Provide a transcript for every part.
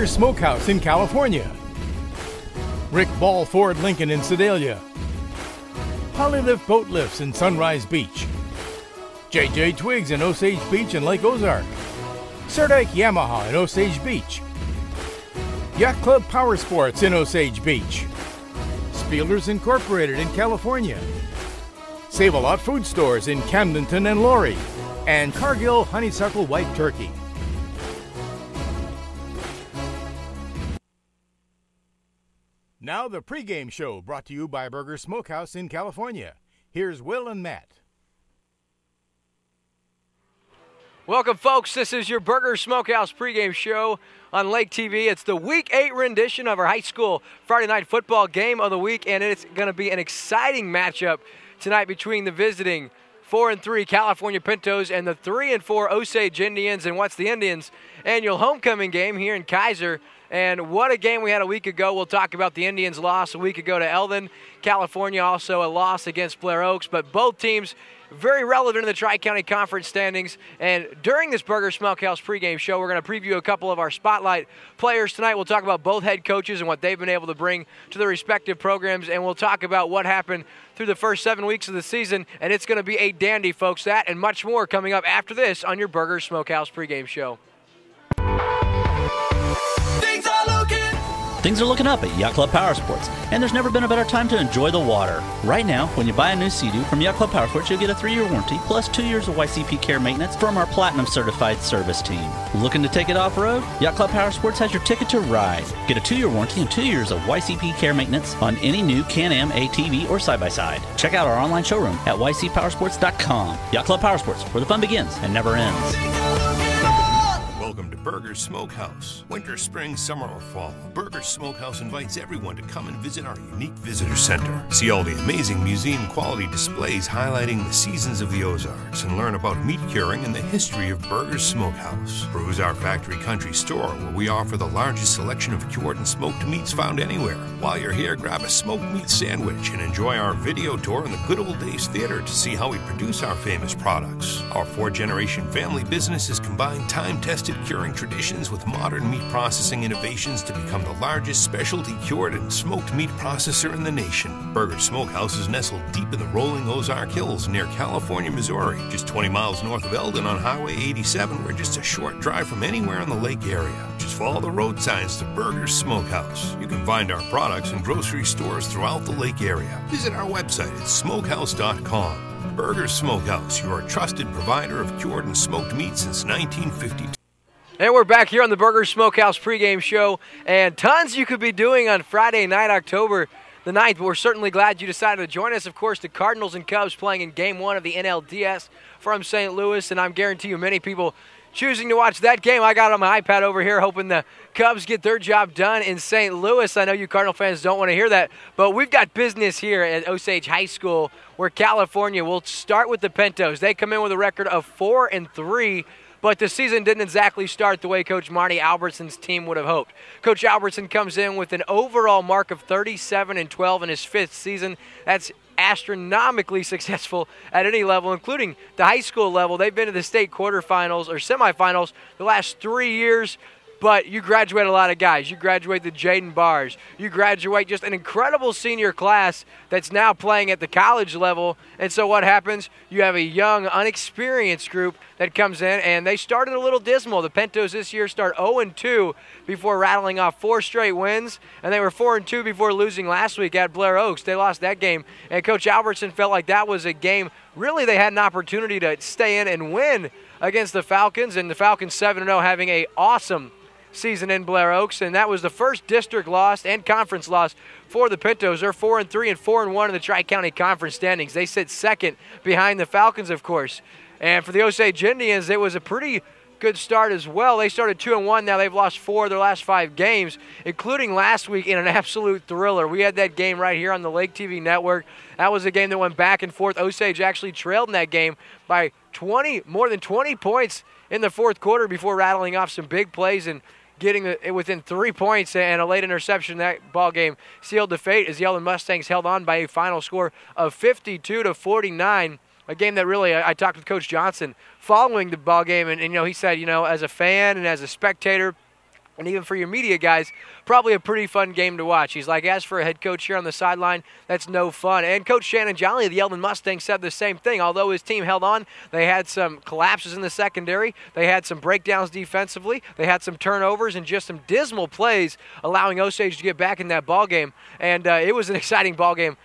Burger Smokehouse in California. Rick Ball Ford Lincoln in Sedalia. Polylift Boat Lifts in Sunrise Beach. JJ Twigs in Osage Beach and Lake Ozark. Serdike Yamaha in Osage Beach. Yacht Club Power Sports in Osage Beach. Spielers Incorporated in California. Save-A-Lot Food Stores in Camdenton and Laurie. And Cargill Honeysuckle White Turkey. Now the pregame show brought to you by Burger Smokehouse in California. Here's Will and Matt. Welcome, folks. This is your Burger Smokehouse pregame show on LakeTV. It's the Week 8 rendition of our high school Friday night football game of the week, and it's going to be an exciting matchup tonight between the visiting 4-3 California Pintos and the 3-4 Osage Indians. And what's the Indians' annual homecoming game here in Kaiser. And what a game we had a week ago. We'll talk about the Indians' loss a week ago to Eldon. California also a loss against Blair Oaks. But both teams very relevant in the Tri-County Conference standings. And during this Burger Smokehouse pregame show, we're going to preview a couple of our spotlight players tonight. We'll talk about both head coaches and what they've been able to bring to their respective programs. And we'll talk about what happened through the first 7 weeks of the season. And it's going to be a dandy, folks. That and much more coming up after this on your Burger Smokehouse pregame show. Things are looking up at Yacht Club Power Sports, and there's never been a better time to enjoy the water. Right now, when you buy a new Sea-Doo from Yacht Club Power Sports, you'll get a 3-year warranty plus 2 years of YCP care maintenance from our Platinum Certified service team. Looking to take it off-road? Yacht Club Power Sports has your ticket to ride. Get a 2-year warranty and 2 years of YCP care maintenance on any new Can-Am ATV or side-by-side. Check out our online showroom at ycpowersports.com. Yacht Club Power Sports, where the fun begins and never ends. Welcome to Burger Smokehouse. Winter, spring, summer, or fall, Burger Smokehouse invites everyone to come and visit our unique visitor center. See all the amazing museum-quality displays highlighting the seasons of the Ozarks and learn about meat curing and the history of Burger's Smokehouse. Peruse our factory country store where we offer the largest selection of cured and smoked meats found anywhere. While you're here, grab a smoked meat sandwich and enjoy our video tour in the Good Old Days Theater to see how we produce our famous products. Our 4-generation family business has combined time-tested curing traditions with modern meat processing innovations to become the largest specialty cured and smoked meat processor in the nation. Burger Smokehouse is nestled deep in the rolling Ozark Hills near California, Missouri, just 20 miles north of Eldon on Highway 87. We're just a short drive from anywhere in the lake area. Just follow the road signs to Burger's Smokehouse. You can find our products in grocery stores throughout the lake area. Visit our website at smokehouse.com. Burger's Smokehouse, your trusted provider of cured and smoked meat since 1952. And we're back here on the Burger Smokehouse pregame show, and tons you could be doing on Friday night, October the 9th, but we're certainly glad you decided to join us. Of course, the Cardinals and Cubs playing in Game 1 of the NLDS from St. Louis, and I guarantee you many people choosing to watch that game. I got on my iPad over here hoping the Cubs get their job done in St. Louis. I know you Cardinal fans don't want to hear that, but we've got business here at Osage High School where California will start with the Pintos. They come in with a record of 4-3. But the season didn't exactly start the way Coach Marty Albertson's team would have hoped. Coach Albertson comes in with an overall mark of 37-12 in his 5th season. That's astronomically successful at any level, including the high school level. They've been to the state quarterfinals or semifinals the last 3 years. But you graduate a lot of guys. You graduate the Jaden Bars. You graduate just an incredible senior class that's now playing at the college level. And so what happens? You have a young, unexperienced group that comes in, and they started a little dismal. The Pintos this year start 0-2 before rattling off 4 straight wins, and they were 4-2 before losing last week at Blair Oaks. They lost that game, and Coach Albertson felt like that was a game really they had an opportunity to stay in and win against the Falcons, and the Falcons 7-0 having an awesome season in Blair Oaks, and that was the first district loss and conference loss for the Pintos. They're 4-3 and 4-1 in the Tri-County Conference standings. They sit second behind the Falcons, of course. And for the Osage Indians, it was a pretty good start as well. They started 2-1. Now they've lost 4 of their last 5 games, including last week in an absolute thriller. We had that game right here on the LakeTV network. That was a game that went back and forth. Osage actually trailed in that game by more than 20 points in the 4th quarter before rattling off some big plays and getting it within 3 points, and a late interception. That ball game sealed the fate as the Eldon Mustangs held on by a final score of 52-49. A game that really, I talked with Coach Johnson following the ball game, and he said, as a fan and as a spectator, And even for your media guys, probably a pretty fun game to watch. He's like, as for a head coach here on the sideline, that's no fun. And Coach Shannon Jolly of the Eldon Mustangs said the same thing. Although his team held on, they had some collapses in the secondary. They had some breakdowns defensively. They had some turnovers and just some dismal plays, allowing Osage to get back in that ball game. And it was an exciting ball game,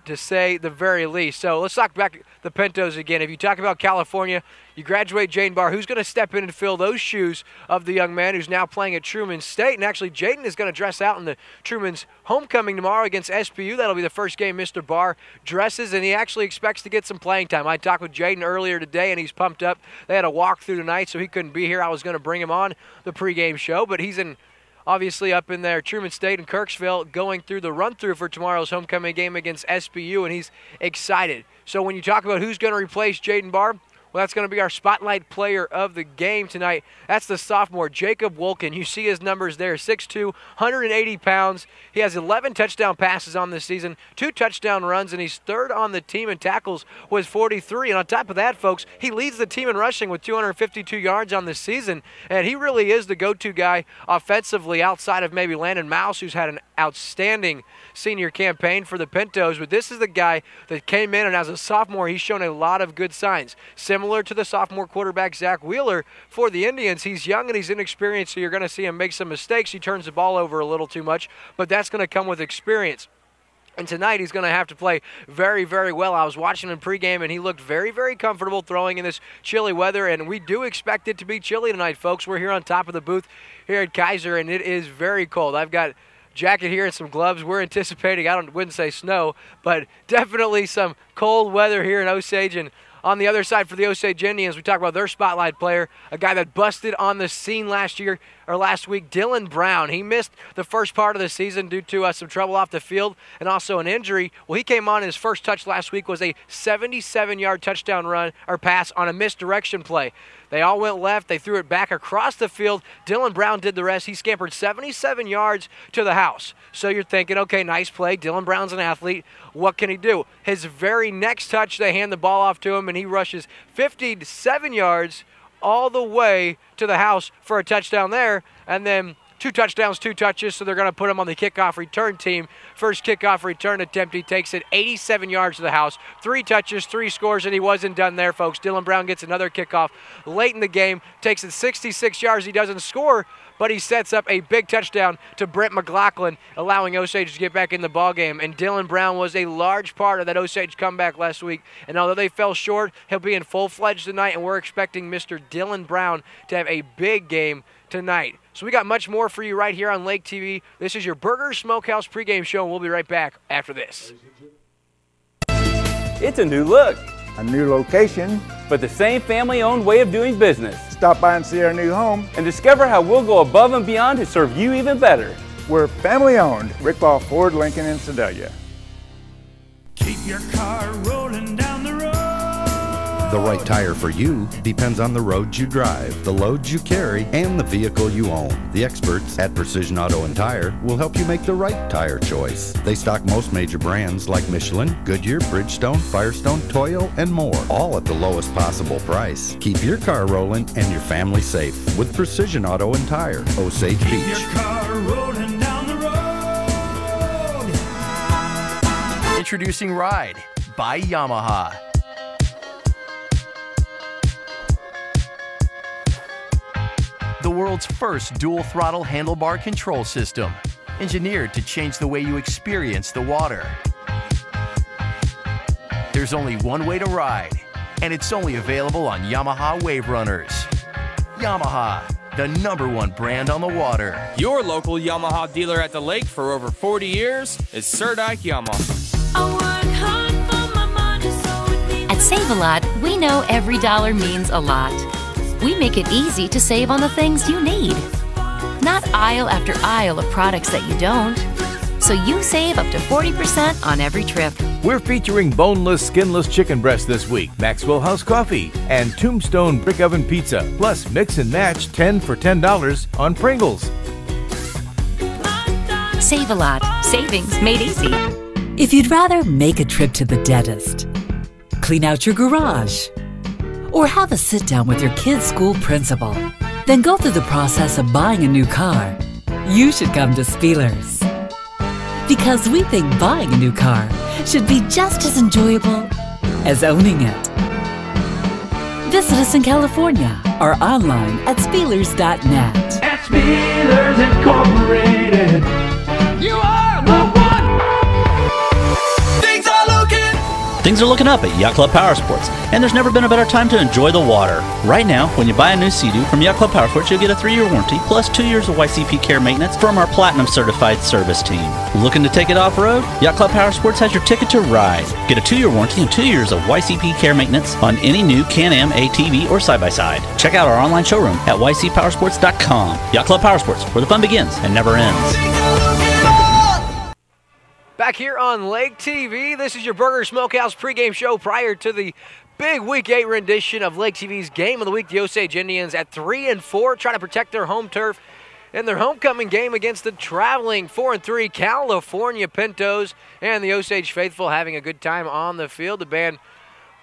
to say the very least. So let's talk back the Pintos again. If you talk about California, you graduate Jaden Barr. Who's going to step in and fill those shoes of the young man who's now playing at Truman State? And actually, Jaden is going to dress out in the Truman's homecoming tomorrow against SPU. That'll be the first game Mr. Barr dresses, and he actually expects to get some playing time. I talked with Jaden earlier today, and he's pumped up. They had a walkthrough tonight, so he couldn't be here. I was going to bring him on the pregame show, but he's obviously up in there, Truman State and Kirksville, going through the run-through for tomorrow's homecoming game against SPU, and he's excited. So when you talk about who's going to replace Jaden Barr, well, that's going to be our spotlight player of the game tonight. That's the sophomore, Jacob Wolkin. You see his numbers there, 6'2", 180 pounds. He has 11 touchdown passes on this season, 2 touchdown runs, and he's third on the team in tackles with 43. And on top of that, folks, he leads the team in rushing with 252 yards on this season. And he really is the go-to guy offensively outside of maybe Landon Mouse, who's had an outstanding senior campaign for the Pintos. But this is the guy that came in, and as a sophomore, he's shown a lot of good signs. Similar to the sophomore quarterback, Zach Wheeler, for the Indians. He's young and he's inexperienced, so you're going to see him make some mistakes. He turns the ball over a little too much, but that's going to come with experience. And tonight he's going to have to play very, very well. I was watching him pregame, and he looked very, very comfortable throwing in this chilly weather, and we do expect it to be chilly tonight, folks. We're here on top of the booth here at Kaiser, and it is very cold. I've got jacket here and some gloves. We're anticipating, wouldn't say snow, but definitely some cold weather here in Osage. And on the other side for the Osage Indians, we talk about their spotlight player, a guy that busted on the scene last week, Dylan Brown. He missed the first part of the season due to some trouble off the field and also an injury. Well, he came on, his first touch last week was a 77-yard touchdown run or pass on a misdirection play. They all went left. They threw it back across the field. Dylan Brown did the rest. He scampered 77 yards to the house. So you're thinking, okay, nice play. Dylan Brown's an athlete. What can he do? His very next touch, they hand the ball off to him, and he rushes 57 yards all the way to the house for a touchdown there. And then 2 touchdowns, 2 touches, so they're going to put him on the kickoff return team. First kickoff return attempt, he takes it 87 yards to the house. 3 touches, 3 scores, and he wasn't done there, folks. Dylan Brown gets another kickoff late in the game, takes it 66 yards. He doesn't score, but he sets up a big touchdown to Brent McLaughlin, allowing Osage to get back in the ballgame. And Dylan Brown was a large part of that Osage comeback last week. And although they fell short, he'll be in full-fledged tonight, and we're expecting Mr. Dylan Brown to have a big game tonight. So we got much more for you right here on Lake TV. This is your Burger Smokehouse pregame show, and we'll be right back after this. It's a new look, a new location, but the same family-owned way of doing business. Stop by and see our new home And discover how we'll go above and beyond to serve you even better. We're family-owned. Rick Ball Ford, Lincoln, and Sedalia. Keep your car rolling down the road. The right tire for you depends on the roads you drive, the loads you carry, and the vehicle you own. The experts at Precision Auto and Tire will help you make the right tire choice. They stock most major brands like Michelin, Goodyear, Bridgestone, Firestone, Toyo, and more, all at the lowest possible price. Keep your car rolling and your family safe with Precision Auto and Tire, Osage Beach. Keep your car rolling down the road. Introducing Ride by Yamaha. The world's first dual throttle handlebar control system, engineered to change the way you experience the water. There's only one way to ride, and it's only available on Yamaha Wave Runners. Yamaha, the #1 brand on the water. Your local Yamaha dealer at the lake for over 40 years is Sir Dyke Yamaha. I work hard for my money, so it means at Save-A-Lot, we know every dollar means a lot. We make it easy to save on the things you need, not aisle after aisle of products that you don't. So you save up to 40% on every trip. We're featuring boneless, skinless chicken breast this week, Maxwell House Coffee, and Tombstone Brick Oven Pizza, plus mix and match 10 for $10 on Pringles. Save-A-Lot. Savings made easy. If you'd rather make a trip to the dentist, clean out your garage, or have a sit-down with your kid's school principal, then go through the process of buying a new car, you should come to Spielers. Because we think buying a new car should be just as enjoyable as owning it. Visit us in California or online at Spielers.net. At Spielers Incorporated, you are the one. Things are looking up at Yacht Club Power Sports, and there's never been a better time to enjoy the water. Right now, when you buy a new Sea-Doo from Yacht Club Power Sports, you'll get a 3-year warranty plus 2 years of YCP care maintenance from our Platinum Certified service team. Looking to take it off-road? Yacht Club Power Sports has your ticket to ride. Get a 2-year warranty and 2 years of YCP care maintenance on any new Can-Am ATV or side-by-side. Check out our online showroom at ycpowersports.com. Yacht Club Power Sports, where the fun begins and never ends. Back here on Lake TV, this is your Burger Smokehouse pregame show prior to the big Week 8 rendition of Lake TV's Game of the Week. The Osage Indians at 3-4, trying to protect their home turf in their homecoming game against the traveling 4-3 California Pintos, and the Osage faithful having a good time on the field. The band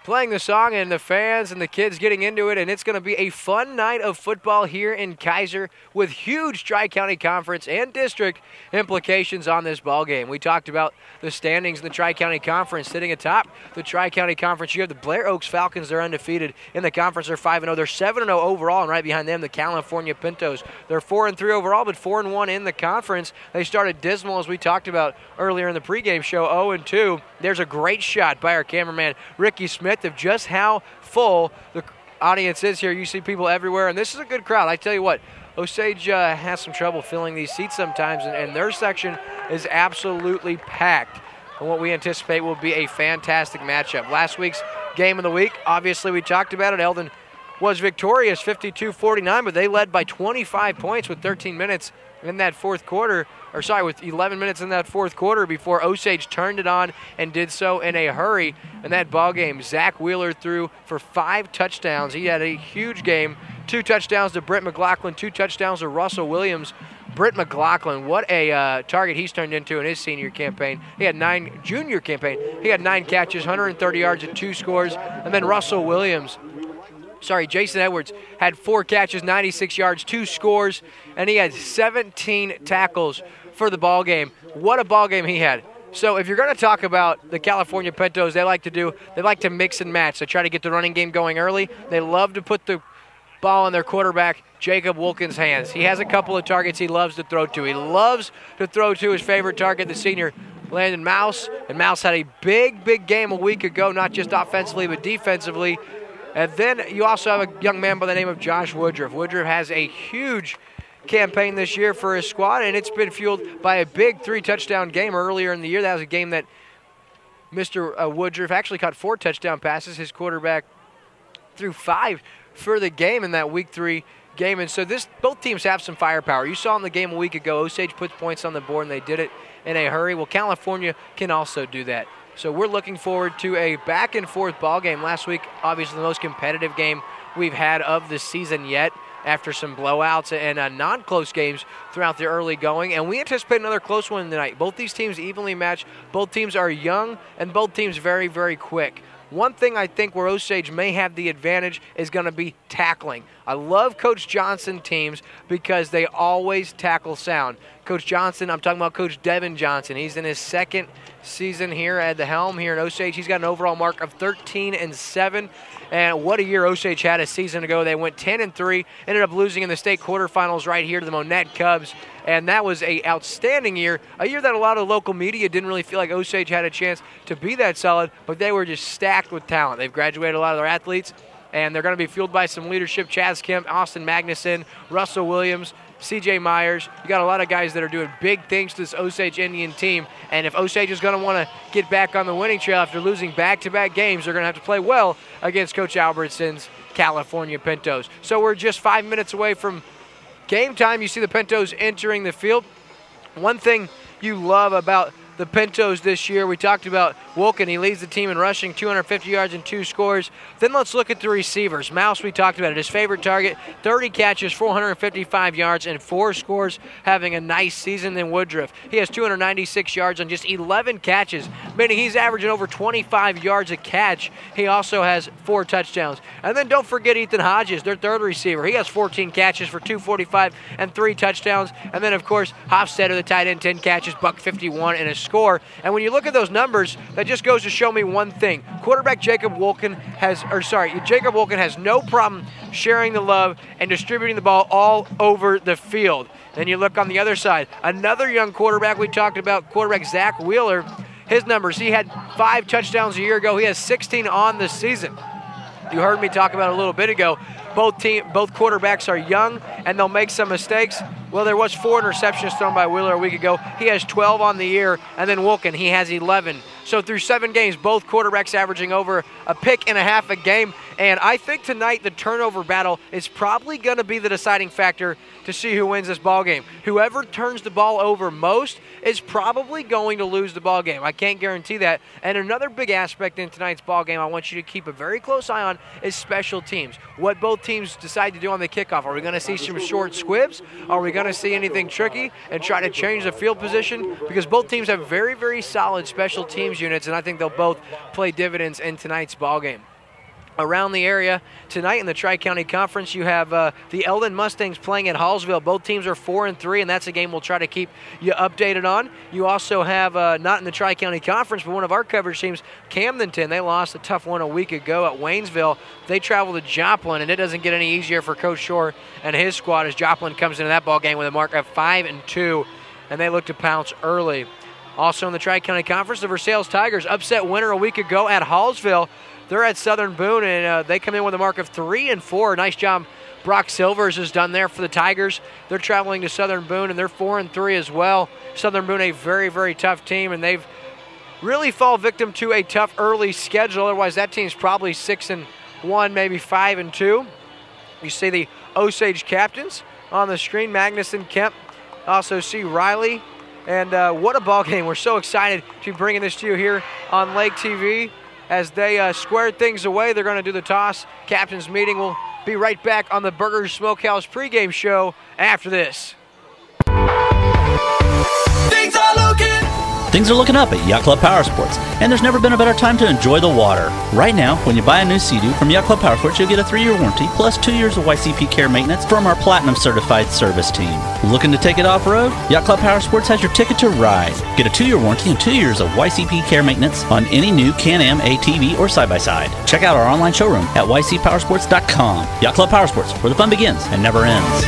playing the song and the fans and the kids getting into it, and it's going to be a fun night of football here in Kaiser with huge Tri-County Conference and district implications on this ball game. We talked about the standings in the Tri-County Conference. Sitting atop the Tri-County Conference, you have the Blair Oaks Falcons. They're undefeated in the conference. They're 5-0. They're 7-0 overall, and right behind them, the California Pintos. They're 4-3 overall, but 4-1 in the conference. They started dismal, as we talked about earlier in the pregame show, 0-2. There's a great shot by our cameraman, Ricky Smith, of just how full the audience is here. You see people everywhere, and this is a good crowd. I tell you what, Osage has some trouble filling these seats sometimes, and their section is absolutely packed. And what we anticipate will be a fantastic matchup. Last week's Game of the Week, obviously we talked about it. Eldon was victorious 52-49, but they led by 25 points with 13 minutes in that fourth quarter, with 11 minutes in that fourth quarter before Osage turned it on and did so in a hurry. In that ball game, Zach Wheeler threw for 5 touchdowns. He had a huge game. 2 touchdowns to Britt McLaughlin, 2 touchdowns to Russell Williams. Britt McLaughlin, what a target he's turned into in his senior campaign. He had 9 catches, 130 yards and 2 scores. And then Jason Edwards had 4 catches, 96 yards, 2 scores, and he had 17 tackles for the ball game. What a ball game he had. So if you're going to talk about the California Pintos, they like to mix and match. They try to get the running game going early. They love to put the ball in their quarterback, Jacob Wilkins' hands. He has a couple of targets he loves to throw to. He loves to throw to his favorite target, the senior Landon Mouse. And Mouse had a big game a week ago, not just offensively but defensively. And then you also have a young man by the name of Josh Woodruff. Woodruff has a huge campaign this year for his squad, and it's been fueled by a big 3-touchdown game earlier in the year. That was a game that Mr. Woodruff actually caught 4 touchdown passes. His quarterback threw 5 for the game in that Week 3 game. And so both teams have some firepower. You saw in the game a week ago, Osage put points on the board, and they did it in a hurry. Well, California can also do that. So we're looking forward to a back-and-forth ball game. Last week, obviously the most competitive game we've had of the season yet, after some blowouts and non-close games throughout the early going. And we anticipate another close one tonight. Both these teams evenly matched. Both teams are young, and both teams very, very quick. One thing I think where Osage may have the advantage is going to be tackling. I love Coach Johnson teams because they always tackle sound. Coach Johnson, I'm talking about Coach Devin Johnson. He's in his 2nd season here at the helm here in Osage. He's got an overall mark of 13-7. And what a year Osage had a season ago. They went 10-3, ended up losing in the state quarterfinals right here to the Monette Cubs. And that was an outstanding year, a year that a lot of local media didn't really feel like Osage had a chance to be that solid, but they were just stacked with talent. They've graduated a lot of their athletes, and they're going to be fueled by some leadership. Chaz Kemp, Austin Magnuson, Russell Williams, C.J. Myers. You got a lot of guys that are doing big things to this Osage Indian team, and if Osage is going to want to get back on the winning trail after losing back-to-back games, they're going to have to play well against Coach Albertson's California Pintos. So we're just 5 minutes away from game time. You see the Pintos entering the field. One thing you love about the Pintos this year. We talked about Wilkin. He leads the team in rushing, 250 yards and 2 scores. Then let's look at the receivers. Mouse, we talked about it. His favorite target, 30 catches, 455 yards, and 4 scores, having a nice season in Woodruff. He has 296 yards on just 11 catches, meaning he's averaging over 25 yards a catch. He also has 4 touchdowns. And then don't forget Ethan Hodges, their third receiver. He has 14 catches for 245 and 3 touchdowns. And then, of course, Hofstetter, the tight end, 10 catches, $151, and a score. And when you look at those numbers, that just goes to show me one thing. Quarterback Jacob Wilkin has no problem sharing the love and distributing the ball all over the field. Then you look on the other side. Another young quarterback we talked about, quarterback Zach Wheeler. His numbers, he had 5 touchdowns a year ago. He has 16 on the season. You heard me talk about it a little bit ago. Both quarterbacks are young, and they'll make some mistakes. Well, there was 4 interceptions thrown by Wheeler a week ago. He has 12 on the year, and then Wilkin, he has 11. So through 7 games, both quarterbacks averaging over a pick and a half a game. And I think tonight the turnover battle is probably going to be the deciding factor to see who wins this ball game. Whoever turns the ball over most is probably going to lose the ball game. I can't guarantee that. And another big aspect in tonight's ball game I want you to keep a very close eye on is special teams. What both teams decide to do on the kickoff. Are we going to see some short squibs? Are we going to see anything tricky and try to change the field position? Because both teams have very, very solid special teams units, and I think they'll both play dividends in tonight's ball game. Around the area tonight in the Tri-County Conference, you have the Eldon Mustangs playing at Hallsville. Both teams are 4-3, and that's a game we'll try to keep you updated on. You also have, not in the Tri-County Conference, but one of our coverage teams, Camdenton. They lost a tough one a week ago at Waynesville. They travel to Joplin, and it doesn't get any easier for Coach Shore and his squad as Joplin comes into that ball game with a mark of 5-2, and they look to pounce early. Also in the Tri-County Conference, the Versailles Tigers upset winner a week ago at Hallsville. They're at Southern Boone, and they come in with a mark of 3-4. Nice job Brock Silvers has done there for the Tigers. They're traveling to Southern Boone, and they're 4-3 as well. Southern Boone, a very, very tough team, and they've really fallen victim to a tough early schedule. Otherwise, that team's probably 6-1, maybe 5-2. You see the Osage captains on the screen, Magnuson, Kemp. Also see Riley. And what a ball game. We're so excited to be bringing this to you here on Lake TV. As they square things away, they're going to do the toss. Captain's meeting. We'll be right back on the Burgers Smokehouse pregame show after this. Things are looking up at Yacht Club Power Sports, and there's never been a better time to enjoy the water. Right now, when you buy a new Sea-Doo from Yacht Club Power Sports, you'll get a 3-year warranty plus 2 years of YCP care maintenance from our Platinum Certified service team. Looking to take it off-road? Yacht Club Power Sports has your ticket to ride. Get a 2-year warranty and 2 years of YCP care maintenance on any new Can-Am ATV or side-by-side. Check out our online showroom at ycpowersports.com. Yacht Club Power Sports, where the fun begins and never ends.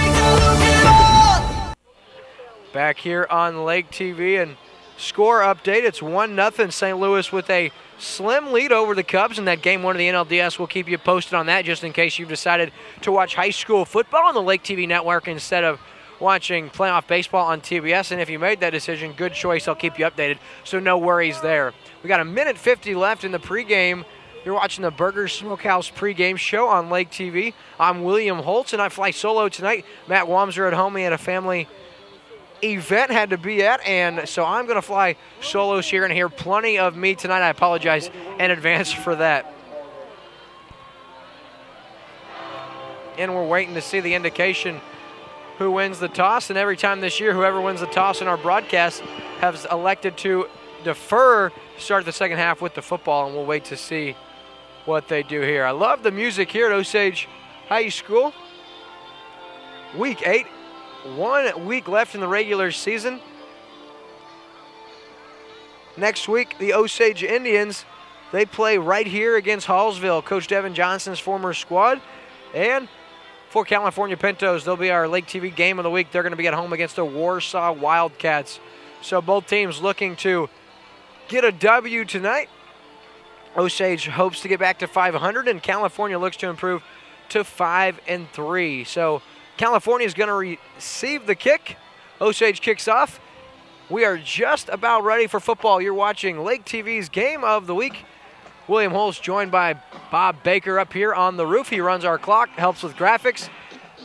Back here on Lake TV, and score update, it's 1-0 St. Louis with a slim lead over the Cubs in that game 1 of the NLDS. We'll keep you posted on that just in case you've decided to watch high school football on the Lake TV network instead of watching playoff baseball on TBS. And if you made that decision, good choice. I'll keep you updated, so no worries there. We got 1:50 left in the pregame. You're watching the Burgers Smokehouse pregame show on Lake TV. I'm William Holtz, and I fly solo tonight. Matt Wamser at home. He had a family event had to be at, and so I'm going to fly solos here and hear plenty of me tonight. I apologize in advance for that. And we're waiting to see the indication who wins the toss, and every time this year, whoever wins the toss in our broadcast has elected to defer, start the second half with the football, and we'll wait to see what they do here. I love the music here at Osage High School. Week 8. 1 week left in the regular season. Next week, the Osage Indians, they play right here against Hallsville, Coach Devin Johnson's former squad. And for California Pintos, they'll be our Lake TV game of the week. They're going to be at home against the Warsaw Wildcats. So both teams looking to get a W tonight. Osage hopes to get back to 500, and California looks to improve to 5-3. So California is going to receive the kick. Osage kicks off. We are just about ready for football. You're watching Lake TV's Game of the Week. William Holtz joined by Bob Baker up here on the roof. He runs our clock, helps with graphics.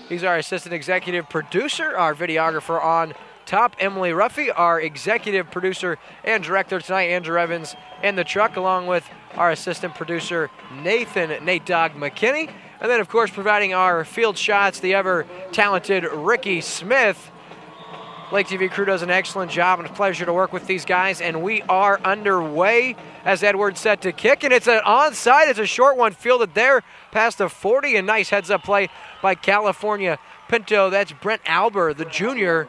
He's our assistant executive producer, our videographer on top. Emily Ruffy, our executive producer and director tonight, Andrew Evans in the truck, along with our assistant producer, Nate Dog McKinney. And then, of course, providing our field shots, the ever-talented Ricky Smith. Lake TV crew does an excellent job, and it's a pleasure to work with these guys. And we are underway as Edwards set to kick, and it's an onside. It's a short one fielded there past the 40. A nice heads-up play by California Pinto. That's Brent Alber, the junior,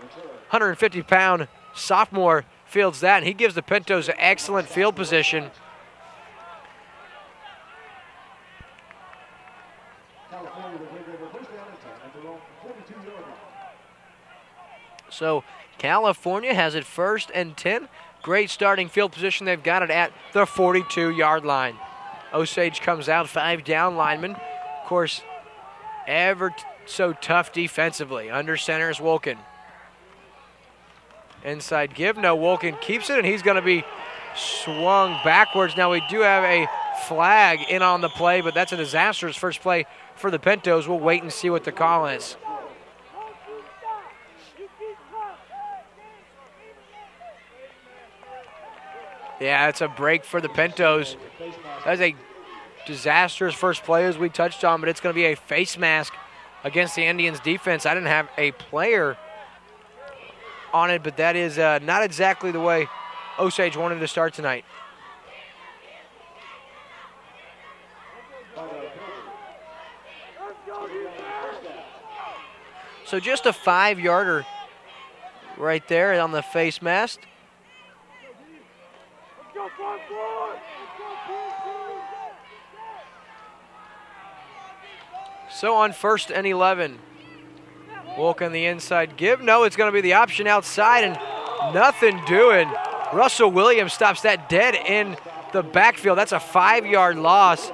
150-pound sophomore, fields that, and he gives the Pintos an excellent field position. So California has it 1st and 10. Great starting field position. They've got it at the 42-yard line. Osage comes out, 5 down linemen. Of course, ever so tough defensively. Under center is Wolken. Inside give. No, Wolken keeps it, and he's going to be swung backwards. Now we do have a flag in on the play, but that's a disastrous first play for the Pintos. We'll wait and see what the call is. Yeah, it's a break for the Pintos. That's a disastrous first play, as we touched on, but it's going to be a face mask against the Indians defense. I didn't have a player on it, but that is not exactly the way Osage wanted to start tonight. So just a 5-yarder right there on the face mask. So on 1st and 11, Wolken the inside give. No, it's going to be the option outside, and nothing doing. Russell Williams stops that dead in the backfield. That's a 5-yard loss.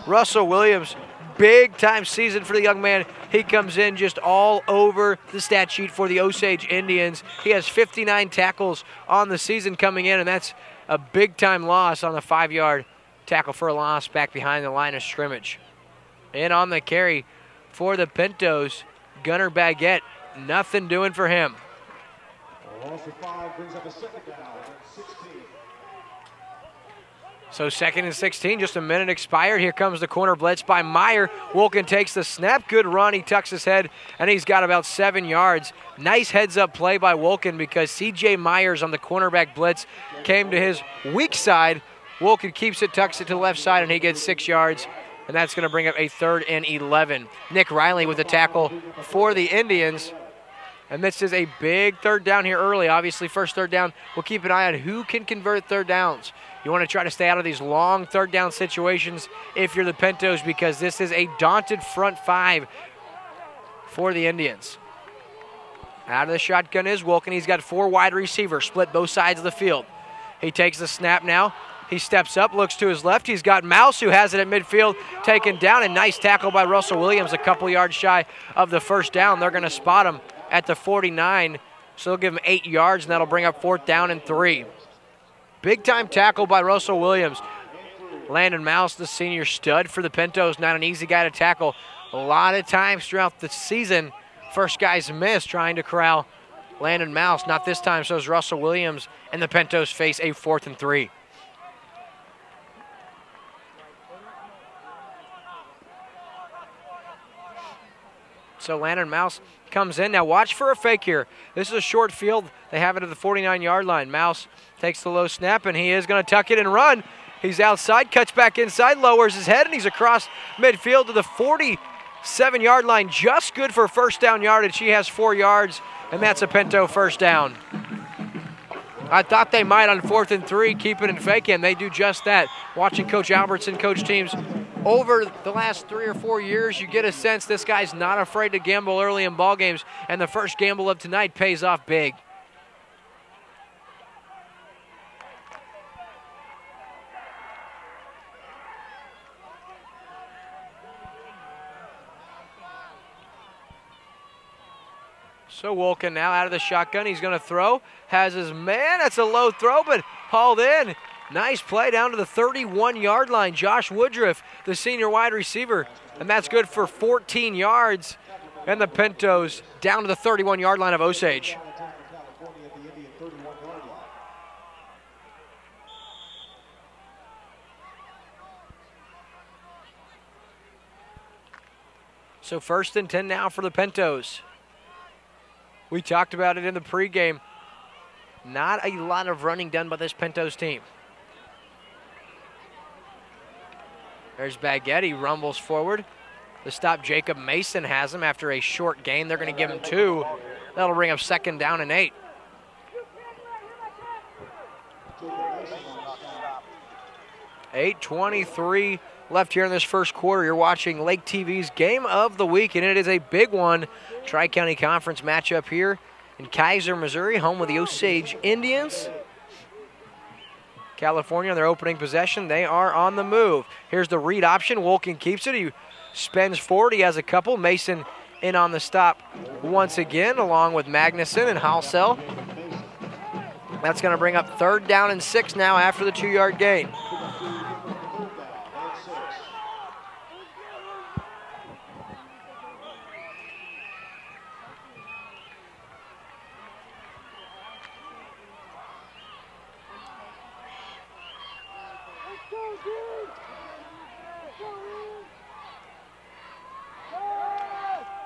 Russell Williams, big-time season for the young man. He comes in just all over the stat sheet for the Osage Indians. He has 59 tackles on the season coming in, and that's a big-time loss on the 5-yard tackle for a loss back behind the line of scrimmage. And on the carry for the Pintos, Gunnar Baguette, nothing doing for him. So 2nd and 16, just a minute expired. Here comes the corner blitz by Meyer. Wolken takes the snap, good run. He tucks his head, and he's got about 7 yards. Nice heads-up play by Wolken because C.J. Myers on the cornerback blitz came to his weak side. Wolken keeps it, tucks it to the left side, and he gets 6 yards. And that's going to bring up a 3rd and 11. Nick Riley with the tackle for the Indians. And this is a big 3rd down here early. Obviously, first 3rd down, we'll keep an eye on who can convert 3rd downs. You want to try to stay out of these long 3rd down situations if you're the Pintos, because this is a daunted front 5 for the Indians. Out of the shotgun is Wolken. He's got 4 wide receivers, split both sides of the field. He takes the snap now. He steps up, looks to his left. He's got Mouse, who has it at midfield, taken down. A nice tackle by Russell Williams, a couple yards shy of the 1st down. They're going to spot him at the 49, so they'll give him 8 yards, and that'll bring up 4th down and 3. Big-time tackle by Russell Williams. Landon Mouse, the senior stud for the Pintos, not an easy guy to tackle. A lot of times throughout the season, first guys miss trying to corral Landon Mouse. Not this time, so is Russell Williams, and the Pintos face a 4th and 3. So Landon Mouse comes in. Now watch for a fake here. This is a short field. They have it at the 49-yard line. Mouse takes the low snap, and he is going to tuck it and run. He's outside, cuts back inside, lowers his head, and he's across midfield to the 47-yard line. Just good for 1st down yardage. He has 4 yards, and that's a Pinto 1st down. I thought they might on 4th and 3 keep it and fake it, and they do just that. Watching Coach Albertson coach teams over the last 3 or 4 years, you get a sense this guy's not afraid to gamble early in ball games, and the first gamble of tonight pays off big. So Wolken now out of the shotgun. He's going to throw. Has his man. That's a low throw, but hauled in. Nice play down to the 31-yard line. Josh Woodruff, the senior wide receiver, and that's good for 14 yards. And the Pintos down to the 31-yard line of Osage. So 1st and 10 now for the Pintos. We talked about it in the pregame. Not a lot of running done by this Pintos team. There's Baguette. He rumbles forward. The stop, Jacob Mason has him after a short gain. They're going to give him 2. That'll bring up 2nd down and 8. $8:23 left here in this first quarter. You're watching Lake TV's Game of the Week, and it is a big one. Tri-County Conference matchup here in Kaiser, Missouri, home of the Osage Indians. California on their opening possession. They are on the move. Here's the read option. Wolken keeps it. He spins forward. He has a couple. Mason in on the stop once again, along with Magnuson and Halsell. That's going to bring up 3rd down and 6 now after the 2-yard gain.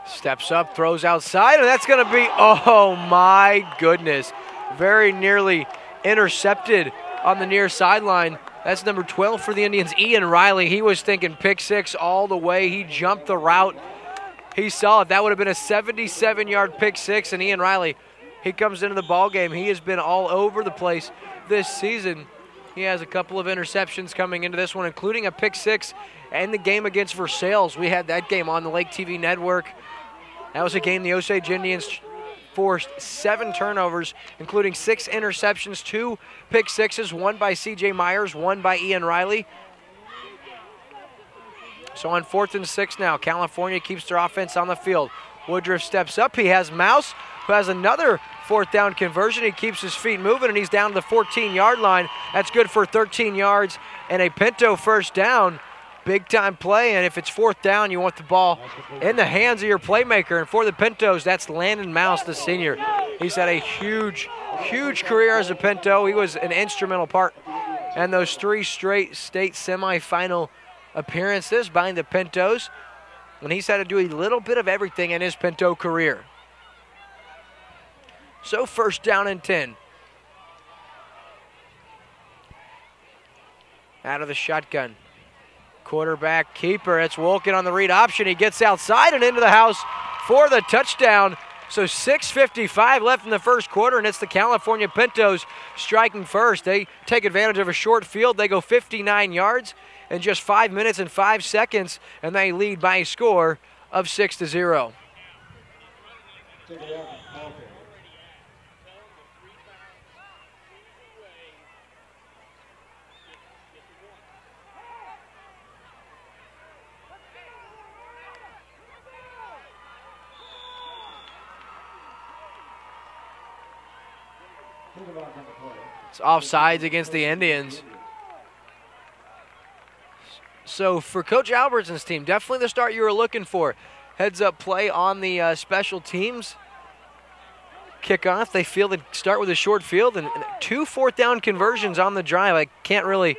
Steps up, throws outside, and that's going to be, oh my goodness, very nearly intercepted on the near sideline. That's number 12 for the Indians, Ian Riley. He was thinking pick 6 all the way. He jumped the route. He saw it. That would have been a 77-yard pick 6, and Ian Riley, he comes into the ball game. He has been all over the place this season. He has a couple of interceptions coming into this one, including a pick 6 and the game against Versailles. We had that game on the Lake TV network. That was a game the Osage Indians forced 7 turnovers, including 6 interceptions, 2 pick 6s, 1 by C.J. Myers, 1 by Ian Riley. So on 4th and 6 now, California keeps their offense on the field. Woodruff steps up. He has Mouse, who has another 4th down conversion. He keeps his feet moving, and he's down to the 14-yard line. That's good for 13 yards and a Pinto 1st down. Big-time play, and if it's 4th down, you want the ball in the hands of your playmaker. And for the Pintos, that's Landon Mouse, the senior. He's had a huge, huge career as a Pinto. He was an instrumental part in those 3 straight state semifinal appearances by the Pintos. And he's had to do a little bit of everything in his Pinto career. So 1st down and 10. Out of the shotgun. Quarterback keeper, it's Wolken on the read option. He gets outside and into the house for the touchdown. So 6:55 left in the first quarter, and it's the California Pintos striking first. They take advantage of a short field. They go 59 yards in just 5 minutes and 5 seconds, and they lead by a score of 6-0. It's offsides against the Indians. So for Coach Albertson's team, definitely the start you were looking for. Heads-up play on the special teams kickoff. They feel they start with a short field and 2 4th down conversions on the drive. I can't really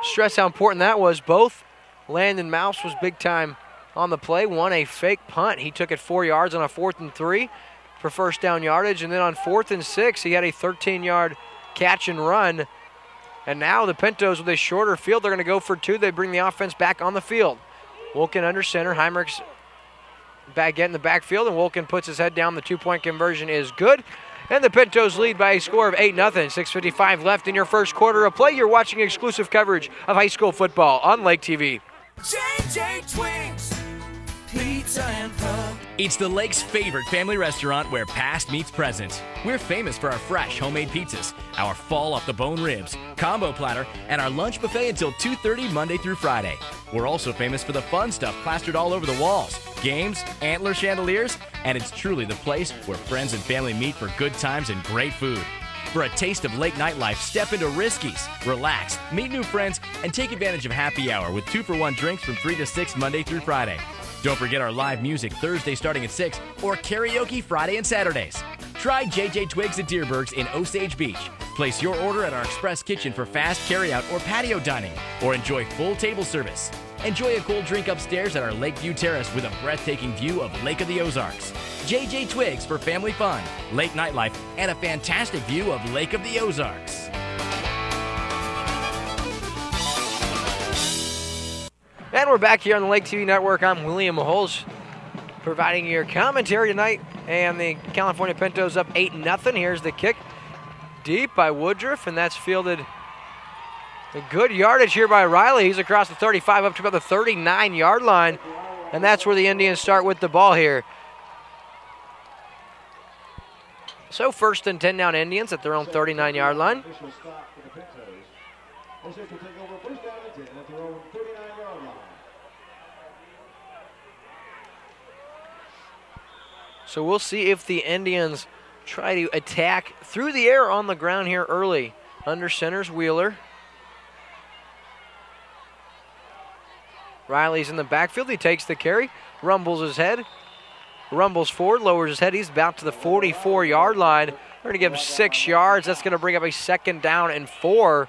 stress how important that was. Both Landon Mouse was big time on the play. One, a fake punt. He took it 4 yards on a 4th and 3 for 1st down yardage. And then on 4th and 6, he had a 13-yard catch and run. And now the Pintos with a shorter field, they're going to go for 2. They bring the offense back on the field. Wolken under center. Heinrich's Baguette in the backfield, and Wolken puts his head down. The 2-point conversion is good. And the Pintos lead by a score of 8-0. 6:55 left in your first quarter of play. You're watching exclusive coverage of high school football on Lake TV. JJ Twigs, Pizza and Pub. It's the Lake's favorite family restaurant where past meets present. We're famous for our fresh homemade pizzas, our fall off the bone ribs, combo platter, and our lunch buffet until 2:30 Monday through Friday. We're also famous for the fun stuff plastered all over the walls, games, antler chandeliers, and it's truly the place where friends and family meet for good times and great food. For a taste of lake nightlife, step into Risky's, relax, meet new friends, and take advantage of happy hour with 2-for-1 drinks from 3 to 6 Monday through Friday. Don't forget our live music Thursday starting at 6 or karaoke Friday and Saturdays. Try JJ Twigs at Deerberg's in Osage Beach. Place your order at our express kitchen for fast carryout or patio dining, or enjoy full table service. Enjoy a cold drink upstairs at our Lakeview Terrace with a breathtaking view of Lake of the Ozarks. JJ Twigs for family fun, late nightlife, and a fantastic view of Lake of the Ozarks. And we're back here on the Lake TV Network. I'm William Holz, providing your commentary tonight. And the California Pintos up 8-0. Here's the kick. Deep by Woodruff, and that's fielded a good yardage here by Riley. He's across the 35 up to about the 39-yard line. And that's where the Indians start with the ball here. So 1st and 10 down Indians at their own 39-yard line. So we'll see if the Indians try to attack through the air on the ground here early. Under center's Wheeler. Riley's in the backfield. He takes the carry, rumbles his head, rumbles forward, lowers his head. He's about to the 44-yard line. We're going to give him 6 yards. That's going to bring up a 2nd down and 4.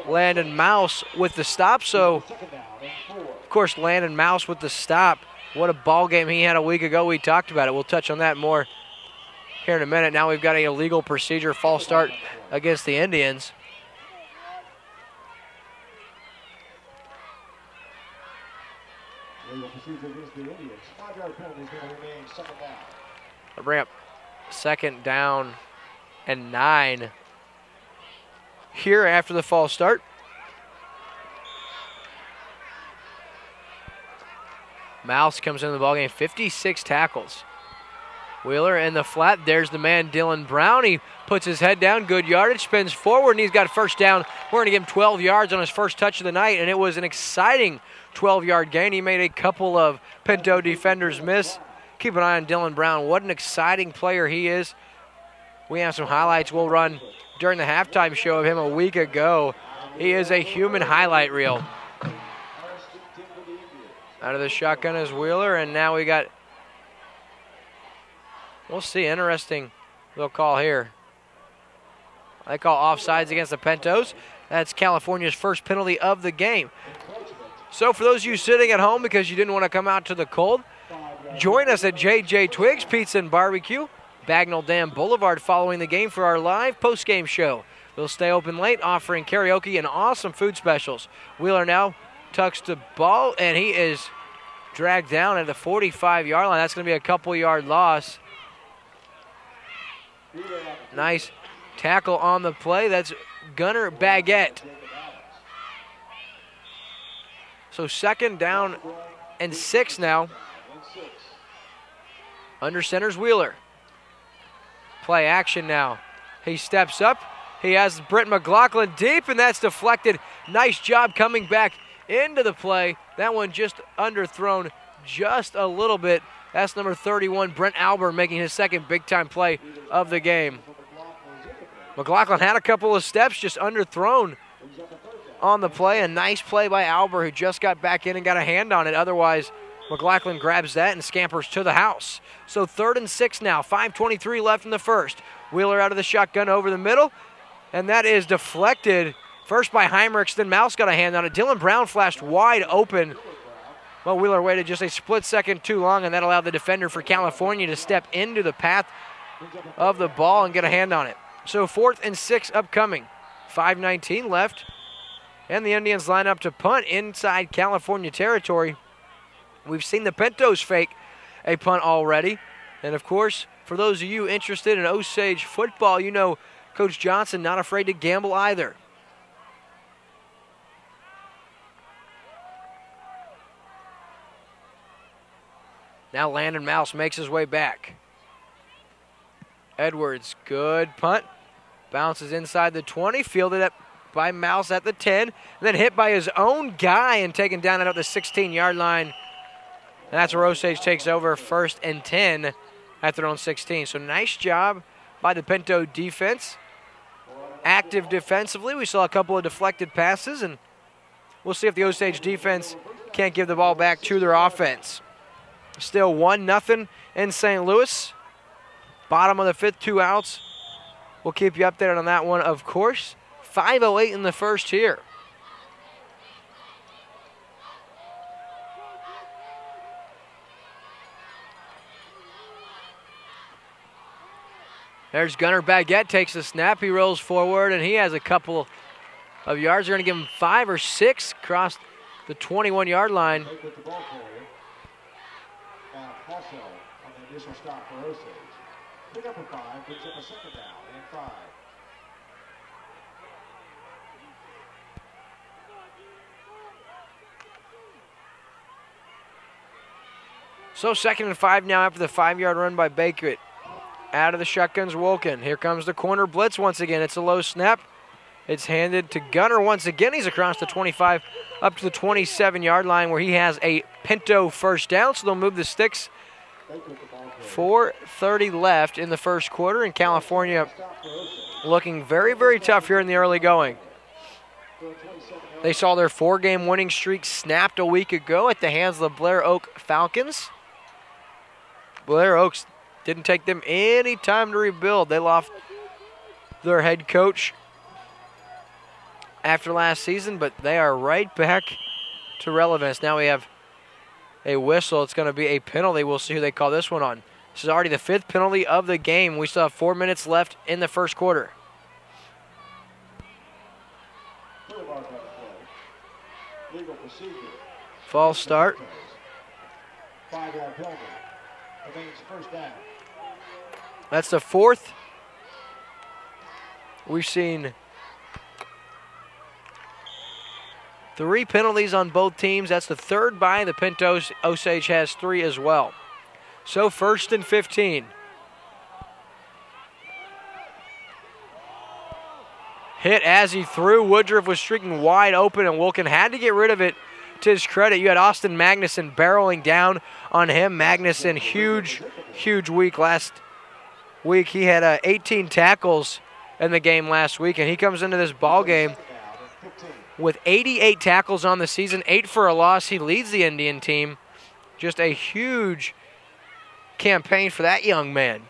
Landon Mouse with the stop. So, of course, Landon Mouse with the stop. What a ball game he had a week ago. We talked about it. We'll touch on that more here in a minute. Now we've got a illegal procedure false start against the Indians. I'll bring up 2nd down and 9 here after the false start. Mouse comes into the ballgame, 56 tackles. Wheeler in the flat. There's the man, Dylan Brown. He puts his head down, good yardage, spins forward, and he's got a 1st down. We're going to give him 12 yards on his first touch of the night, and it was an exciting 12-yard gain. He made a couple of Pinto defenders miss. Keep an eye on Dylan Brown. What an exciting player he is. We have some highlights we'll run during the halftime show of him a week ago. He is a human highlight reel. Out of the shotgun is Wheeler, and now we got, we'll see, interesting little call here. They call offsides against the Pintos. That's California's first penalty of the game. So for those of you sitting at home because you didn't want to come out to the cold, join us at JJ Twigs Pizza and Barbecue, Bagnell Dam Boulevard, following the game for our live post-game show. They'll stay open late, offering karaoke and awesome food specials. Wheeler now tucks the ball, and he is dragged down at the 45-yard line. That's going to be a couple-yard loss. Nice tackle on the play. That's Gunnar Baguette. So 2nd down and 6 now. Under center's Wheeler. Play action now. He steps up. He has Brent McLaughlin deep, and that's deflected. Nice job coming back into the play. That one just underthrown just a little bit. That's number 31, Brent Albert, making his 2nd big-time play of the game. McLaughlin had a couple of steps, just underthrown on the play. A nice play by Albert, who just got back in and got a hand on it. Otherwise, McLaughlin grabs that and scampers to the house. So 3rd and 6 now, 5:23 left in the first. Wheeler out of the shotgun over the middle, and that is deflected. First by Heinrichs, then Mouse got a hand on it. Dylan Brown flashed wide open. Well, Wheeler waited just a split second too long, and that allowed the defender for California to step into the path of the ball and get a hand on it. So 4th and 6 upcoming. 5:19 left, and the Indians line up to punt inside California territory. We've seen the Pintos fake a punt already. And, of course, for those of you interested in Osage football, you know Coach Johnson not afraid to gamble either. Now Landon Mouse makes his way back. Edwards, good punt. Bounces inside the 20, fielded up by Mouse at the 10, and then hit by his own guy and taken down at the 16-yard line. And that's where Osage takes over, 1st and 10 at their own 16. So nice job by the Pinto defense. Active defensively. We saw a couple of deflected passes, and we'll see if the Osage defense can't give the ball back to their offense. Still 1-0 in St. Louis. Bottom of the 5th, 2 outs. We'll keep you updated on that one, of course. 5:08 in the first here. There's Gunnar Baguette, takes the snap. He rolls forward, and he has a couple of yards. They're going to give him 5 or 6 across the 21-yard line. With the ball carrier. Now also on the initial stop for Osage. Pick up a 5, brings up a second down and 5. So 2nd and 5 now after the 5-yard run by Baker. Out of the shotgun's Wolken. Here comes the corner blitz once again. It's a low snap. It's handed to Gunner once again. He's across the 25 up to the 27-yard line where he has a Pinto first down. So they'll move the sticks. 4:30 left in the first quarter, and California looking very, very tough here in the early going. They saw their 4-game winning streak snapped a week ago at the hands of the Blair Oak Falcons. Blair Oaks didn't take them any time to rebuild. They lost their head coach after last season, but they are right back to relevance. Now we have a whistle. It's going to be a penalty. We'll see who they call this one on. This is already the 5th penalty of the game. We still have 4 minutes left in the first quarter. False start. 5-yard penalty. Remains first down. That's the 4th. We've seen 3 penalties on both teams. That's the 3rd by the Pintos. Osage has 3 as well. So 1st and 15. Hit as he threw. Woodruff was streaking wide open, and Wilkin had to get rid of it. To his credit, you had Austin Magnuson barreling down on him. Magnuson, huge week last week. He had 18 tackles in the game last week, and he comes into this ball game with 88 tackles on the season, 8 for a loss. He leads the Indian team. Just a huge campaign for that young man.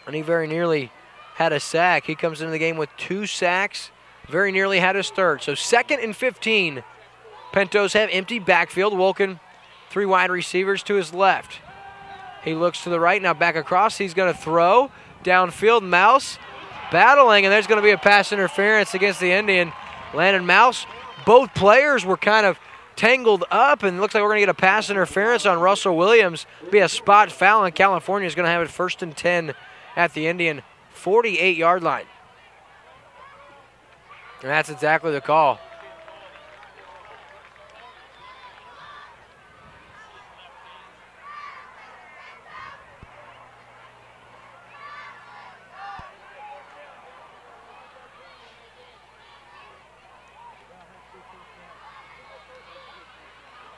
And he very nearly had a sack. He comes into the game with 2 sacks, very nearly had his 3rd. So 2nd and 15. Pintos have empty backfield. Wolken, 3 wide receivers to his left. He looks to the right, now back across. He's going to throw downfield. Mouse battling, and there's going to be a pass interference against the Indian. Landon Mouse, both players were kind of tangled up, and it looks like we're going to get a pass interference on Russell Williams. Be a spot foul, and California is going to have it 1st and 10 at the Indian 48-yard line. And that's exactly the call.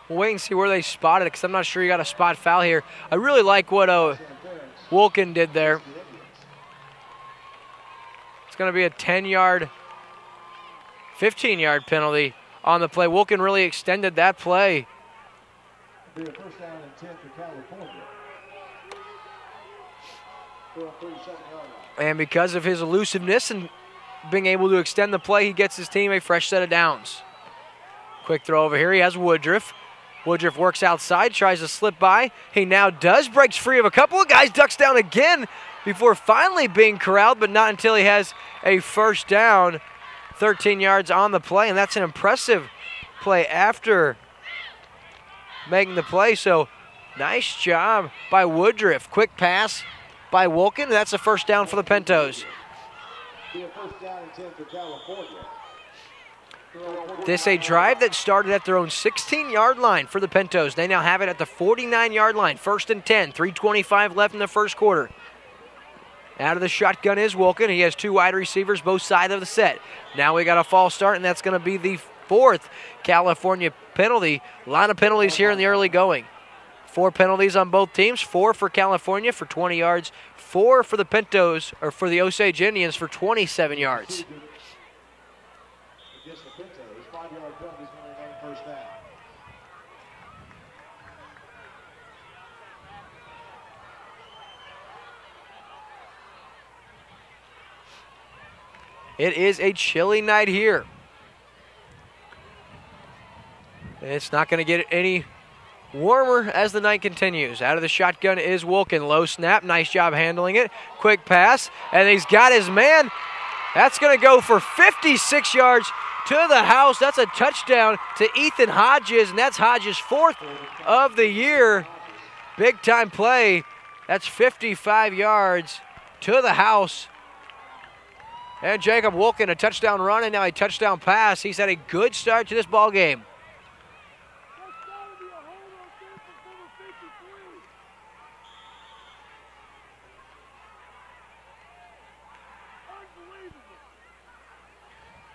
We'll wait and see where they spotted it because I'm not sure you got a spot foul here. I really like what Wolken did there. It's going to be a 10-yard, 15-yard penalty on the play. Wolken really extended that play. Be a first down and 10 for California. And because of his elusiveness and being able to extend the play, he gets his team a fresh set of downs. Quick throw over here. He has Woodruff. Woodruff works outside, tries to slip by. He now does, breaks free of a couple of guys, ducks down again before finally being corralled, but not until he has a first down. 13 yards on the play, and that's an impressive play after making the play. So nice job by Woodruff. Quick pass by Wolken. That's a first down for the Pintos. Be a first down and 10 for California. This a drive that started at their own 16-yard line for the Pintos. They now have it at the 49-yard line. 1st and 10, 3:25 left in the first quarter. Out of the shotgun is Wolken. He has 2 wide receivers, both sides of the set. Now we got a false start, and that's going to be the 4th California penalty. A lot of penalties here in the early going. 4 penalties on both teams. 4 for California for 20 yards. 4 for the Pintos, or for the Osage Indians for 27 yards. Against the Pintos, 5-yard penalty is going to remain first down. It is a chilly night here. It's not going to get any warmer as the night continues. Out of the shotgun is Wilkin. Low snap. Nice job handling it. Quick pass. And he's got his man. That's going to go for 56 yards to the house. That's a touchdown to Ethan Hodges, and that's Hodges' 4th of the year. Big time play. That's 55 yards to the house. And Jacob Wilkin, a touchdown run and now a touchdown pass. He's had a good start to this ball game.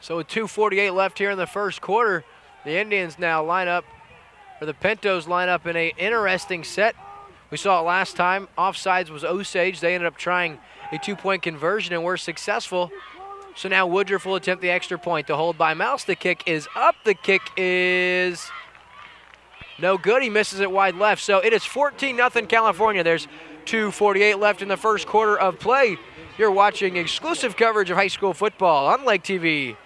So with 2:48 left here in the first quarter, the Indians now line up, or the Pintos line up in an interesting set. We saw it last time. Offsides was Osage. They ended up trying a 2-point conversion and were successful. So now Woodruff will attempt the extra point. The hold by Mouse. The kick is up. The kick is no good. He misses it wide left. So it is 14-0 California. There's 2:48 left in the first quarter of play. You're watching exclusive coverage of high school football on LakeTV.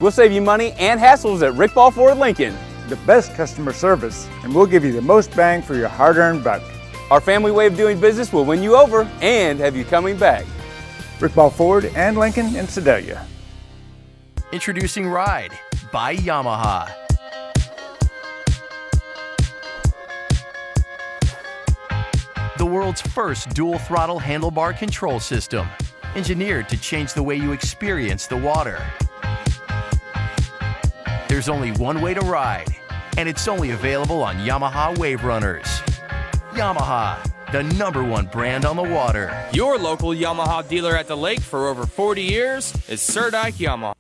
We'll save you money and hassles at Rick Ball Ford Lincoln. The best customer service, and we'll give you the most bang for your hard-earned buck. Our family way of doing business will win you over and have you coming back. Rick Ball Ford and Lincoln in Sedalia. Introducing Ride by Yamaha. The world's first dual throttle handlebar control system, engineered to change the way you experience the water. There's only one way to ride, and it's only available on Yamaha Wave Runners. Yamaha, the #1 brand on the water. Your local Yamaha dealer at the lake for over 40 years is Sir Dyke Yamaha.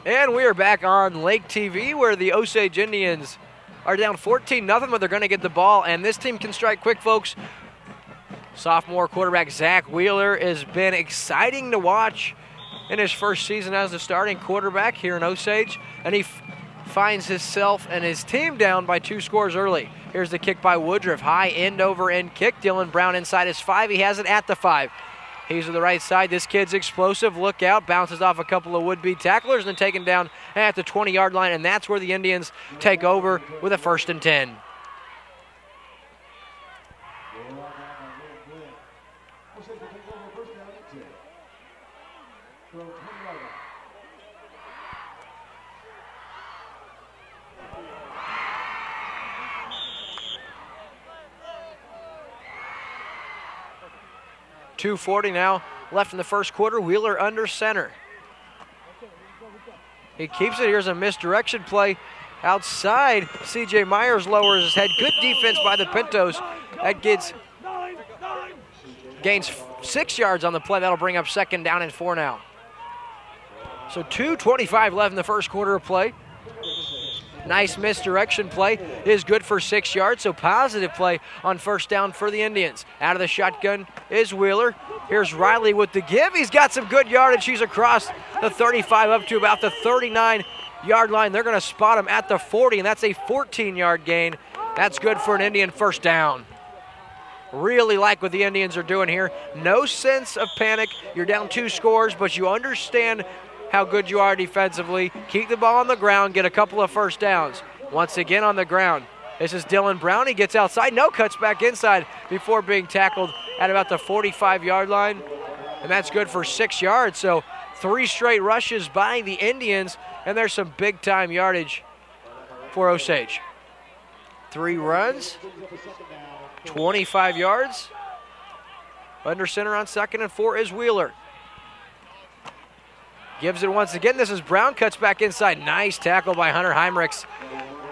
And we are back on LakeTV, where the Osage Indians are down 14-0, but they're going to get the ball, and this team can strike quick, folks. Sophomore quarterback Zach Wheeler has been exciting to watch in his first season as the starting quarterback here in Osage, and he finds himself and his team down by 2 scores early. Here's the kick by Woodruff. High end-over-end kick. Dylan Brown inside his 5. He has it at the 5. He's to the right side. This kid's explosive. Look out. Bounces off a couple of would-be tacklers and then taken down at the 20-yard line, and that's where the Indians take over with a 1st and 10. .240 now left in the first quarter. Wheeler under center. He keeps it. Here's a misdirection play outside. C.J. Myers lowers his head. Good defense by the Pintos. That gains 6 yards on the play. That'll bring up 2nd down and 4 now. So 2:25 left in the first quarter of play. Nice misdirection play is good for 6 yards, so positive play on 1st down for the Indians. Out of the shotgun is Wheeler. Here's Riley with the give. He's got some good yardage. He's across the 35 up to about the 39-yard line. They're going to spot him at the 40, and that's a 14-yard gain. That's good for an Indian 1st down. Really like what the Indians are doing here. No sense of panic. You're down 2 scores, but you understand how good you are defensively. Keep the ball on the ground, get a couple of 1st downs. Once again on the ground. This is Dylan Brown. He gets outside. No, cuts back inside before being tackled at about the 45-yard line. And that's good for 6 yards. So 3 straight rushes by the Indians, and there's some big-time yardage for Osage. 3 runs, 25 yards. Under center on 2nd and 4 is Wheeler. Gives it once again. This is Brown, cuts back inside. Nice tackle by Hunter Heimrichs.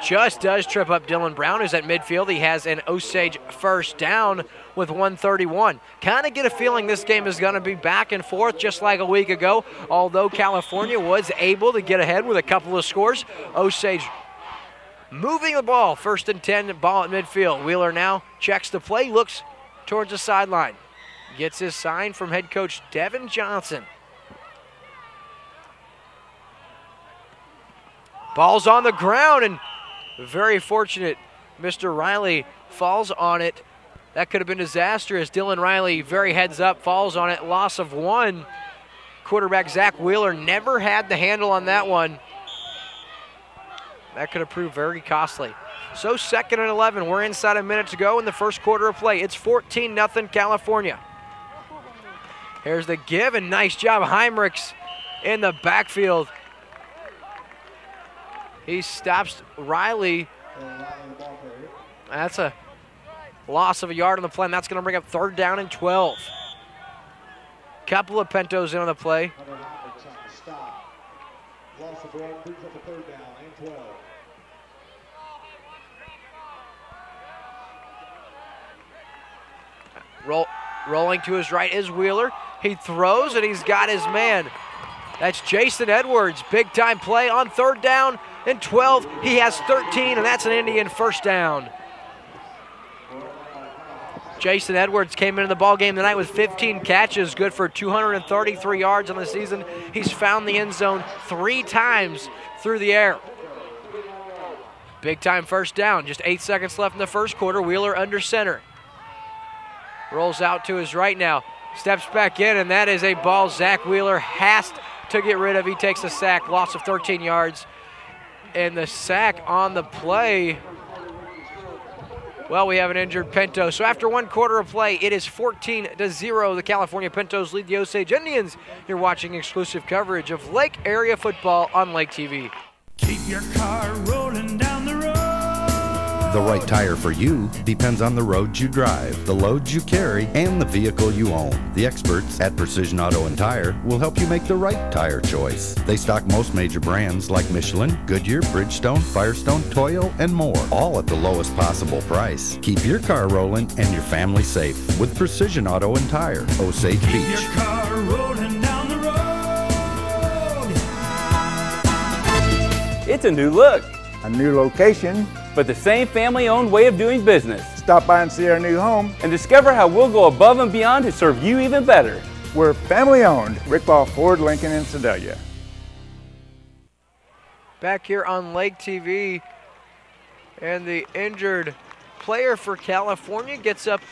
Just does trip up Dylan Brown, who's at midfield. He has an Osage 1st down with 1:31. Kind of get a feeling this game is going to be back and forth just like a week ago. Although California was able to get ahead with a couple of scores, Osage moving the ball. 1st and 10, ball at midfield. Wheeler now checks the play, looks towards the sideline. Gets his sign from head coach Devin Johnson. Ball's on the ground, and very fortunate Mr. Riley falls on it. That could have been disastrous. Dylan Riley, very heads up, falls on it. Loss of 1. Quarterback Zach Wheeler never had the handle on that one. That could have proved very costly. So 2nd and 11. We're inside a minute to go in the first quarter of play. It's 14-0 California. Here's the give, and nice job. Heinrichs in the backfield. He stops Riley. That's a loss of a yard on the play, and that's going to bring up 3rd down and 12. Couple of Pentos in on the play. Loss of 1 brings up a 3rd down and 12. Rolling to his right is Wheeler. He throws, and he's got his man. That's Jason Edwards. Big time play on 3rd down and 12. He has 13, and that's an Indian 1st down. Jason Edwards came into the ball game tonight with 15 catches, good for 233 yards on the season. He's found the end zone 3 times through the air. Big time 1st down. Just 8 seconds left in the first quarter. Wheeler under center. Rolls out to his right now. Steps back in, and that is a ball Zach Wheeler has to get rid of. He takes a sack, loss of 13 yards. And the sack on the play, well, we have an injured Pinto. So after 1 quarter of play, it is 14-0. The California Pintos lead the Osage Indians. You're watching exclusive coverage of Lake area football on LakeTV. Keep your car rolling down the road. The right tire for you depends on the roads you drive, the loads you carry, and the vehicle you own. The experts at Precision Auto and Tire will help you make the right tire choice. They stock most major brands like Michelin, Goodyear, Bridgestone, Firestone, Toyo, and more, all at the lowest possible price. Keep your car rolling and your family safe with Precision Auto and Tire, Osage Beach. Keep your car rolling down the road. It's a new look, A new location. but the same family-owned way of doing business. Stop by and see our new home. And discover how we'll go above and beyond to serve you even better. We're family owned. Rick Ball Ford, Lincoln, and Sedalia. Back here on Lake TV, and the injured player for California gets up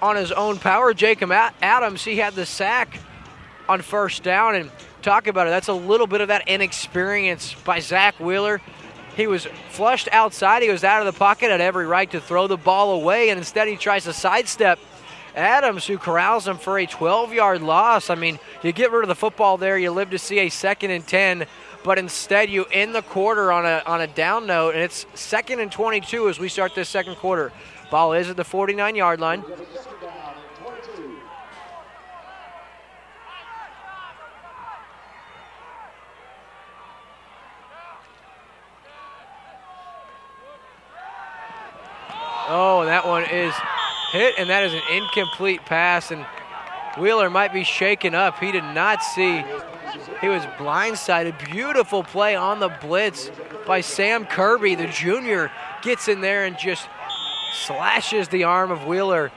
on his own power. Jacob Adams, he had the sack on 1st down, and talk about it, that's a little bit of that inexperience by Zach Wheeler. He was flushed outside. He was out of the pocket, had every right to throw the ball away, and instead he tries to sidestep Adams, who corrals him for a 12-yard loss. I mean, you get rid of the football there, you live to see a 2nd and 10, but instead you end the quarter on a down note, and it's 2nd and 22 as we start this 2nd quarter. Ball is at the 49-yard line. Oh, that one is hit, and that is an incomplete pass, and Wheeler might be shaken up. He did not see. He was blindsided. Beautiful play on the blitz by Sam Kirby. The junior gets in there and just slashes the arm of Wheeler.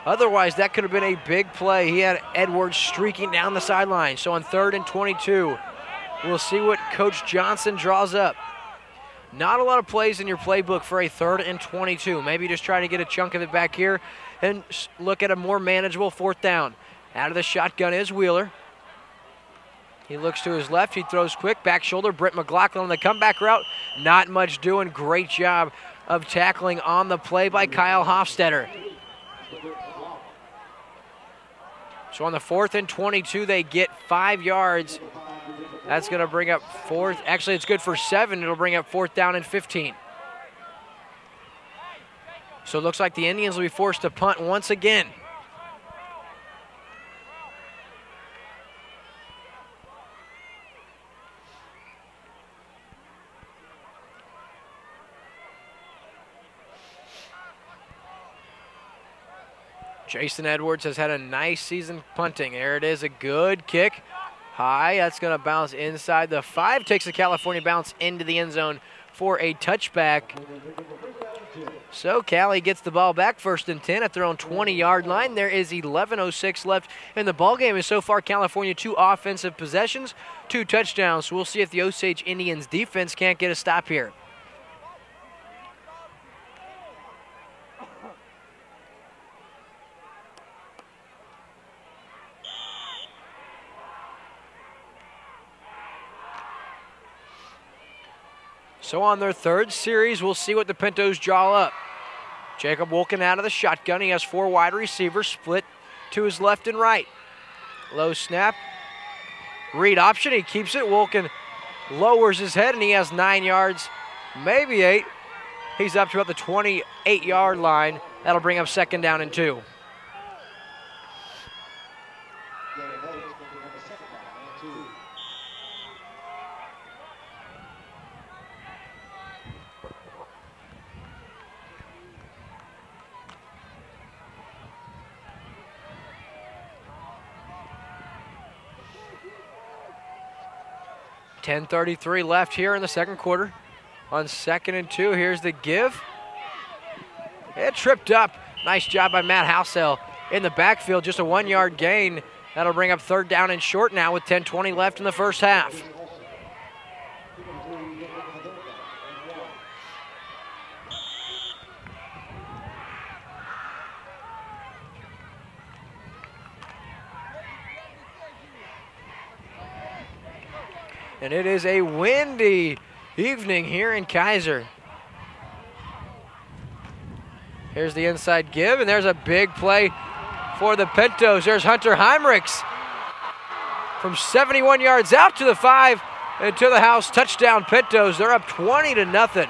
Otherwise, that could have been a big play. He had Edwards streaking down the sideline. So on 3rd and 22, we'll see what Coach Johnson draws up. Not a lot of plays in your playbook for a 3rd and 22. Maybe just try to get a chunk of it back here and look at a more manageable 4th down. Out of the shotgun is Wheeler. He looks to his left. He throws quick. Back shoulder. Britt McLaughlin on the comeback route. Not much doing. Great job of tackling on the play by Kyle Hofstetter. So on the 4th and 22, they get 5 yards. That's going to bring up 4th. Actually, it's good for 7. It'll bring up 4th down and 15. So it looks like the Indians will be forced to punt once again. Jason Edwards has had a nice season punting. There it is, a good kick. High, that's going to bounce inside the 5. Takes a California bounce into the end zone for a touchback. So Cali gets the ball back, 1st and 10 at their own 20-yard line. There is 11:06 left in the ball game. And so far, California 2 offensive possessions, 2 touchdowns. So we'll see if the Osage Indians defense can't get a stop here. So on their third series, we'll see what the Pintos draw up. Jacob Wolken out of the shotgun. He has 4 wide receivers split to his left and right. Low snap. Read option. He keeps it. Wolken lowers his head, and he has 9 yards, maybe 8. He's up to about the 28-yard line. That'll bring up 2nd down and 2. .10:33 left here in the second quarter. On 2nd and 2, here's the give. It tripped up. Nice job by Matt Housel in the backfield. Just a 1-yard gain. That'll bring up 3rd down and short now with 10:20 left in the first half. And it is a windy evening here in Kaiser. Here's the inside give, and there's a big play for the Pintos. There's Hunter Heinrichs from 71 yards out to the 5 and to the house. Touchdown Pintos. They're up 20-0.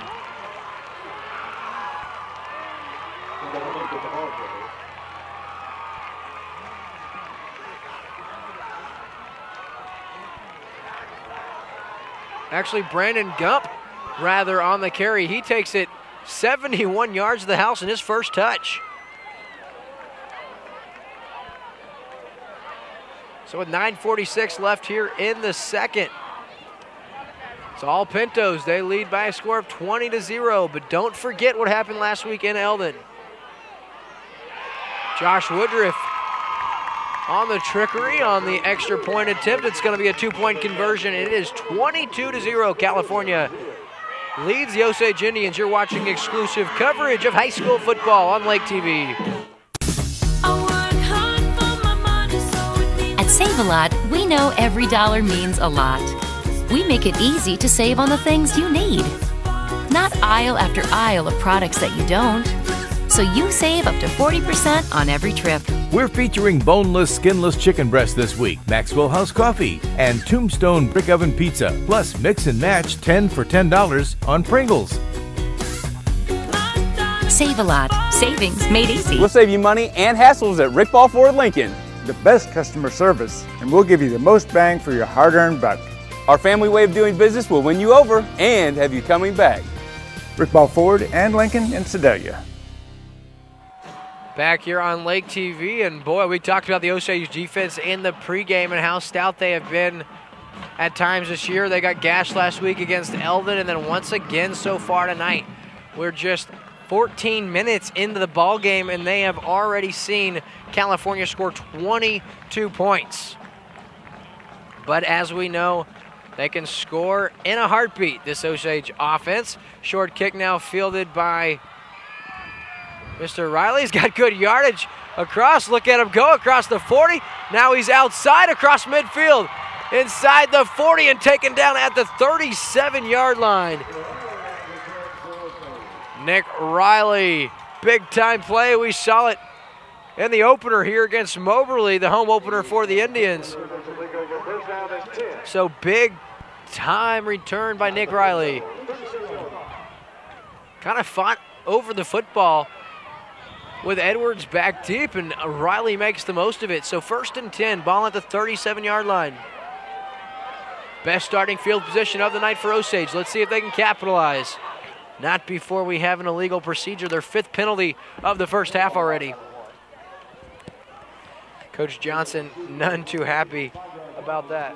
Actually, Brandon Gump, rather, on the carry. He takes it 71 yards to the house in his first touch. So with 9:46 left here in the second. It's all Pintos. They lead by a score of 20-0, but don't forget what happened last week in Eldon. Josh Woodruff on the trickery, on the extra point attempt. It's going to be a 2-point conversion. It is 22-0. California leads the Osage Indians. You're watching exclusive coverage of high school football on LakeTV. At Save-A-Lot, we know every dollar means a lot. We make it easy to save on the things you need, not aisle after aisle of products that you don't. So you save up to 40% on every trip. We're featuring boneless, skinless chicken breast this week, Maxwell House Coffee, and Tombstone Brick Oven Pizza. Plus, mix and match 10 for $10 on Pringles. Save-A-Lot. Savings made easy. We'll save you money and hassles at Rick Ball Ford Lincoln. The best customer service, and we'll give you the most bang for your hard-earned buck. Our family way of doing business will win you over and have you coming back. Rick Ball Ford and Lincoln in Sedalia. Back here on Lake TV, and boy, we talked about the Osage defense in the pregame and how stout they have been at times this year. They got gashed last week against Eldon, and then once again so far tonight. We're just 14 minutes into the ball game, and they have already seen California score 22 points. But as we know, they can score in a heartbeat, this Osage offense. Short kick now fielded by Mr. Riley's got good yardage across. Look at him go across the 40. Now he's outside across midfield, inside the 40, and taken down at the 37-yard line. Nick Riley, big time play. We saw it in the opener here against Moberly, the home opener for the Indians. So big time return by Nick Riley. Kind of fought over the football with Edwards back deep, and Riley makes the most of it. So 1st and 10, ball at the 37-yard line. Best starting field position of the night for Osage. Let's see if they can capitalize. Not before we have an illegal procedure, their 5th penalty of the first half already. Coach Johnson, none too happy about that.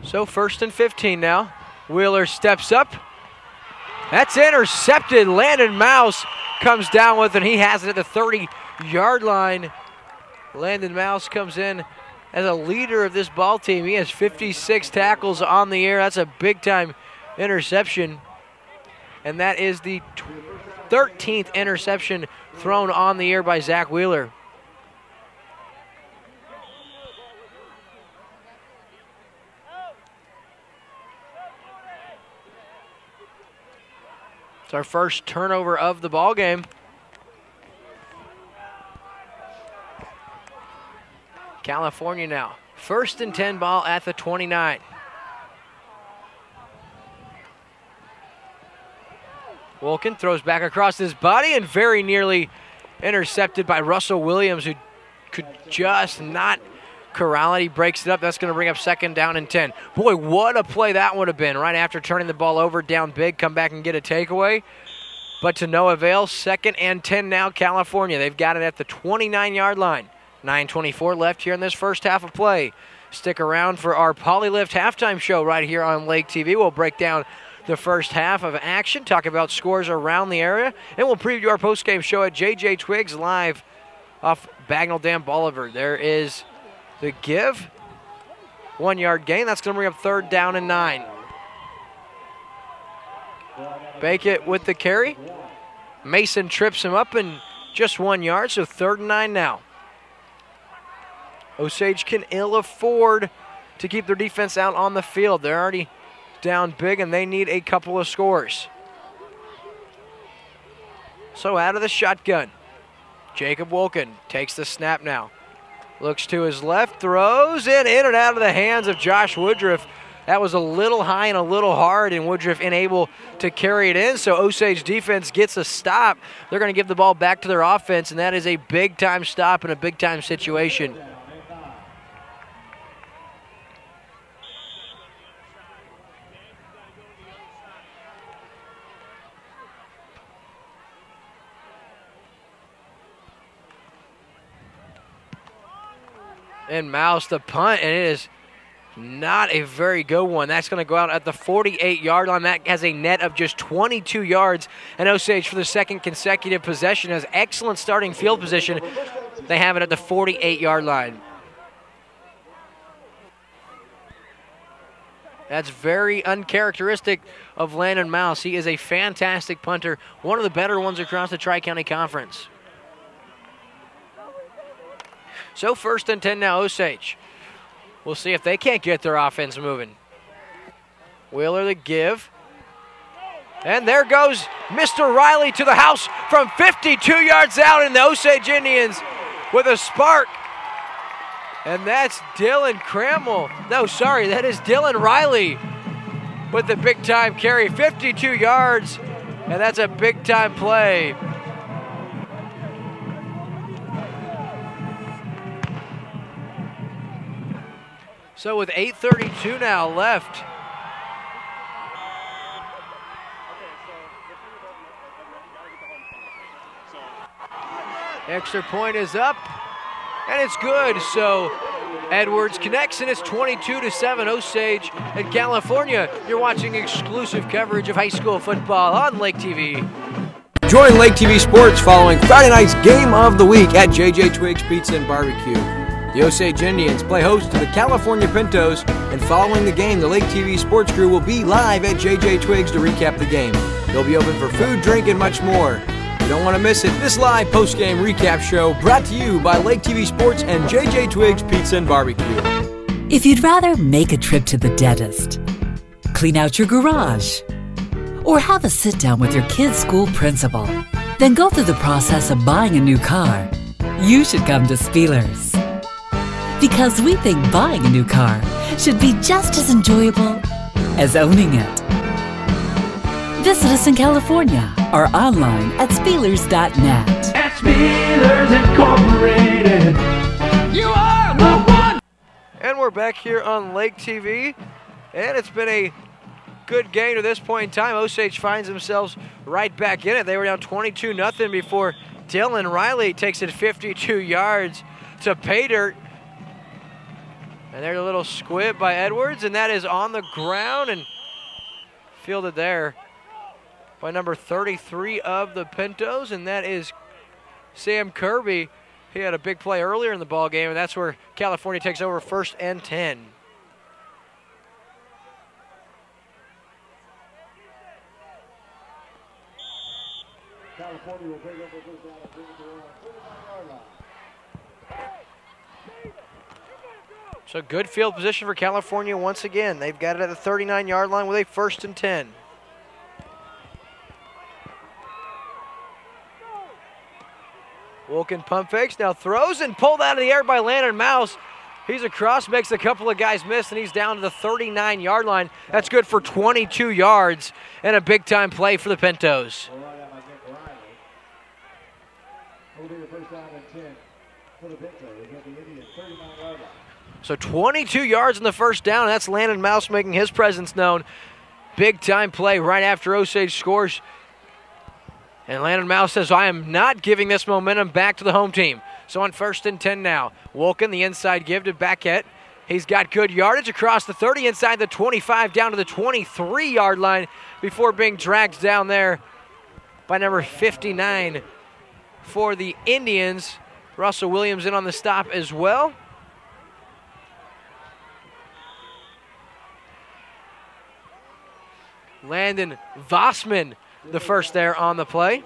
So 1st and 15 now. Wheeler steps up. That's intercepted. Landon Mouse comes down with it, and he has it at the 30-yard line. Landon Mouse comes in as a leader of this ball team. He has 56 tackles on the air. That's a big-time interception. And that is the 13th interception thrown on the air by Zach Wheeler. It's our first turnover of the ball game. California now. 1st and 10 ball at the 29. Wilkin throws back across his body and very nearly intercepted by Russell Williams, who could just not corral it. He breaks it up. That's going to bring up 2nd down and 10. Boy, what a play that would have been right after turning the ball over, down big, come back and get a takeaway. But to no avail. 2nd and 10 now, California. They've got it at the 29-yard line. 9:24 left here in this first half of play. Stick around for our Polylift halftime show right here on Lake TV. We'll break down the first half of action, talk about scores around the area, and we'll preview our postgame show at JJ Twiggs live off Bagnell Dam Boulevard. There is the give. 1-yard gain. That's going to bring up 3rd down and 9. Beckett with the carry. Mason trips him up and just 1 yard, so 3rd and 9 now. Osage can ill afford to keep their defense out on the field. They're already down big and they need a couple of scores. So out of the shotgun, Jacob Wilkin takes the snap now. Looks to his left, throws in and out of the hands of Josh Woodruff. That was a little high and a little hard, and Woodruff unable to carry it in, so Osage defense gets a stop. They're going to give the ball back to their offense, and that is a big-time stop in a big-time situation. And Mouse the punt, and it is not a very good one. That's going to go out at the 48-yard line. That has a net of just 22 yards. And Osage, for the 2nd consecutive possession, has excellent starting field position. They have it at the 48-yard line. That's very uncharacteristic of Landon Mouse. He is a fantastic punter, one of the better ones across the Tri-County Conference. So 1st and 10 now, Osage. We'll see if they can't get their offense moving. Wheeler the give. And there goes Mr. Riley to the house from 52 yards out, and the Osage Indians with a spark. And that's Dylan Crammell. No, sorry, that is Dylan Riley with the big-time carry. 52 yards, and that's a big-time play. So with 8:32 now left, extra point is up, and it's good. So Edwards connects, and it's 22-7 Osage and California. You're watching exclusive coverage of high school football on Lake TV. Join Lake TV Sports following Friday night's game of the week at JJ Twiggs Pizza and Barbecue. The Osage Indians play host to the California Pintos, and following the game, the Lake TV Sports crew will be live at JJ Twiggs to recap the game. They'll be open for food, drink, and much more. You don't want to miss it. This live post-game recap show brought to you by Lake TV Sports and JJ Twiggs Pizza and Barbecue. If you'd rather make a trip to the dentist, clean out your garage, or have a sit-down with your kid's school principal, then go through the process of buying a new car, you should come to Spieler's. Because we think buying a new car should be just as enjoyable as owning it. Visit us in California or online at Spielers.net. At Spielers Incorporated, you are the one! And we're back here on Lake TV, and it's been a good game to this point in time. Osage finds themselves right back in it. They were down 22-0 before Dylan Riley takes it 52 yards to pay dirt. And there's a little squib by Edwards, and that is on the ground and fielded there by number 33 of the Pintos, and that is Sam Kirby. He had a big play earlier in the ball game, and that's where California takes over 1st and 10. California will bring up the first down and bring it to the 39-yard line. So good field position for California once again. They've got it at the 39-yard line with a 1st and 10. Wilkin pump fakes, now throws and pulled out of the air by Landon Mouse. He's across, makes a couple of guys miss, and he's down to the 39-yard line. That's good for 22 yards and a big-time play for the Pintos. So 22 yards in the first down. That's Landon Mouse making his presence known. Big-time play right after Osage scores. And Landon Mouse says, I am not giving this momentum back to the home team. So on 1st and 10 now. Wilkin, the inside give to Baquette. He's got good yardage across the 30, inside the 25, down to the 23-yard line before being dragged down there by number 59 for the Indians. Russell Williams in on the stop as well. Landon Vossman, the first there on the play.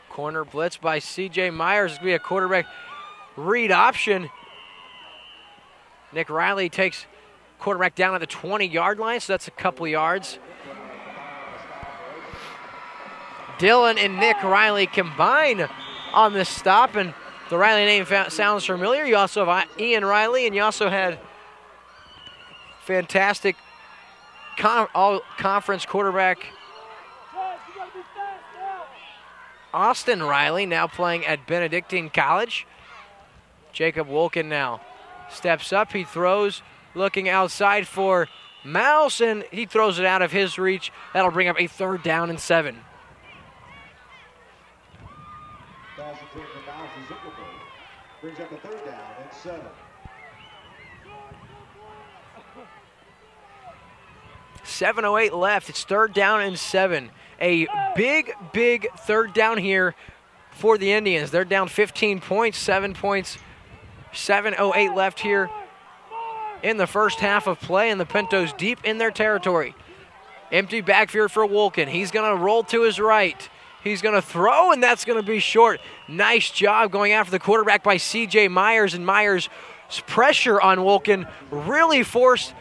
Corner blitz by C.J. Myers. It's going to be a quarterback read option. Nick Riley takes quarterback down at the 20-yard line, so that's a couple yards. Dylan and Nick Riley combine on this stop, and the Riley name sounds familiar. You also have Ian Riley, and you also had fantastic all-conference quarterback Austin Riley, now playing at Benedictine College. Jacob Wilkin now steps up. He throws, looking outside for Mouse, and he throws it out of his reach. That'll bring up a 3rd down and 7. Brings up a 3rd down and 7. 7:08 left. It's 3rd down and 7. A big 3rd down here for the Indians. They're down 15 points, 7 points. 7:08 left here in the first half of play, and the Pintos deep in their territory. Empty backfield for Wilkin. He's going to roll to his right. He's going to throw, and that's going to be short. Nice job going after the quarterback by C.J. Myers, and Myers' pressure on Wilkin really forced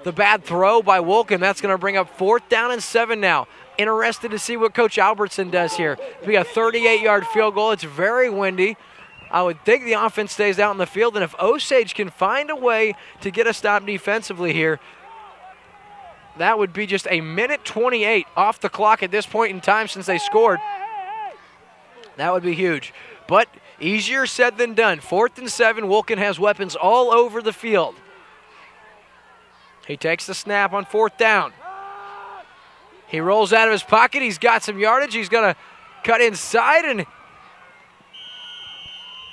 the bad throw by Wilkin. That's going to bring up 4th down and 7 now. Interested to see what Coach Albertson does here. It'll be a 38-yard field goal. It's very windy. I would think the offense stays out in the field, and if Osage can find a way to get a stop defensively here, that would be just a 1:28 off the clock at this point in time since they scored. That would be huge. But easier said than done. 4th and 7. Wilkin has weapons all over the field. He takes the snap on 4th down. He rolls out of his pocket. He's got some yardage. He's going to cut inside, and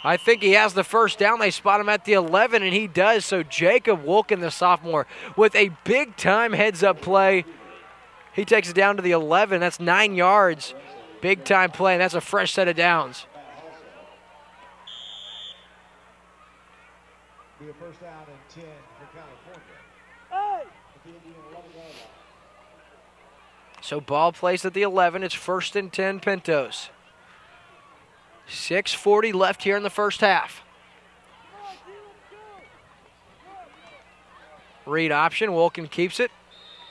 I think he has the first down. They spot him at the 11, and he does. So Jacob Wilkin, the sophomore, with a big-time heads-up play. He takes it down to the 11. That's 9 yards. Big-time play, and that's a fresh set of downs. Be a first down and 10 for California. So ball placed at the 11. It's 1st and 10 Pintos. 6:40 left here in the first half. Read option. Wilkin keeps it.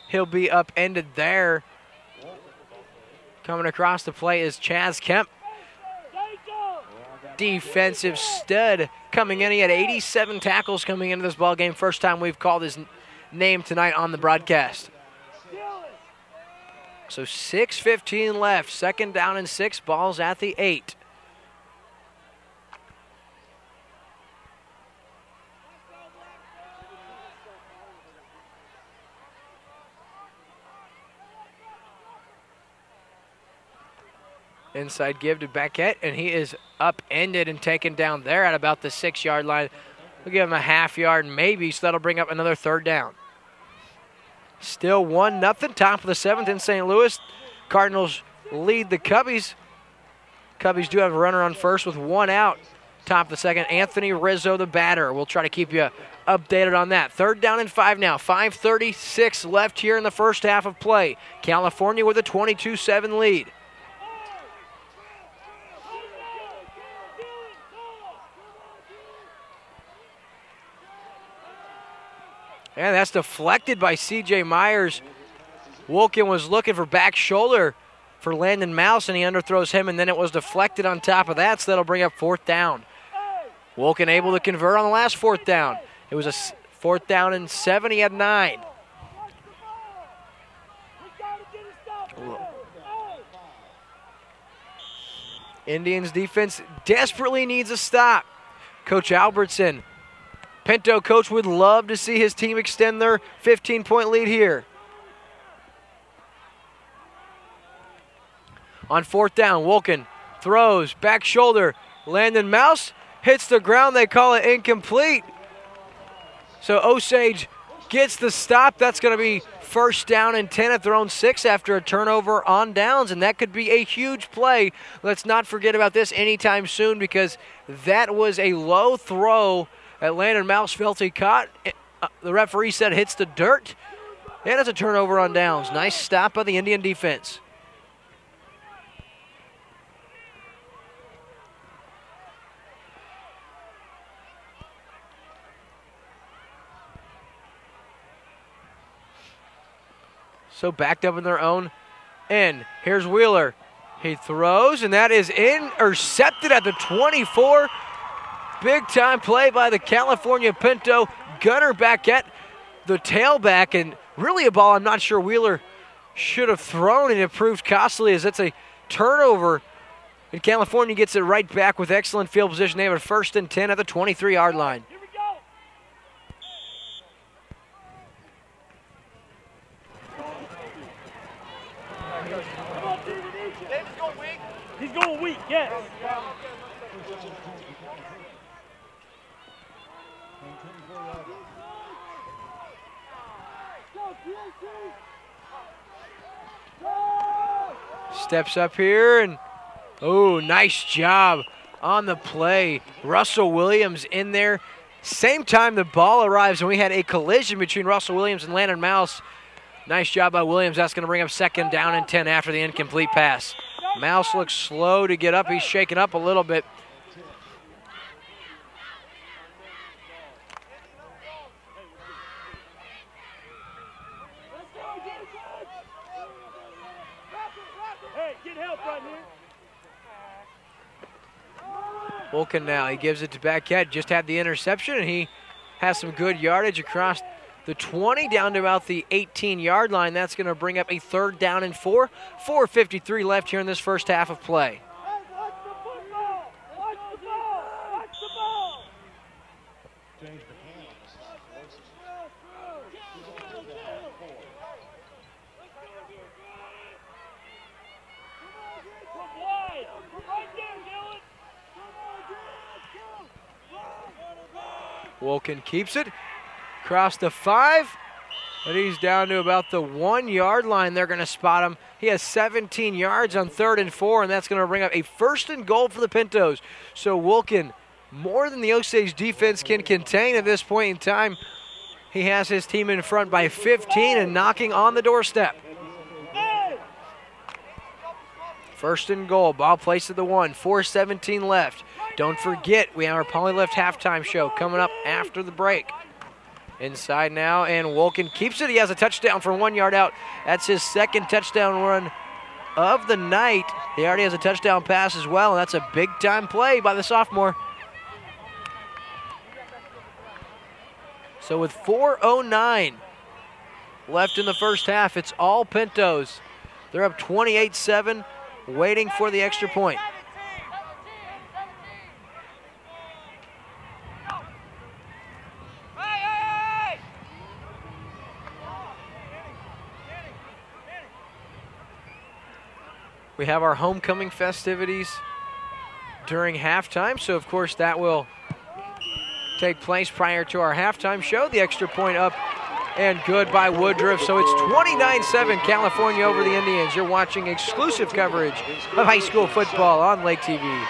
He'll be upended there. Coming across the play is Chaz Kemp. Defensive stud coming in. He had 87 tackles coming into this ball game. First time we've called his name tonight on the broadcast. So 6:15 left. 2nd down and 6. Ball's at the 8. Inside give to Baquette, and he is upended and taken down there at about the 6-yard line. We'll give him a half yard maybe, so that'll bring up another 3rd down. Still 1-0, top of the 7th in St. Louis. Cardinals lead the Cubbies. Cubbies do have a runner on first with 1 out. Top of the 2nd, Anthony Rizzo, the batter. We'll try to keep you updated on that. 3rd down and 5 now. 5:36 left here in the first half of play. California with a 22-7 lead. And that's deflected by C.J. Myers. Wilkin was looking for back shoulder for Landon Mouse, and he underthrows him, and then it was deflected on top of that, so that'll bring up 4th down. Wilkin able to convert on the last 4th down. It was a 4th down and 7. He had 9. Indians defense desperately needs a stop. Coach Albertson, Pinto coach, would love to see his team extend their 15-point lead here. On 4th down, Wilkin throws, back shoulder. Landon Mouse hits the ground. They call it incomplete. So Osage gets the stop. That's going to be 1st down and 10 at their own 6 after a turnover on downs, and that could be a huge play. Let's not forget about this anytime soon, because that was a low throw that Landon Mouse felt he caught. The referee said hits the dirt, and it's a turnover on downs. Nice stop by the Indian defense. So backed up in their own end. Here's Wheeler. He throws, and that is intercepted at the 24. Big time play by the California Pinto. Gunner back at the tailback, and really a ball I'm not sure Wheeler should have thrown, and it proved costly as it's a turnover. And California gets it right back with excellent field position. They have a 1st and 10 at the 23-yard line. He's going weak, yes. Steps up here, and oh, nice job on the play. Russell Williams in there. Same time the ball arrives, and we had a collision between Russell Williams and Landon Mouse. Nice job by Williams. That's going to bring up 2nd down and 10 after the incomplete pass. Mouse looks slow to get up. He's shaking up a little bit. Hey, get help right here. Wilkin now, he gives it to Baquette. Just had the interception, and he has some good yardage across the 20 down to about the 18-yard line. That's going to bring up a 3rd down and 4. 4:53 left here in this first half of play. Wilkin keeps it. Across the 5, but he's down to about the 1-yard line. They're going to spot him. He has 17 yards on 3rd and 4, and that's going to bring up a 1st and goal for the Pintos. So Wilkin, more than the Osage defense can contain at this point in time. He has his team in front by 15 and knocking on the doorstep. 1st and goal. Ball placed at the 1. 4:17 left. Don't forget, we have our Polylift halftime show coming up after the break. Inside now, and Wilkin keeps it. He has a touchdown from 1 yard out. That's his 2nd touchdown run of the night. He already has a touchdown pass as well, and that's a big-time play by the sophomore. So with 4:09 left in the first half, it's all Pintos. They're up 28-7, waiting for the extra point. We have our homecoming festivities during halftime, so of course that will take place prior to our halftime show. The extra point up and good by Woodruff. So it's 29-7 California over the Indians. You're watching exclusive coverage of high school football on Lake TV.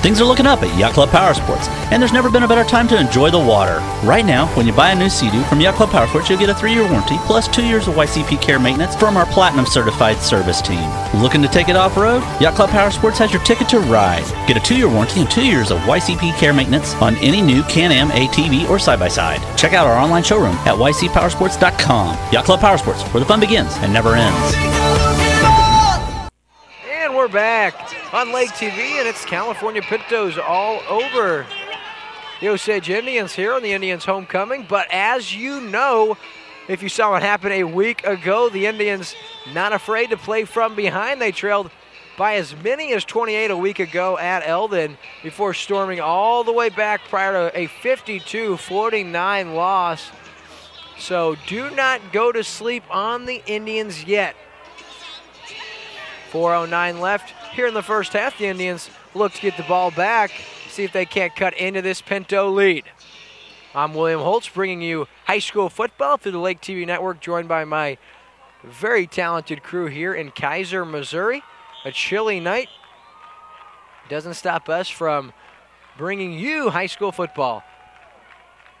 Things are looking up at Yacht Club Power Sports, and there's never been a better time to enjoy the water. Right now, when you buy a new Sea-Doo from Yacht Club Power Sports, you'll get a 3-year warranty plus 2 years of YCP care maintenance from our Platinum Certified service team. Looking to take it off-road? Yacht Club Power Sports has your ticket to ride. Get a 2-year warranty and 2 years of YCP care maintenance on any new Can-Am ATV or side-by-side. Check out our online showroom at ycpowersports.com. Yacht Club Power Sports, where the fun begins and never ends. And we're back on Lake TV, and it's California Pintos all over the Osage Indians here on the Indians' homecoming. But as you know, if you saw what happened a week ago, the Indians not afraid to play from behind. They trailed by as many as 28 a week ago at Eldon before storming all the way back prior to a 52-49 loss. So do not go to sleep on the Indians yet. 4:09 left here in the first half. The Indians look to get the ball back, see if they can't cut into this Pinto lead. I'm William Holtz, bringing you high school football through the Lake TV network, joined by my very talented crew here in Kaiser, Missouri. A chilly night doesn't stop us from bringing you high school football.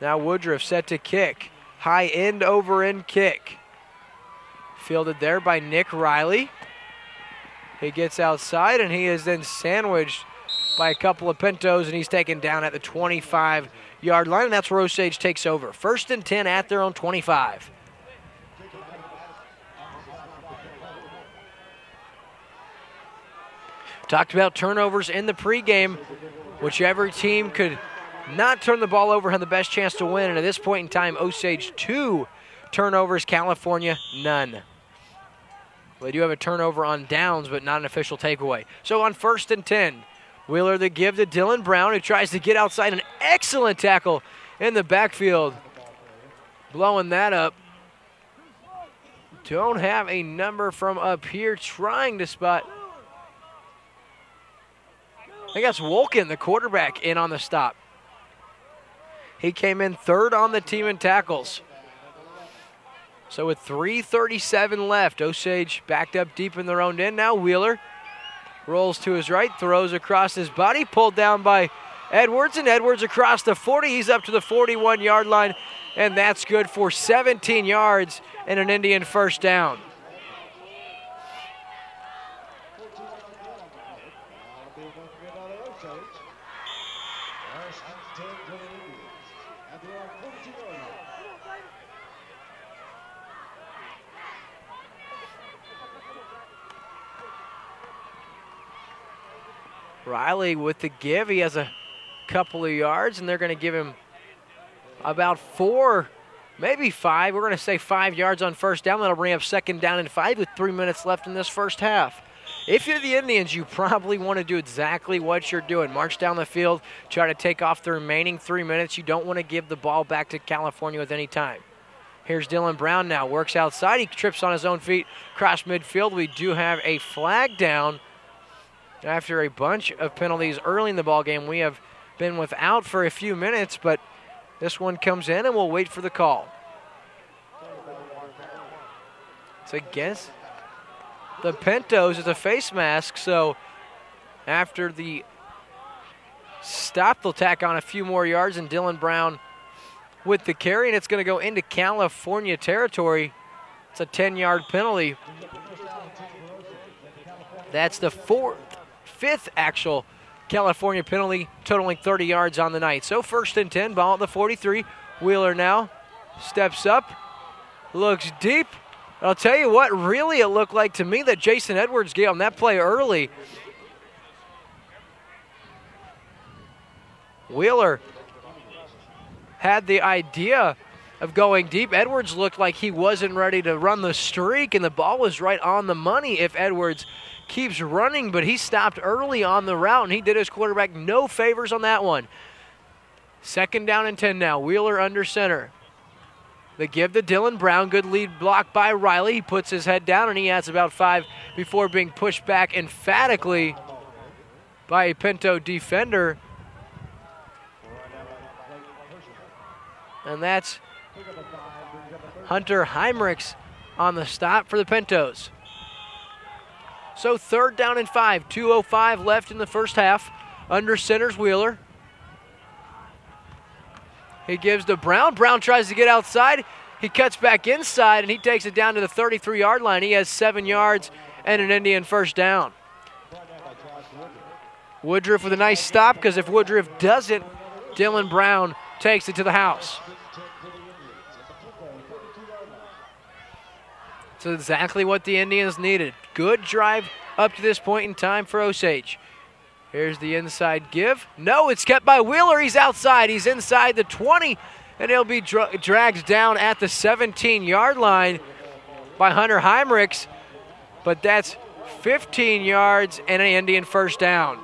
Now Woodruff set to kick. High end over end kick. Fielded there by Nick Riley. He gets outside, and he is then sandwiched by a couple of Pintos, and he's taken down at the 25-yard line, and that's where Osage takes over. 1st and 10 at their own 25. Talked about turnovers in the pregame. Whichever team could not turn the ball over had the best chance to win, and at this point in time, Osage 2 turnovers, California none. They do have a turnover on downs, but not an official takeaway. So on 1st and 10, Wheeler the give to Dylan Brown, who tries to get outside. An excellent tackle in the backfield. Blowing that up. Don't have a number from up here, trying to spot. I think that's Wolken, the quarterback, in on the stop. He came in 3rd on the team in tackles. So with 3:37 left, Osage backed up deep in their own end. Now Wheeler rolls to his right, throws across his body, pulled down by Edwards, and Edwards across the 40. He's up to the 41-yard line, and that's good for 17 yards and an Indian first down. Riley with the give. He has a couple of yards, and they're going to give him about 4, maybe 5. We're going to say 5 yards on first down. That'll bring up 2nd down and 5 with 3 minutes left in this first half. If you're the Indians, you probably want to do exactly what you're doing. March down the field, try to take off the remaining 3 minutes. You don't want to give the ball back to California with any time. Here's Dylan Brown now. Works outside. He trips on his own feet. Cross midfield. We do have a flag down. After a bunch of penalties early in the ballgame, we have been without for a few minutes, but this one comes in and we'll wait for the call. It's against the Pintos. It's a face mask, so after the stop, they'll tack on a few more yards, and Dylan Brown with the carry, and it's going to go into California territory. It's a 10-yard penalty. That's the 5th actual California penalty, totaling 30 yards on the night. So 1st and 10, ball at the 43. Wheeler now steps up, looks deep. I'll tell you what, really it looked like to me that Jason Edwards gave him that play early. Wheeler had the idea of going deep. Edwards looked like he wasn't ready to run the streak, and the ball was right on the money if Edwards keeps running, but he stopped early on the route, and he did his quarterback no favors on that one. 2nd down and 10 now. Wheeler under center. The give to Dylan Brown. Good lead block by Riley. He puts his head down, and he adds about 5 before being pushed back emphatically by a Pinto defender. and that's Hunter Heimrichs on the stop for the Pintos. So 3rd down and 5, 2:05 left in the first half. Under center's Wheeler. He gives to Brown. Brown tries to get outside. He cuts back inside, and he takes it down to the 33-yard line. He has 7 yards and an Indian first down. Woodruff with a nice stop, because if Woodruff doesn't, Dylan Brown takes it to the house. So exactly what the Indians needed. Good drive up to this point in time for Osage. Here's the inside give. No, it's kept by Wheeler. He's outside. He's inside the 20, and he'll be dragged down at the 17-yard line by Hunter Heimrichs. But that's 15 yards and an Indian first down.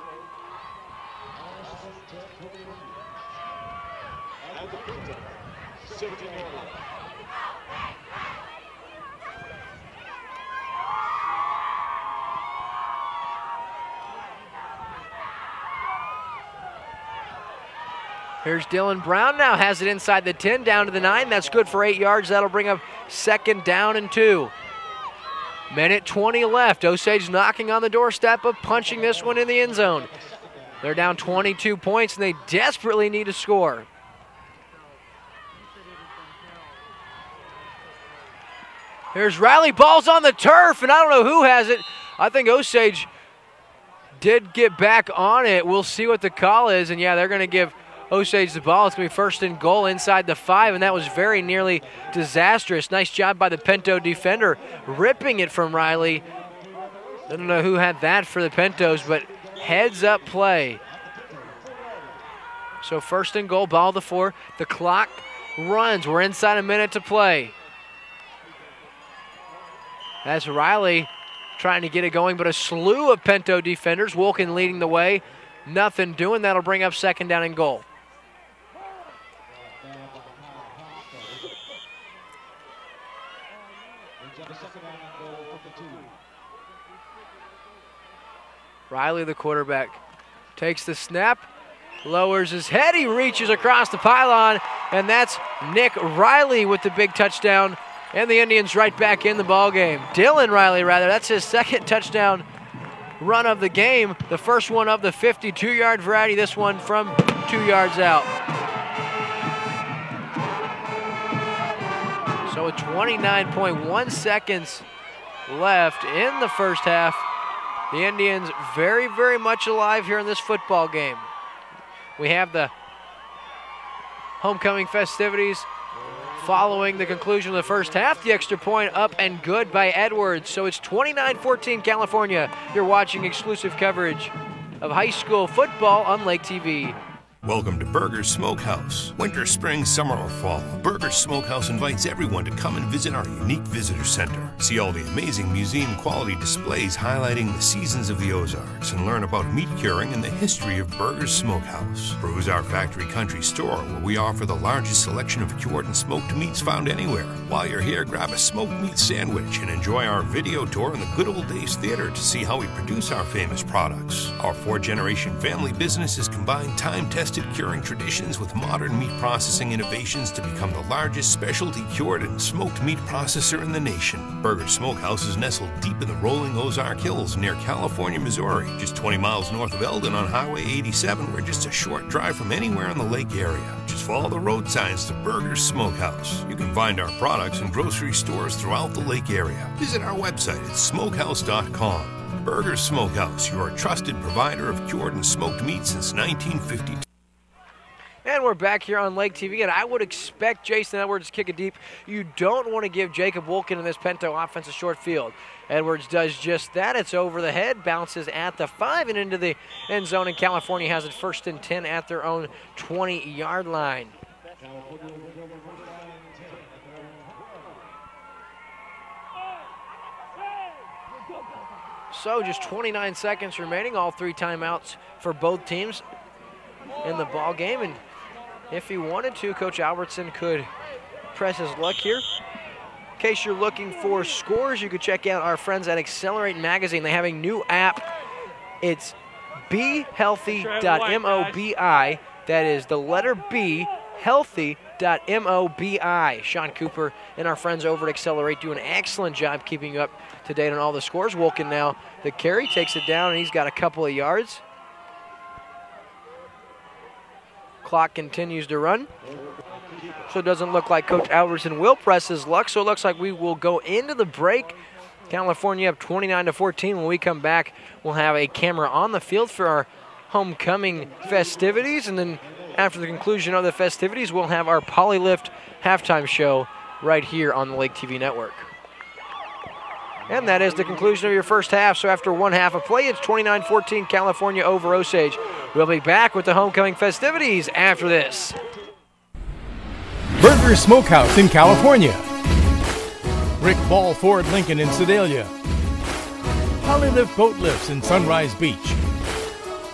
Here's Dylan Brown now, has it inside the 10, down to the 9. That's good for 8 yards. That'll bring up 2nd down and 2. Minute 20 left. Osage knocking on the doorstep of punching this one in the end zone. They're down 22 points, and they desperately need to score. Here's Riley, ball's on the turf, and I don't know who has it. I think Osage did get back on it. We'll see what the call is, and yeah, they're going to give Osage the ball. It's going to be 1st and goal inside the 5, and that was very nearly disastrous. Nice job by the Pinto defender, ripping it from Riley. I don't know who had that for the Pintos, but heads up play. So 1st and goal, ball to 4. The clock runs. We're inside a minute to play. That's Riley trying to get it going, but a slew of Pinto defenders. Wolken leading the way. Nothing doing. That'll bring up 2nd down and goal. Riley, the quarterback, takes the snap, lowers his head, he reaches across the pylon, and that's Nick Riley with the big touchdown, and the Indians right back in the ball game. Dylan Riley, rather, that's his 2nd touchdown run of the game, the first one of the 52-yard variety, this one from 2 yards out. So 29.1 seconds left in the first half. The Indians very, very much alive here in this football game. We have the homecoming festivities following the conclusion of the first half. The extra point up and good by Edwards. So it's 29-14 California. You're watching exclusive coverage of high school football on LakeTV. Welcome to Burger's Smokehouse. Winter, spring, summer, or fall, Burger's Smokehouse invites everyone to come and visit our unique visitor center. See all the amazing museum-quality displays highlighting the seasons of the Ozarks and learn about meat curing and the history of Burger's Smokehouse. Peruse our factory country store where we offer the largest selection of cured and smoked meats found anywhere. While you're here, grab a smoked meat sandwich and enjoy our video tour in the Good Old Days Theater to see how we produce our famous products. Our 4-generation family business has combined time-tested curing traditions with modern meat processing innovations to become the largest specialty cured and smoked meat processor in the nation. Burger's Smokehouse is nestled deep in the rolling Ozark Hills near California, Missouri, just 20 miles north of Eldon on Highway 87. We're just a short drive from anywhere in the lake area. Just follow the road signs to Burger's Smokehouse. You can find our products in grocery stores throughout the lake area. Visit our website at smokehouse.com. Burger's Smokehouse, your trusted provider of cured and smoked meat since 1952. And we're back here on LakeTV, and I would expect Jason Edwards to kick it deep. You don't want to give Jacob Wolken in this Pinto offense a short field. Edwards does just that. It's over the head, bounces at the 5 and into the end zone, and California has it 1st and 10 at their own 20-yard line. So just 29 seconds remaining, all 3 timeouts for both teams in the ball game, and if he wanted to, Coach Albertson could press his luck here. In case you're looking for scores, you could check out our friends at Accelerate Magazine. They have a new app. It's BeHealthy.mobi. That is the letter B, healthy.mobi. LakeTV.mobi. Sean Cooper and our friends over at Accelerate do an excellent job keeping you up to date on all the scores. Wolken now the carry, takes it down, and he's got a couple of yards. Clock continues to run. So it doesn't look like Coach Alverson will press his luck, so it looks like we will go into the break. California up 29-14. When we come back, we'll have a camera on the field for our homecoming festivities, and then after the conclusion of the festivities, we'll have our Polylift halftime show right here on the Lake TV network. And that is the conclusion of your first half. So after one half of play, it's 29-14 California over Osage. We'll be back with the homecoming festivities after this. Burger Smokehouse in California. Rick Ball Ford Lincoln in Sedalia. Polylift Boat Lifts in Sunrise Beach.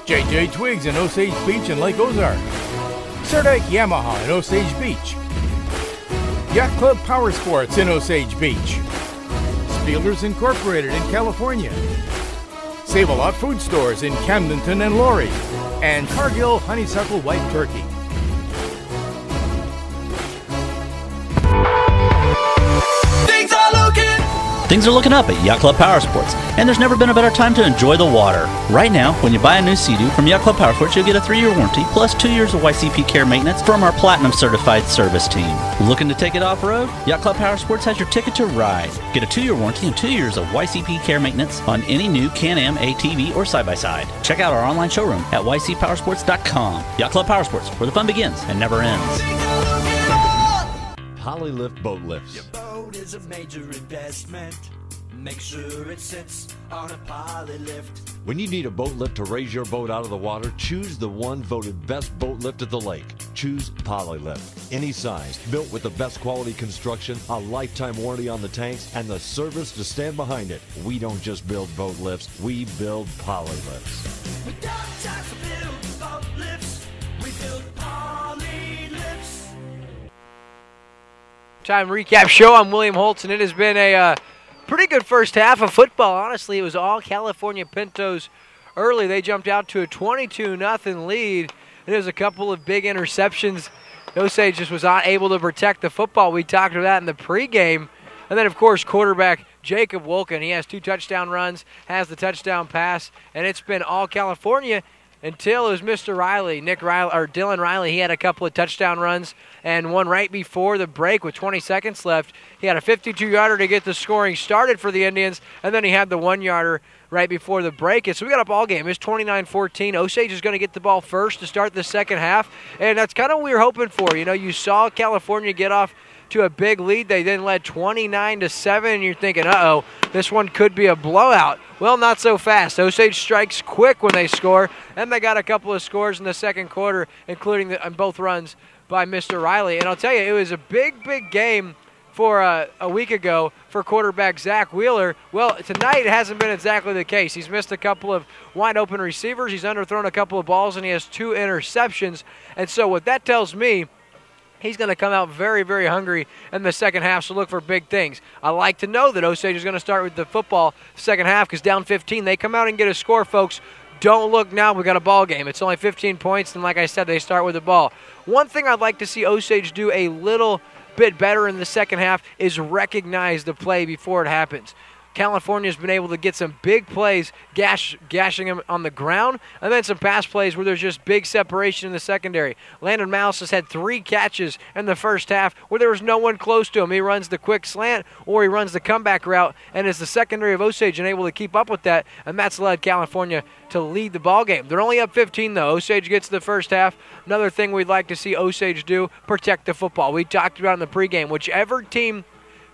JJ Twigs in Osage Beach and Lake Ozarks. Serdike Yamaha in Osage Beach. Yacht Club Power Sports in Osage Beach. Spielers Incorporated in California. Save-A-Lot Food Stores in Camdenton and Laurie. And Cargill Honeysuckle White Turkey. Things are looking up at Yacht Club Power Sports, and there's never been a better time to enjoy the water. Right now, when you buy a new Sea-Doo from Yacht Club Power Sports, you'll get a 3-year warranty plus 2 years of YCP care maintenance from our Platinum Certified service team. Looking to take it off-road? Yacht Club Power Sports has your ticket to ride. Get a 2-year warranty and 2 years of YCP care maintenance on any new Can-Am ATV or side-by-side. Check out our online showroom at ycpowersports.com. Yacht Club Power Sports, where the fun begins and never ends. Polylift Boat Lifts. Your boat is a major investment. Make sure it sits on a Polylift. When you need a boat lift to raise your boat out of the water, choose the one voted best boat lift at the lake. Choose Polylift. Any size, built with the best quality construction, a lifetime warranty on the tanks, and the service to stand behind it. We don't just build boat lifts, we build Polylifts. We don't just build boat lifts, we build Polylifts. Time recap show. I'm William Holtz, and it has been a pretty good first half of football. Honestly, it was all California Pintos early. They jumped out to a 22-0 lead. It was a couple of big interceptions. Osage just was not able to protect the football. We talked about that in the pregame. And then, of course, quarterback Jacob Wolken. He has 2 touchdown runs, has the touchdown pass, and it's been all California until it was Mr. Riley, Dylan Riley. He had a couple of touchdown runs and one right before the break with 20 seconds left. He had a 52-yarder to get the scoring started for the Indians, and then he had the 1-yarder right before the break. And so we got a ball game. It's 29-14. Osage is going to get the ball first to start the second half, and that's kind of what we were hoping for. You know, you saw California get off to a big lead. They then led 29-7, and you're thinking, uh-oh, this one could be a blowout. Well, not so fast. Osage strikes quick when they score, and they got a couple of scores in the second quarter, including both runs by Mr. Riley. And I'll tell you, it was a big, big game for a week ago for quarterback Zach Wheeler. Well, tonight it hasn't been exactly the case. He's missed a couple of wide-open receivers. He's underthrown a couple of balls, and he has 2 interceptions. And so what that tells me, he's going to come out very, very hungry in the second half, so look for big things. I like to know that Osage is going to start with the football second half because down 15, they come out and get a score, folks. Don't look now, we got a ball game. It's only 15 points, and like I said, they start with the ball. One thing I'd like to see Osage do a little bit better in the second half is recognize the play before it happens. California's been able to get some big plays, gashing them on the ground, and then some pass plays where there's just big separation in the secondary. Landon Mouse has had 3 catches in the first half where there was no one close to him. He runs the quick slant or he runs the comeback route, and is the secondary of Osage unable to keep up with that, and that's led California to lead the ball game. They're only up 15, though. Osage gets the first half. Another thing we'd like to see Osage do, protect the football. We talked about in the pregame, whichever team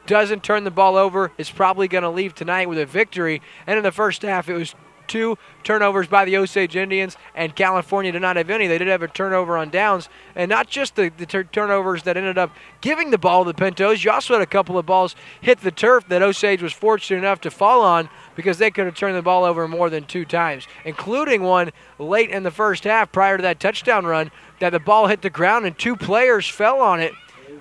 doesn't turn the ball over is probably going to leave tonight with a victory. And in the first half, it was 2 turnovers by the Osage Indians, and California did not have any. They did have a turnover on downs, and not just the turnovers that ended up giving the ball to the Pintos. You also had a couple of balls hit the turf that Osage was fortunate enough to fall on because they could have turned the ball over more than 2 times, including one late in the first half prior to that touchdown run that the ball hit the ground and 2 players fell on it.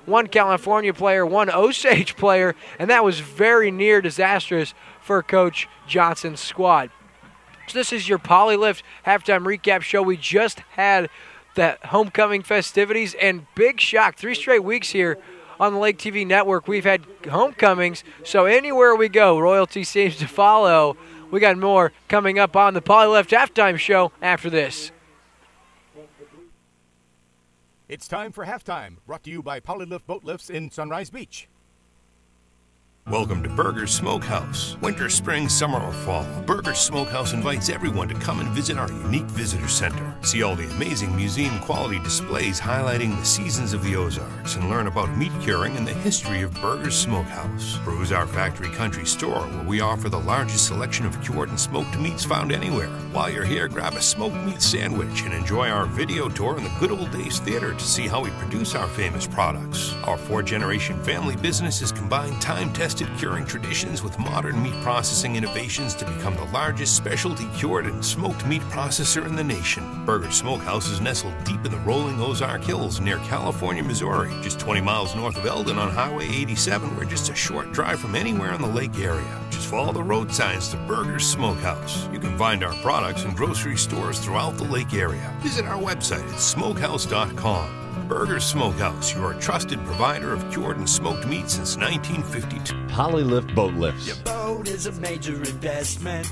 1 California player, 1 Osage player, and that was very near disastrous for Coach Johnson's squad. So this is your Polylift halftime recap show. We just had the homecoming festivities, and big shock, 3 straight weeks here on the Lake TV network. We've had homecomings, so anywhere we go, royalty seems to follow. We got more coming up on the Polylift halftime show after this. It's time for halftime, brought to you by Polylift Boat Lifts in Sunrise Beach. Welcome to Burger's Smokehouse. Winter, spring, summer, or fall, Burger's Smokehouse invites everyone to come and visit our unique visitor center. See all the amazing museum quality displays highlighting the seasons of the Ozarks and learn about meat curing and the history of Burger's Smokehouse. Peruse our factory country store where we offer the largest selection of cured and smoked meats found anywhere. While you're here, grab a smoked meat sandwich and enjoy our video tour in the Good Old Days Theater to see how we produce our famous products. Our 4-generation family business has combined time-tested curing traditions with modern meat processing innovations to become the largest specialty cured and smoked meat processor in the nation. Burger Smokehouse is nestled deep in the rolling Ozark Hills near California, Missouri, just 20 miles north of Eldon on Highway 87. We're just a short drive from anywhere in the lake area. Just follow the road signs to Burger's Smokehouse. You can find our products in grocery stores throughout the lake area. Visit our website at smokehouse.com. Burger's Smokehouse, your trusted provider of cured and smoked meat since 1952. Polylift Boat Lifts. Your boat is a major investment.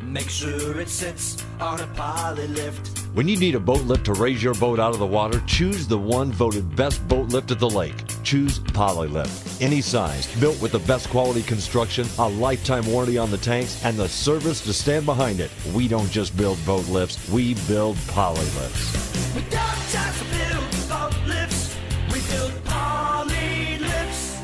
Make sure it sits on a Polylift. When you need a boat lift to raise your boat out of the water, choose the one voted best boat lift at the lake. Choose Polylift. Any size, built with the best quality construction, a lifetime warranty on the tanks, and the service to stand behind it. We don't just build boat lifts, we build Polylifts. We don't just build boat lifts, we build Polylifts.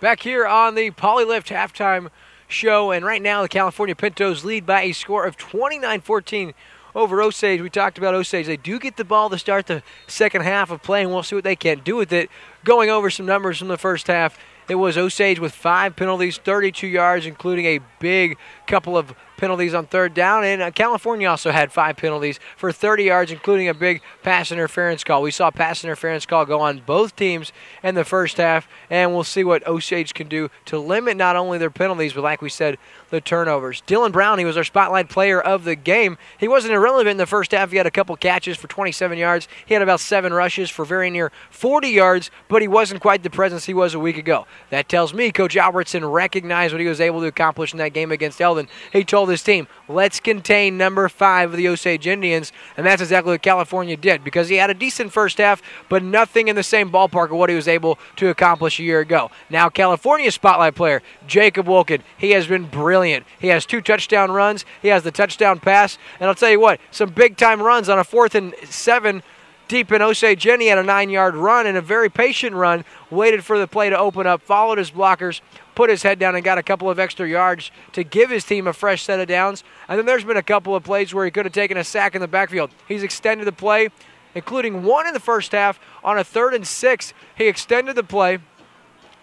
Back here on the Polylift halftime show, and right now the California Pintos lead by a score of 29-14 over Osage. We talked about Osage. They do get the ball to start the second half of play, and we'll see what they can do with it. Going over some numbers from the first half, it was Osage with 5 penalties, 32 yards, including a big couple of penalties on third down, and California also had 5 penalties for 30 yards, including a big pass interference call. We saw pass interference call go on both teams in the first half, and we'll see what Osage can do to limit not only their penalties, but like we said, the turnovers. Dylan Brown, he was our spotlight player of the game. He wasn't irrelevant in the first half. He had a couple catches for 27 yards. He had about 7 rushes for very near 40 yards, but he wasn't quite the presence he was a week ago. That tells me Coach Albertson recognized what he was able to accomplish in that game against Eldon. He told his team, let's contain number 5 of the Osage Indians, and that's exactly what California did, because he had a decent first half, but nothing in the same ballpark of what he was able to accomplish a year ago. Now California's spotlight player, Jacob Wilkin, he has been brilliant. He has 2 touchdown runs. He has the touchdown pass, and I'll tell you what, some big-time runs on a 4th and 7 deep in Osage. He had a 9-yard run and a very patient run, waited for the play to open up, followed his blockers, put his head down and got a couple of extra yards to give his team a fresh set of downs. And then there's been a couple of plays where he could have taken a sack in the backfield. He's extended the play, including one in the first half on a 3rd and 6. He extended the play,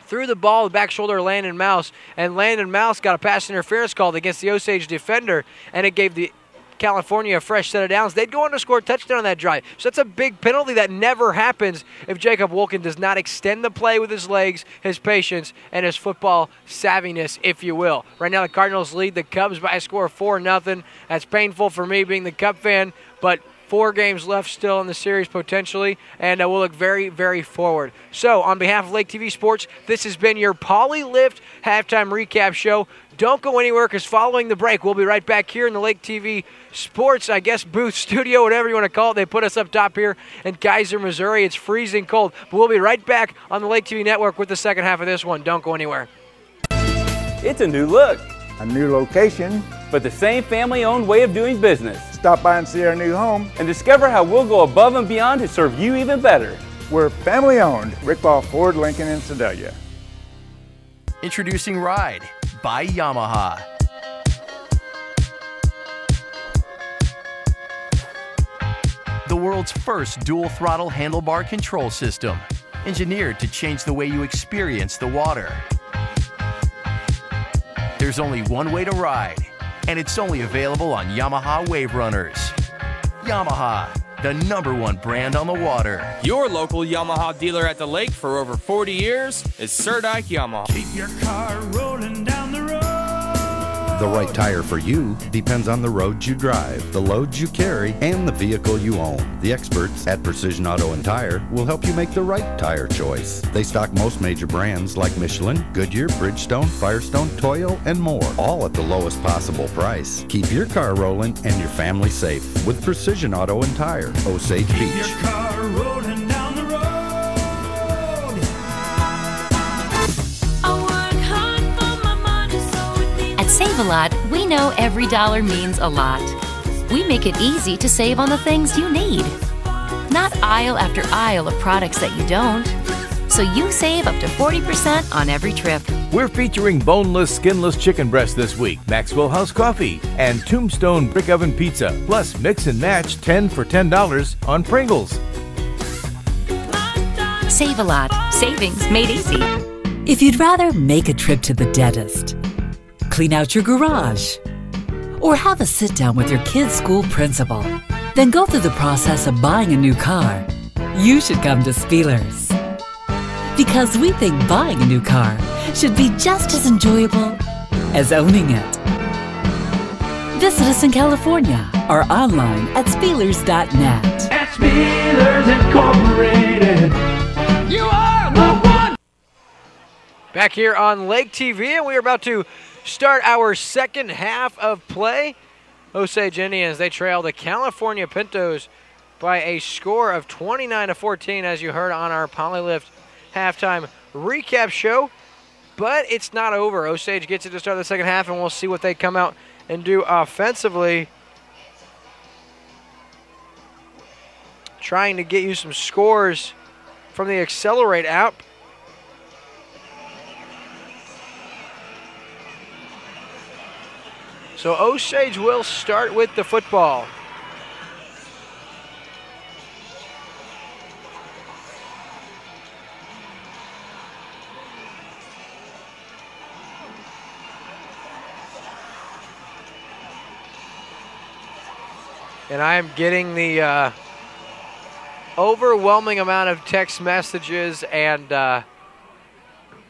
threw the ball the back shoulder of Landon Mouse, and Landon Mouse got a pass interference called against the Osage defender, and it gave the California a fresh set of downs. They'd go on to score a touchdown on that drive. So that's a big penalty that never happens if Jacob Wilkin does not extend the play with his legs, his patience, and his football savviness, if you will. Right now the Cardinals lead the Cubs by a score of 4-0. That's painful for me being the Cub fan, but 4 games left still in the series potentially, and we'll look very, very forward. So on behalf of Lake TV Sports, this has been your Polylift halftime recap show. Don't go anywhere, because following the break, we'll be right back here in the Lake TV Sports, I guess, booth, studio, whatever you want to call it. They put us up top here in Geyser, Missouri. It's freezing cold, but we'll be right back on the Lake TV Network with the second half of this one. Don't go anywhere. It's a new look, a new location, but the same family-owned way of doing business. Stop by and see our new home and discover how we'll go above and beyond to serve you even better. We're family-owned. Rick Ball Ford, Lincoln, and Sedalia. Introducing Ride by Yamaha. The world's first dual throttle handlebar control system, engineered to change the way you experience the water. There's only one way to ride, and it's only available on Yamaha Wave Runners. Yamaha, the #1 brand on the water. Your local Yamaha dealer at the lake for over 40 years is Sir Dyke Yamaha. Keep your car rolling down the road. The right tire for you depends on the roads you drive, the loads you carry, and the vehicle you own. The experts at Precision Auto and Tire will help you make the right tire choice. They stock most major brands like Michelin, Goodyear, Bridgestone, Firestone, Toyo, and more, all at the lowest possible price. Keep your car rolling and your family safe with Precision Auto and Tire, Osage Beach. Keep your car rolling down the road. At Save-A-Lot, we know every dollar means a lot. We make it easy to save on the things you need. Not aisle after aisle of products that you don't. So you save up to 40% on every trip. We're featuring boneless, skinless chicken breast this week, Maxwell House Coffee, and Tombstone Brick Oven Pizza. Plus, mix and match 10 for $10 on Pringles. Save-A-Lot. Savings made easy. If you'd rather make a trip to the dentist, clean out your garage, or have a sit-down with your kid's school principal, then go through the process of buying a new car, you should come to Spieler's. Because we think buying a new car should be just as enjoyable as owning it. Visit us in California or online at Spielers.net. At Spieler's Incorporated, you are the one. Back here on Lake TV, and we are about to start our second half of play. Osage Indians, they trail the California Pintos by a score of 29-14, as you heard on our Polylift halftime recap show. But it's not over. Osage gets it to start the second half, and we'll see what they come out and do offensively. Trying to get you some scores from the Accelerate app. So Osage will start with the football. And I am getting the overwhelming amount of text messages and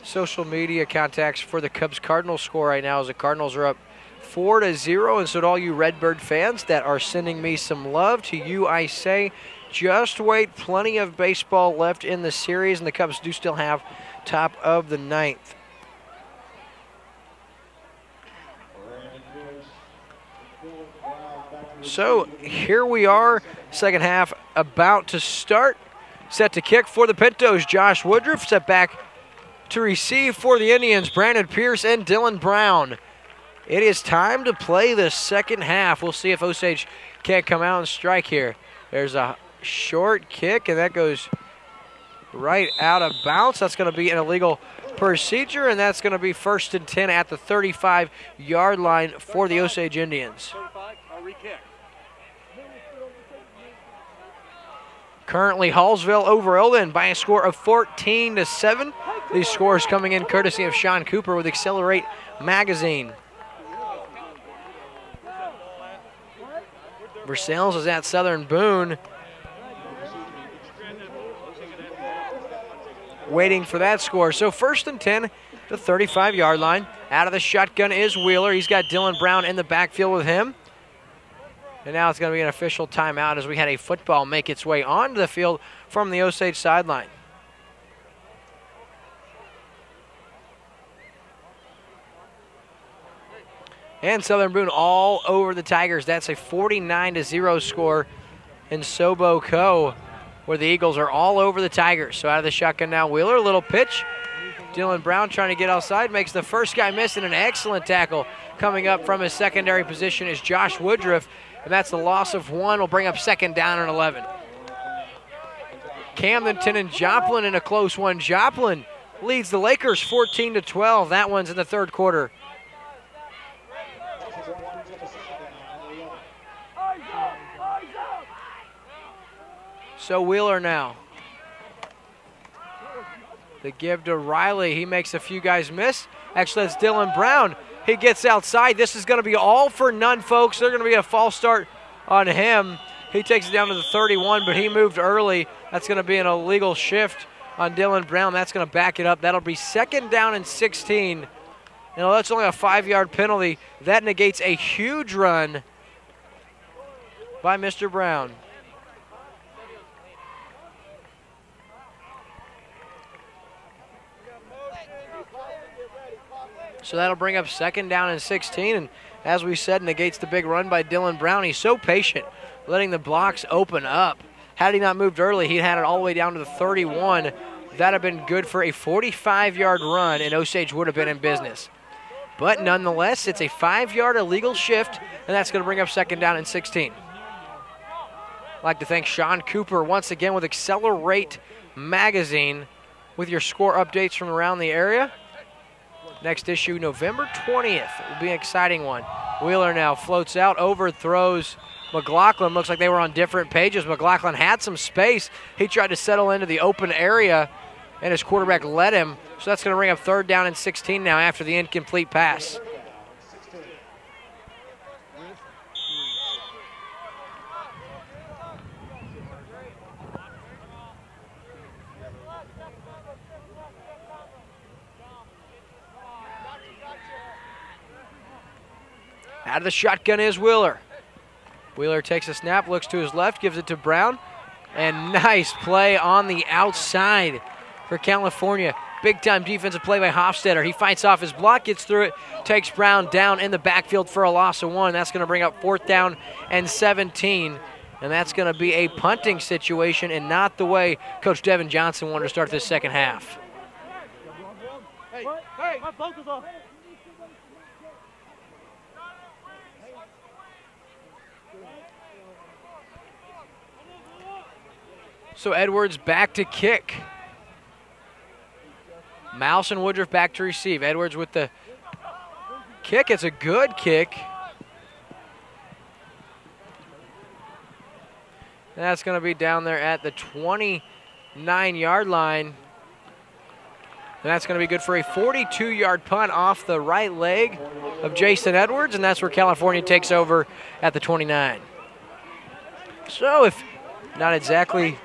social media contacts for the Cubs-Cardinals score right now, as the Cardinals are up 4-0. And so to all you Redbird fans that are sending me some love, to you I say, just wait. Plenty of baseball left in the series, and the Cubs do still have top of the ninth. So here we are, second half about to start. Set to kick for the Pintos. Josh Woodruff set back to receive for the Indians. Brandon Pierce and Dylan Brown. It is time to play the second half. We'll see if Osage can't come out and strike here. There's a short kick, and that goes right out of bounds. That's going to be an illegal procedure, and that's going to be 1st and 10 at the 35-yard line for the Osage Indians. Currently, Hallsville over Eldon by a score of 14-7. These scores coming in courtesy of Sean Cooper with Accelerate Magazine. Versailles is at Southern Boone, waiting for that score. So 1st and 10, the 35-yard line. Out of the shotgun is Wheeler. He's got Dylan Brown in the backfield with him. And now it's going to be an official timeout as we had a football make its way onto the field from the Osage sideline. And Southern Boone all over the Tigers. That's a 49-0 score in Sobo Co, where the Eagles are all over the Tigers. So out of the shotgun now, Wheeler, a little pitch. Dylan Brown trying to get outside, makes the first guy miss, and an excellent tackle coming up from his secondary position is Josh Woodruff. And that's the loss of one. Will bring up 2nd down and 11. Camdenton and Joplin in a close one. Joplin leads the Lakers 14-12. That one's in the 3rd quarter. So Wheeler now. The give to Riley. He makes a few guys miss. Actually, that's Dylan Brown. He gets outside. This is going to be all for none, folks. They're going to be a false start on him. He takes it down to the 31, but he moved early. That's going to be an illegal shift on Dylan Brown. That's going to back it up. That'll be 2nd down and 16 You know, that's only a 5-yard penalty. That negates a huge run by Mr. Brown. So that'll bring up 2nd down and 16, and as we said, negates the big run by Dylan Brown. He's so patient, letting the blocks open up. Had he not moved early, he'd had it all the way down to the 31. That'd have been good for a 45-yard run, and Osage would have been in business. But nonetheless, it's a 5-yard illegal shift, and that's going to bring up 2nd down and 16. I'd like to thank Sean Cooper once again with Accelerate Magazine with your score updates from around the area. Next issue, November 20th. It will be an exciting one. Wheeler now floats out, overthrows McLaughlin. Looks like they were on different pages. McLaughlin had some space. He tried to settle into the open area, and his quarterback led him. So that's going to bring up 3rd down and 16 now after the incomplete pass. Out of the shotgun is Wheeler. Wheeler takes a snap, looks to his left, gives it to Brown. And nice play on the outside for California. Big-time defensive play by Hofstetter. He fights off his block, gets through it, takes Brown down in the backfield for a loss of 1. That's going to bring up 4th down and 17. And that's going to be a punting situation and not the way Coach Devin Johnson wanted to start this second half. Hey, my focus off. So Edwards back to kick. Mouse and Woodruff back to receive. Edwards with the kick. It's a good kick. And that's going to be down there at the 29-yard line. And that's going to be good for a 42-yard punt off the right leg of Jason Edwards, and that's where California takes over at the 29. So if not exactly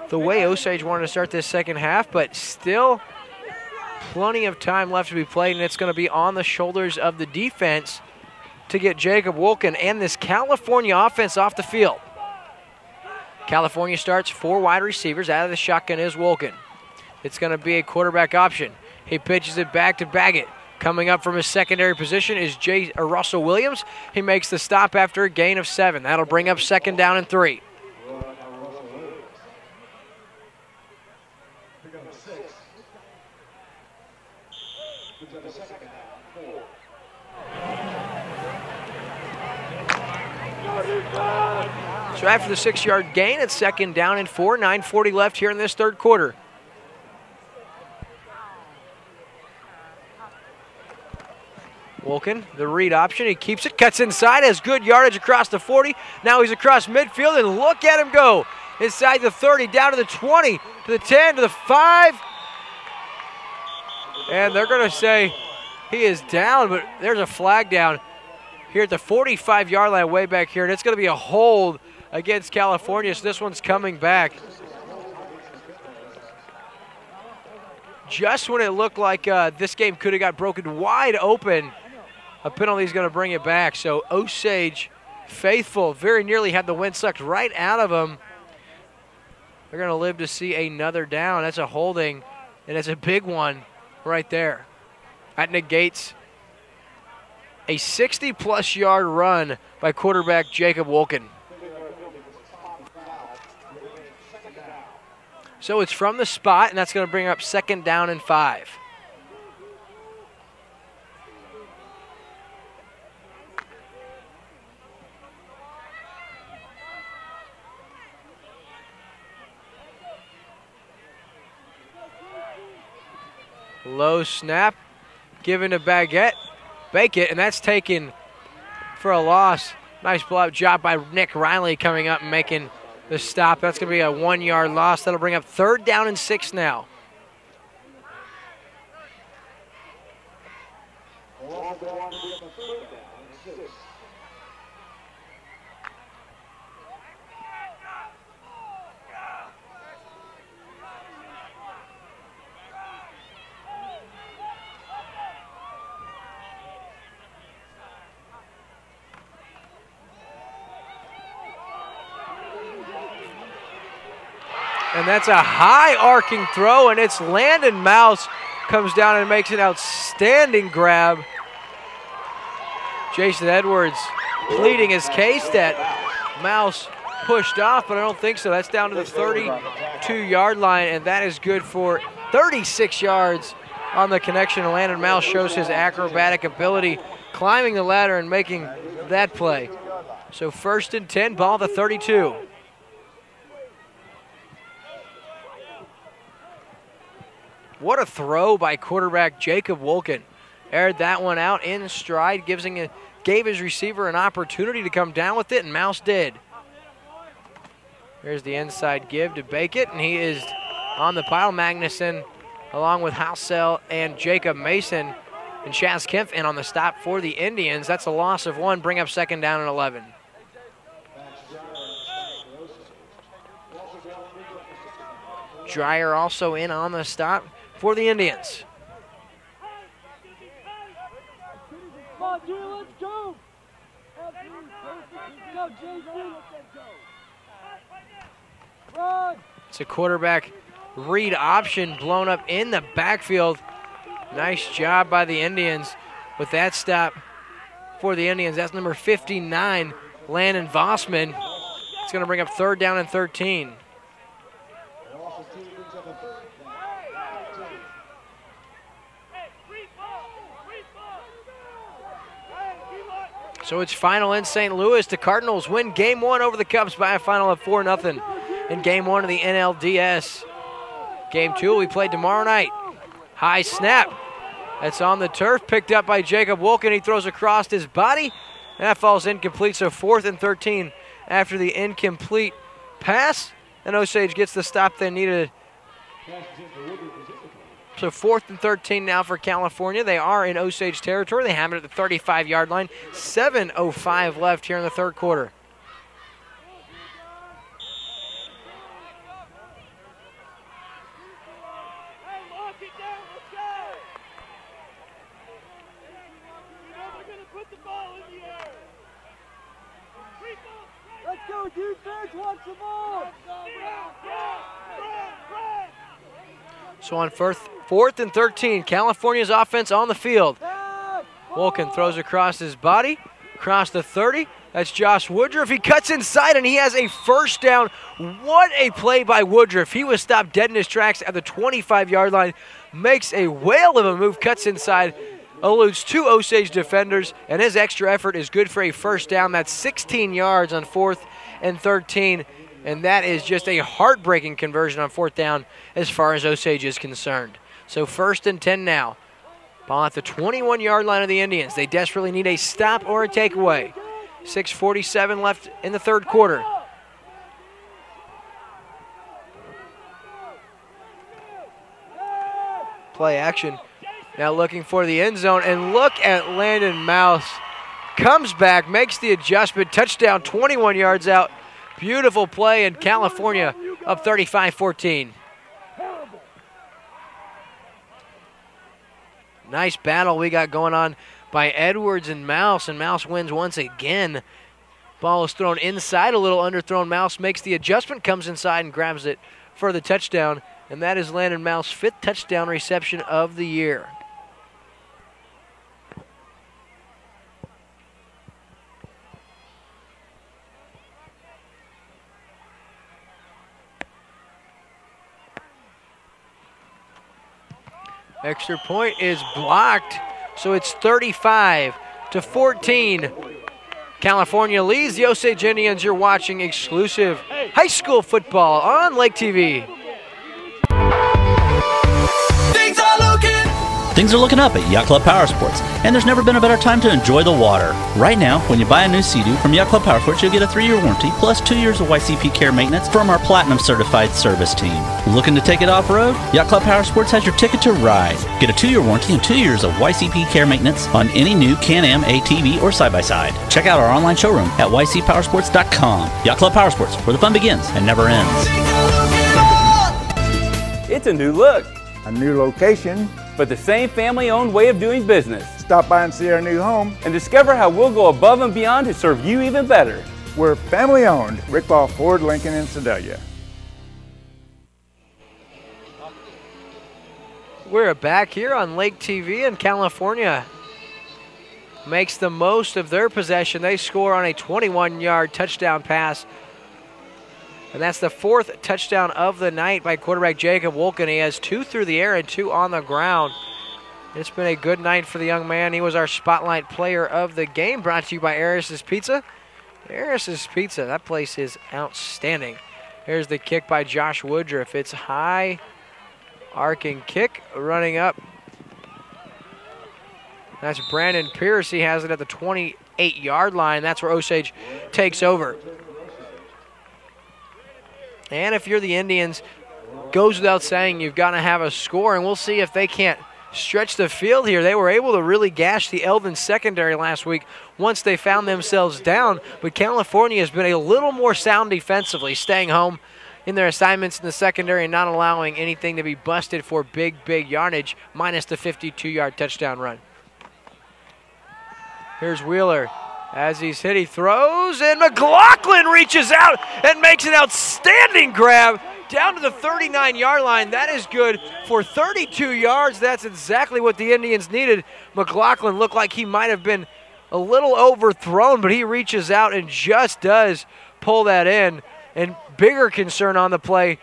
the way Osage wanted to start this second half, but still plenty of time left to be played, and it's going to be on the shoulders of the defense to get Jacob Wolken and this California offense off the field. California starts 4 wide receivers. Out of the shotgun is Wolken. It's going to be a quarterback option. He pitches it back to Baggett. Coming up from his secondary position is Russell Williams. He makes the stop after a gain of 7. That'll bring up 2nd down and 3. So after the 6-yard gain, it's 2nd down and 4. 9:40 left here in this third quarter. Wolken, the read option, he keeps it, cuts inside, has good yardage across the 40. Now he's across midfield, and look at him go. Inside the 30, down to the 20, to the 10, to the 5. And they're going to say he is down, but there's a flag down here at the 45-yard line way back here, and it's going to be a hold against California, so this one's coming back. Just when it looked like this game could have got broken wide open, a penalty is going to bring it back. So Osage faithful very nearly had the wind sucked right out of them. They're going to live to see another down. That's a holding, and it's a big one right there. That negates a 60-plus yard run by quarterback Jacob Wolken. So it's from the spot, and that's going to bring up 2nd down and 5. Low snap, given to Baggett. Bake and that's taken for a loss. Nice blow-up job by Nick Riley coming up and making the stop. That's going to be a 1-yard loss. That'll bring up 3rd down and 6 now. And that's a high arcing throw, and it's Landon Mouse comes down and makes an outstanding grab. Jason Edwards pleading his case that Mouse pushed off, but I don't think so. That's down to the 32-yard line, and that is good for 36 yards on the connection. Landon Mouse shows his acrobatic ability, climbing the ladder and making that play. So 1st and 10, ball at the 32. What a throw by quarterback Jacob Wolken. Aired that one out in stride, gave his receiver an opportunity to come down with it, and Mouse did. Here's the inside give to Bakett, and he is on the pile. Magnuson along with Housel and Jacob Mason and Chaz Kempf in on the stop for the Indians. That's a loss of 1, bring up 2nd down and 11. Dreyer also in on the stop for the Indians. It's a quarterback read option blown up in the backfield. Nice job by the Indians with that stop for the Indians. That's number 59, Landon Vossman. It's going to bring up 3rd down and 13. So it's final in St. Louis. The Cardinals win Game 1 over the Cubs by a final of 4-0 in Game 1 of the NLDS. Game 2 will be played tomorrow night. High snap. That's on the turf, picked up by Jacob Wolken. He throws across his body. That falls incomplete, so 4th and 13 after the incomplete pass. And Osage gets the stop they needed. So 4th and 13 now for California. They are in Osage territory. They have it at the 35-yard line. 7:05 left here in the 3rd quarter. Let's go, defense, watch the ball. So on 4th and 13, California's offense on the field. Wolken throws across his body, across the 30. That's Josh Woodruff. He cuts inside, and he has a 1st down. What a play by Woodruff. He was stopped dead in his tracks at the 25-yard line, makes a whale of a move, cuts inside, eludes 2 Osage defenders, and his extra effort is good for a 1st down. That's 16 yards on 4th and 13. And that is just a heartbreaking conversion on 4th down as far as Osage is concerned. So 1st and 10 now. Ball at the 21-yard line of the Indians. They desperately need a stop or a takeaway. 6:47 left in the 3rd quarter. Play action. Now looking for the end zone. And look at Landon Mouse. Comes back, makes the adjustment. Touchdown, 21 yards out. Beautiful play, and California up 35-14. Nice battle we got going on by Edwards and Mouse wins once again. Ball is thrown inside, a little underthrown. Mouse makes the adjustment, comes inside and grabs it for the touchdown, and that is Landon Mouse's 5th touchdown reception of the year. Extra point is blocked, so it's 35-14. California leads the Osage Indians. You're watching exclusive high school football on Lake TV. Things are looking up at Yacht Club Power Sports, and there's never been a better time to enjoy the water. Right now, when you buy a new Sea-Doo from Yacht Club Power Sports, you'll get a 3-year warranty plus 2 years of YCP care maintenance from our Platinum Certified service team. Looking to take it off-road? Yacht Club Power Sports has your ticket to ride. Get a 2-year warranty and 2 years of YCP care maintenance on any new Can-Am ATV or side-by-side. Check out our online showroom at ycpowersports.com. Yacht Club Power Sports, where the fun begins and never ends. It's a new look, a new location, but the same family-owned way of doing business. Stop by and see our new home and discover how we'll go above and beyond to serve you even better. We're family-owned. Rick Ball Ford, Lincoln, and Sedalia. We're back here on Lake TV, and California makes the most of their possession. They score on a 21-yard touchdown pass, and that's the 4th touchdown of the night by quarterback Jacob Wolken. He has 2 through the air and 2 on the ground. It's been a good night for the young man. He was our spotlight player of the game, brought to you by Eris's Pizza. Eris's Pizza, that place is outstanding. Here's the kick by Josh Woodruff. It's high, arcing kick, running up. That's Brandon Pierce. He has it at the 28-yard line. That's where Osage takes over. And if you're the Indians, goes without saying, you've got to have a score, and we'll see if they can't stretch the field here. They were able to really gash the Eldon secondary last week once they found themselves down, but California has been a little more sound defensively, staying home in their assignments in the secondary and not allowing anything to be busted for big yardage, minus the 52-yard touchdown run. Here's Wheeler. As he's hit, he throws, and McLaughlin reaches out and makes an outstanding grab down to the 39-yard line. That is good for 32 yards. That's exactly what the Indians needed. McLaughlin looked like he might have been a little overthrown, but he reaches out and just does pull that in. And bigger concern on the play,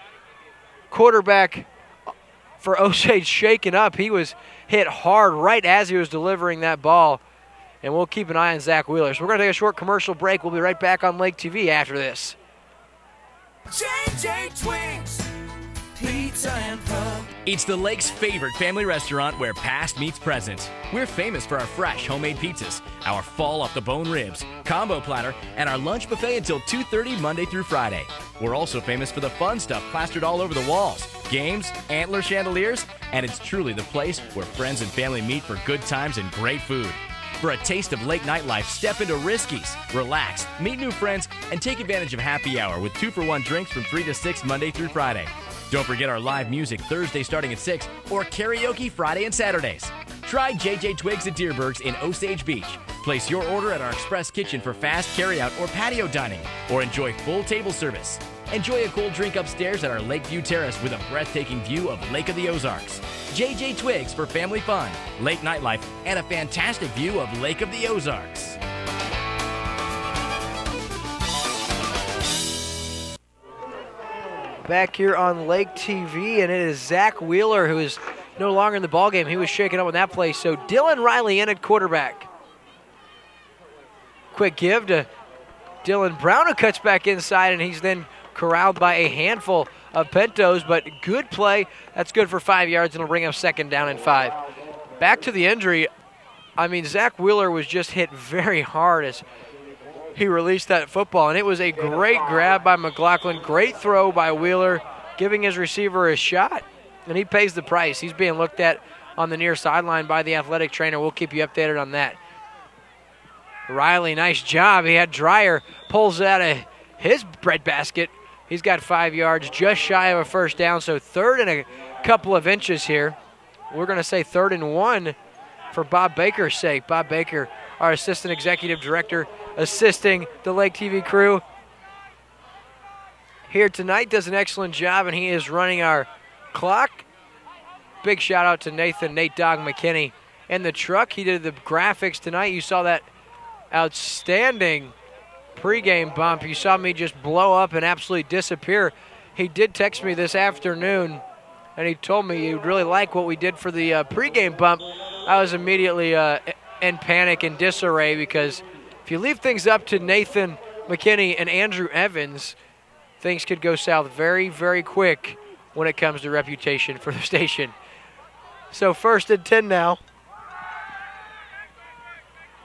quarterback for Osage shaken up. He was hit hard right as he was delivering that ball. And we'll keep an eye on Zach Wheeler. So we're going to take a short commercial break. We'll be right back on Lake TV after this. JJ Twigs, Pizza and Pub. It's the Lake's favorite family restaurant where past meets present. We're famous for our fresh homemade pizzas, our fall off the bone ribs, combo platter, and our lunch buffet until 2:30 Monday through Friday. We're also famous for the fun stuff plastered all over the walls, games, antler chandeliers, and it's truly the place where friends and family meet for good times and great food. For a taste of late nightlife, step into Risky's, relax, meet new friends, and take advantage of happy hour with 2-for-1 drinks from 3 to 6 Monday through Friday. Don't forget our live music Thursday starting at 6 or karaoke Friday and Saturdays. Try JJ Twigs at Deerberg's in Osage Beach. Place your order at our express kitchen for fast carryout or patio dining, or enjoy full table service. Enjoy a cold drink upstairs at our Lakeview Terrace with a breathtaking view of Lake of the Ozarks. JJ Twigs for family fun, late nightlife, and a fantastic view of Lake of the Ozarks. Back here on Lake TV, and it is Zach Wheeler who is no longer in the ballgame. He was shaken up in that play, so Dylan Riley in at quarterback. Quick give to Dylan Brown, who cuts back inside, and he's then corralled by a handful of Pentos, but good play. That's good for 5 yards, and it'll bring up 2nd down and 5. Back to the injury. I mean, Zach Wheeler was just hit very hard as he released that football, and it was a great grab by McLaughlin, great throw by Wheeler, giving his receiver a shot, and he pays the price. He's being looked at on the near sideline by the athletic trainer. We'll keep you updated on that. Riley, nice job. He had Dreyer, pulls out of his breadbasket. He's got 5 yards, just shy of a 1st down, so 3rd and a couple of inches here. We're going to say 3rd and 1 for Bob Baker's sake. Bob Baker, our assistant executive director, assisting the Lake TV crew here tonight, does an excellent job, and he is running our clock. Big shout out to Nate Dog McKinney in the truck. He did the graphics tonight. You saw that outstanding pregame bump. You saw me just blow up and absolutely disappear. He did text me this afternoon, and he told me he'd really like what we did for the pregame bump. I was immediately in panic and disarray, because if you leave things up to Nathan McKinney and Andrew Evans, things could go south very, very quick when it comes to reputation for the station. So 1st and 10 now.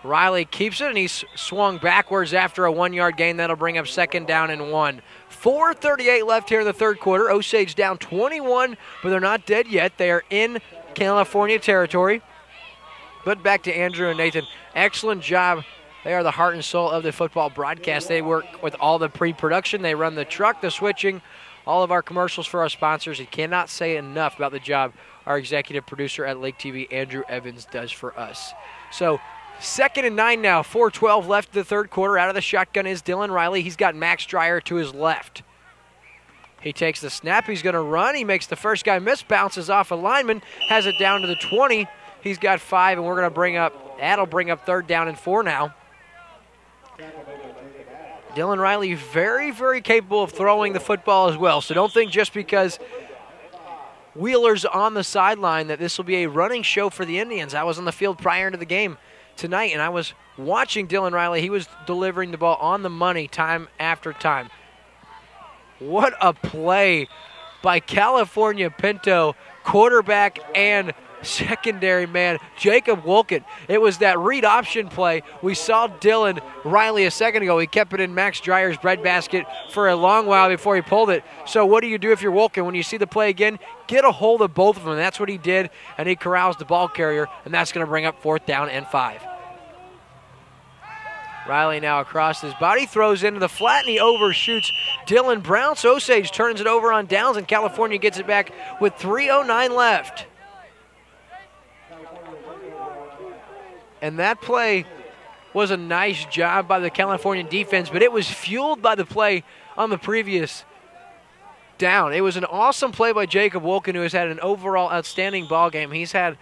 Riley keeps it, and he's swung backwards after a 1-yard gain. That'll bring up 2nd down and 1. 4:38 left here in the 3rd quarter. Osage down 21, but they're not dead yet. They are in California territory. But back to Andrew and Nathan. Excellent job. They are the heart and soul of the football broadcast. They work with all the pre-production. They run the truck, the switching, all of our commercials for our sponsors. You cannot say enough about the job our executive producer at Lake TV, Andrew Evans, does for us. So 2nd and 9 now, 4:12 left in the 3rd quarter. Out of the shotgun is Dylan Riley. He's got Max Dreyer to his left. He takes the snap. He's going to run. He makes the first guy miss, bounces off a lineman, has it down to the 20. He's got 5, and we're going to bring up, that'll bring up 3rd down and 4 now. Dylan Riley very, very capable of throwing the football as well. So don't think just because Wheeler's on the sideline that this will be a running show for the Indians. I was on the field prior to the game tonight, and I was watching Dylan Riley. He was delivering the ball on the money time after time. What a play by California Pinto, quarterback and secondary man, Jacob Wolken. It was that read option play. We saw Dylan Riley a second ago. He kept it in Max Dreyer's breadbasket for a long while before he pulled it. So what do you do if you're Wolken? When you see the play again, get a hold of both of them. That's what he did, and he corrals the ball carrier, and that's going to bring up 4th down and 5. Riley now across his body, throws into the flat, and he overshoots Dylan Brown. So Osage turns it over on downs, and California gets it back with 3:09 left. And that play was a nice job by the California defense, but it was fueled by the play on the previous down. It was an awesome play by Jacob Wolken, who has had an overall outstanding ball game. He's had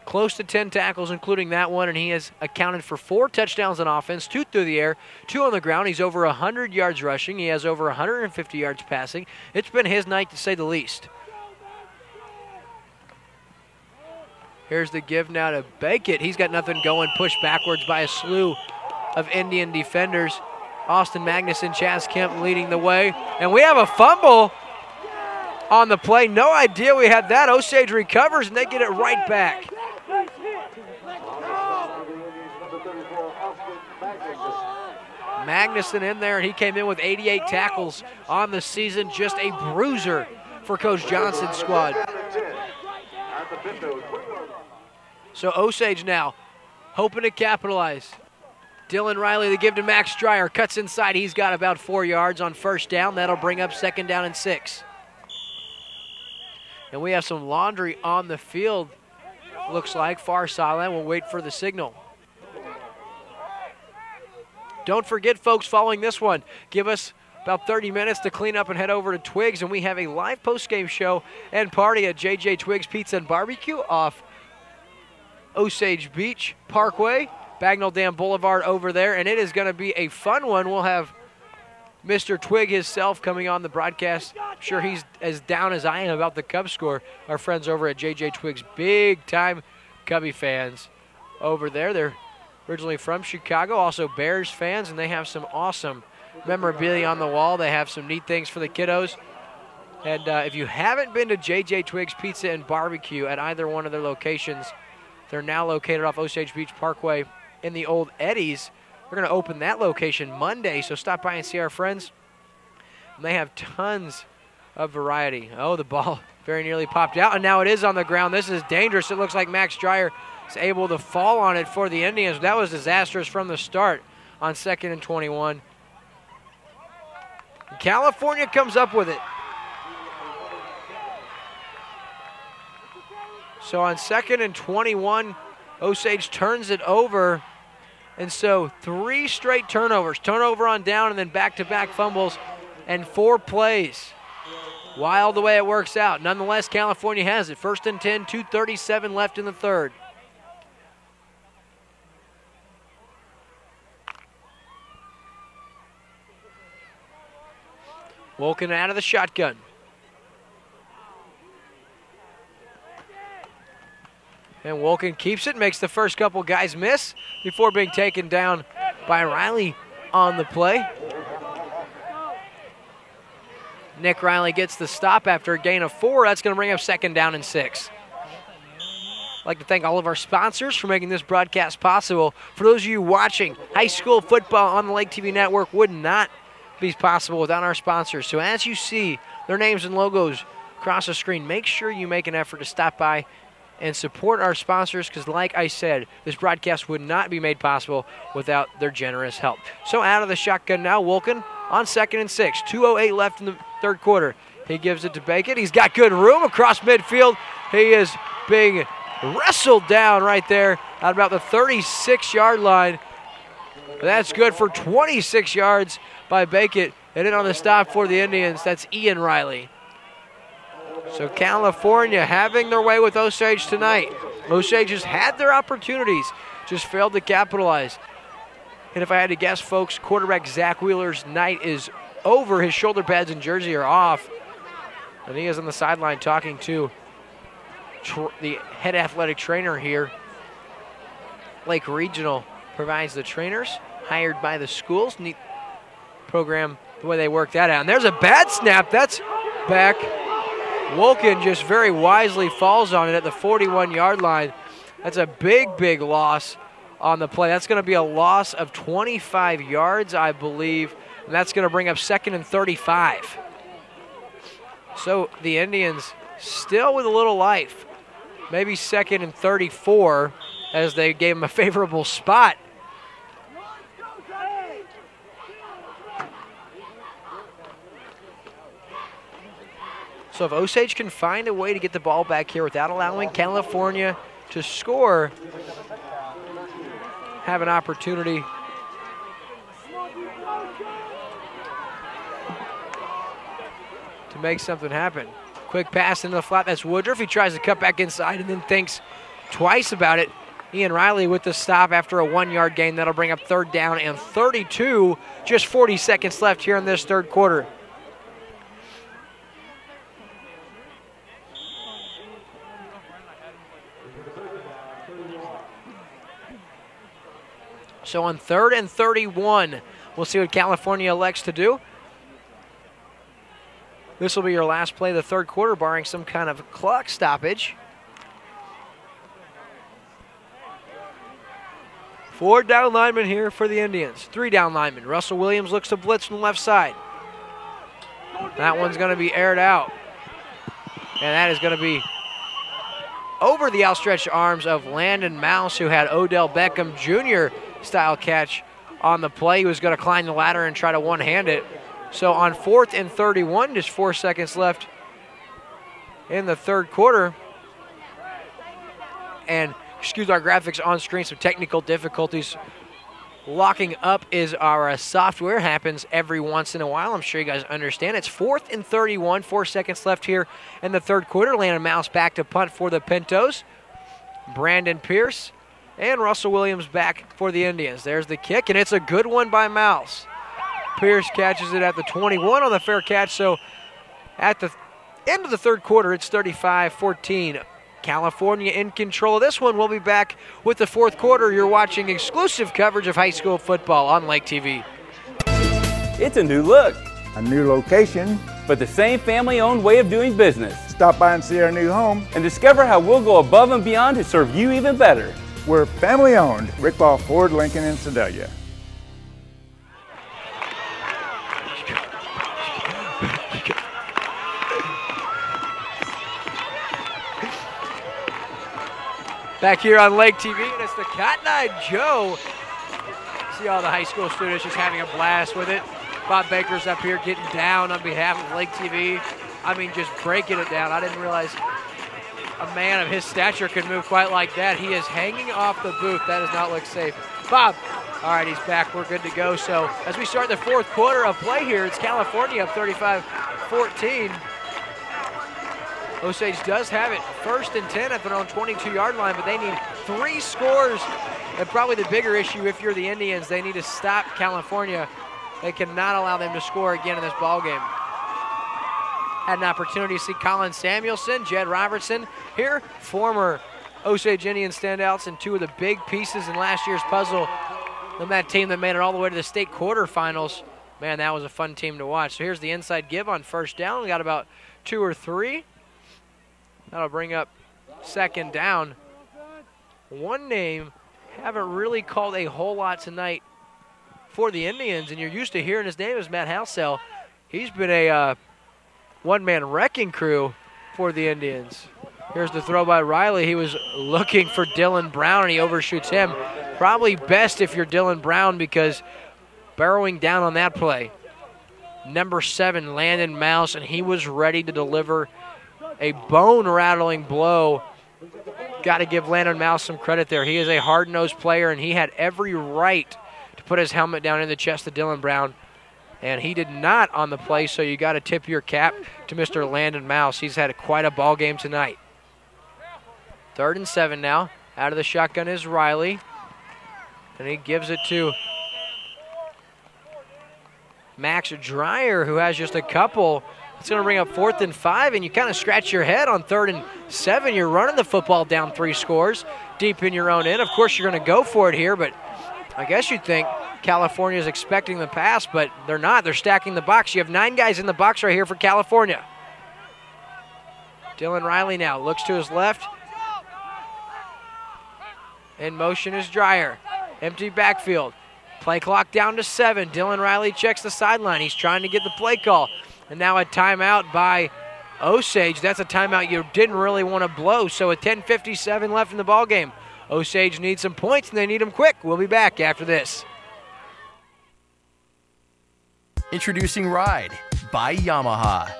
close to 10 tackles, including that one, and he has accounted for 4 touchdowns on offense, 2 through the air, 2 on the ground. He's over 100 yards rushing. He has over 150 yards passing. It's been his night, to say the least. Here's the give now to Beckett. He's got nothing going, pushed backwards by a slew of Indian defenders. Austin Magnuson, Chaz Kemp leading the way. And we have a fumble on the play. No idea we had that. Osage recovers, and they get it right back. Magnuson in there, and he came in with 88 tackles on the season. Just a bruiser for Coach Johnson's squad. So Osage now hoping to capitalize. Dylan Riley, the give to Max Dreyer, cuts inside. He's got about 4 yards on 1st down. That'll bring up 2nd down and 6. And we have some laundry on the field, looks like. Far sideline. We'll wait for the signal. Don't forget, folks, following this one, give us about 30 minutes to clean up and head over to Twiggs, and we have a live post-game show and party at JJ Twiggs Pizza and Barbecue off Osage Beach Parkway, Bagnell Dam Boulevard over there, and it is going to be a fun one. We'll have Mr. Twig himself coming on the broadcast. I'm sure he's as down as I am about the Cubs score. Our friends over at JJ Twiggs, big-time Cubby fans over there. They're originally from Chicago, also Bears fans, and they have some awesome memorabilia on the wall. They have some neat things for the kiddos. And if you haven't been to JJ Twiggs Pizza and Barbecue at either one of their locations, they're now located off Osage Beach Parkway in the old Eddies. We're going to open that location Monday, so stop by and see our friends. And they have tons of variety. Oh, the ball very nearly popped out, and now it is on the ground. This is dangerous. It looks like Max Dreyer is able to fall on it for the Indians. That was disastrous from the start on 2nd and 21. California comes up with it. So on 2nd and 21, Osage turns it over. And so 3 straight turnovers. Turnover on down and then back-to-back fumbles and 4 plays. Wild the way it works out. Nonetheless, California has it. 1st and 10, 2:37 left in the 3rd. Wolken out of the shotgun. And Wolken keeps it, makes the first couple guys miss before being taken down by Riley on the play. Nick Riley gets the stop after a gain of 4. That's going to bring up 2nd down and 6. I'd like to thank all of our sponsors for making this broadcast possible. For those of you watching, high school football on the Lake TV network would not be possible without our sponsors. So as you see their names and logos across the screen, make sure you make an effort to stop by and support our sponsors, because like I said, this broadcast would not be made possible without their generous help. So out of the shotgun now, Wolken on 2nd and 6. 2:08 left in the 3rd quarter. He gives it to Beckett. He's got good room across midfield. He is being wrestled down right there at about the 36-yard line. That's good for 26 yards by Beckett. And in on the stop for the Indians, that's Ian Riley. So California having their way with Osage tonight. Osage has had their opportunities, just failed to capitalize. And if I had to guess, folks, quarterback Zach Wheeler's night is over. His shoulder pads and jersey are off. And he is on the sideline talking to the head athletic trainer here. Lake Regional provides the trainers hired by the schools. Neat program, the way they work that out. And there's a bad snap. That's back. Wolken just very wisely falls on it at the 41-yard line. That's a big, big loss on the play. That's going to be a loss of 25 yards, I believe. And that's going to bring up 2nd and 35. So the Indians still with a little life. Maybe 2nd and 34 as they gave him a favorable spot. So if Osage can find a way to get the ball back here without allowing California to score, have an opportunity to make something happen. Quick pass into the flat. That's Woodruff. He tries to cut back inside and then thinks twice about it. Ian Riley with the stop after a 1-yard gain. That'll bring up 3rd down and 32. Just 40 seconds left here in this 3rd quarter. So on 3rd and 31, we'll see what California elects to do. This will be your last play of the 3rd quarter, barring some kind of clock stoppage. 4 down linemen here for the Indians. 3 down linemen. Russell Williams looks to blitz from the left side. That one's going to be aired out. And that is going to be over the outstretched arms of Landon Mouse, who had Odell Beckham Jr. style catch on the play. He was going to climb the ladder and try to one-hand it. So on 4th and 31, just 4 seconds left in the 3rd quarter. And excuse our graphics on screen, some technical difficulties. Locking up is our software. Happens every once in a while. I'm sure you guys understand. It's 4th and 31, 4 seconds left here in the 3rd quarter. Landon Mouse back to punt for the Pintos. Brandon Pierce and Russell Williams back for the Indians. There's the kick, and it's a good one by Mouse. Pierce catches it at the 21 on the fair catch. So at the end of the 3rd quarter, it's 35-14. California in control of this one. We'll be back with the 4th quarter. You're watching exclusive coverage of high school football on Lake TV. It's a new look, a new location, but the same family-owned way of doing business. Stop by and see our new home and discover how we'll go above and beyond to serve you even better. We're family-owned. Rick Ball Ford, Lincoln, and Sedalia. Back here on Lake TV, and it's the Cotton Eye Joe. See all the high school students just having a blast with it. Bob Baker's up here getting down on behalf of Lake TV. I mean, just breaking it down. I didn't realize a man of his stature could move quite like that. He is hanging off the booth. That does not look safe. Bob, all right, he's back. We're good to go. So as we start the 4th quarter of play here, it's California up 35-14. Osage does have it 1st and 10 at their own 22-yard line, but they need 3 scores. And probably the bigger issue, if you're the Indians, they need to stop California. They cannot allow them to score again in this ballgame. Had an opportunity to see Colin Samuelson, Jed Robertson here, former Osage Indian standouts and 2 of the big pieces in last year's puzzle. And that team that made it all the way to the state quarterfinals. Man, that was a fun team to watch. So here's the inside give on 1st down. We got about 2 or 3. That'll bring up 2nd down. One name haven't really called a whole lot tonight for the Indians, and you're used to hearing his name is Matt Halsell. He's been a one-man wrecking crew for the Indians. Here's the throw by Riley. He was looking for Dylan Brown, and he overshoots him. Probably best if you're Dylan Brown, because burrowing down on that play, number 7, Landon Mouse, and he was ready to deliver a bone-rattling blow. Got to give Landon Mouse some credit there. He is a hard-nosed player, and he had every right to put his helmet down in the chest of Dylan Brown And he did not on the play, so you got to tip your cap to Mr. Landon Mouse. He's had quite a ball game tonight. 3rd and 7 now. Out of the shotgun is Riley. And he gives it to Max Dreyer, who has just a couple. It's going to bring up 4th and 5, and you kind of scratch your head on 3rd and 7. You're running the football down 3 scores deep in your own end. Of course, you're going to go for it here, but I guess you'd think California is expecting the pass, but they're not. They're stacking the box. You have 9 guys in the box right here for California. Dylan Riley now looks to his left. In motion is Dreyer. Empty backfield. Play clock down to 7. Dylan Riley checks the sideline. He's trying to get the play call. And now a timeout by Osage. That's a timeout you didn't really want to blow. So with 10:57 left in the ballgame, Osage needs some points, and they need them quick. We'll be back after this. Introducing Ride by Yamaha.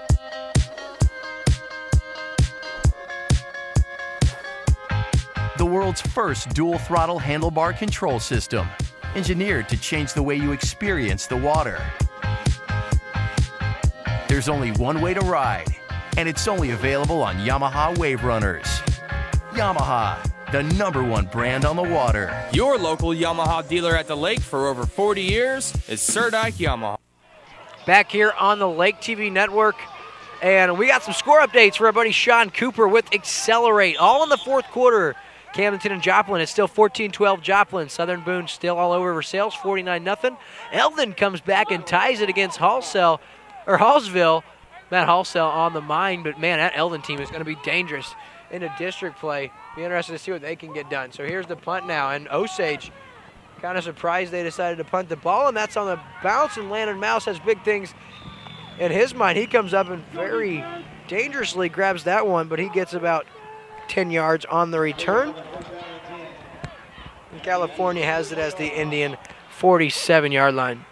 The world's first dual throttle handlebar control system, engineered to change the way you experience the water. There's only one way to ride, and it's only available on Yamaha Wave Runners. Yamaha, the #1 brand on the water. Your local Yamaha dealer at the lake for over 40 years is Sir Dyke Yamaha. Back here on the Lake TV network, and we got some score updates for our buddy Sean Cooper with Accelerate. All in the 4th quarter. Camdenton and Joplin, it's still 14-12 Joplin. Southern Boone still all over Versailles, 49-0. Eldon comes back and ties it against Hallsville. Matt Hallsell on the mind, but man, that Eldon team is going to be dangerous into district play. Be interested to see what they can get done. So here's the punt now, and Osage kind of surprised they decided to punt the ball, and that's on the bounce, and Landon Mouse has big things in his mind. He comes up and very dangerously grabs that one, but he gets about 10 yards on the return. And California has it as the Indian 47-yard line.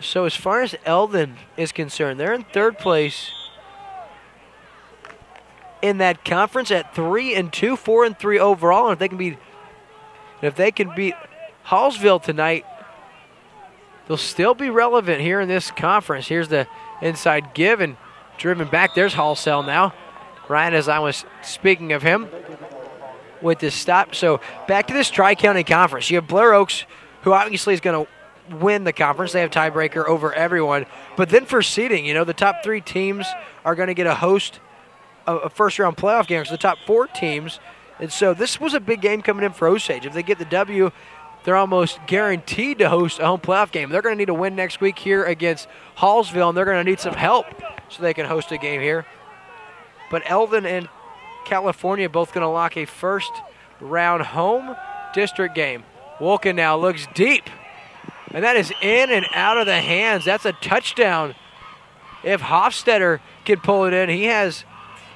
So as far as Eldon is concerned, they're in 3rd place in that conference at 3-2, 4-3 overall. And if they can beat Hallsville tonight, they'll still be relevant here in this conference. Here's the inside give and driven back. There's Hallsell now. Ryan, as I was speaking of him, with this stop. So back to this Tri-County Conference. You have Blair Oaks, who obviously is going to win the conference. They have tiebreaker over everyone. But then for seeding, the top 3 teams are going to get a host a first-round playoff game. So the top 4 teams. And so this was a big game coming in for Osage. If they get the W, they're almost guaranteed to host a home playoff game. They're going to need a win next week here against Hallsville, and they're going to need some help so they can host a game here. But Eldon and California both going to lock a first-round home district game. Wolken now looks deep, and that is in and out of the hands. That's a touchdown. If Hofstetter can pull it in, he has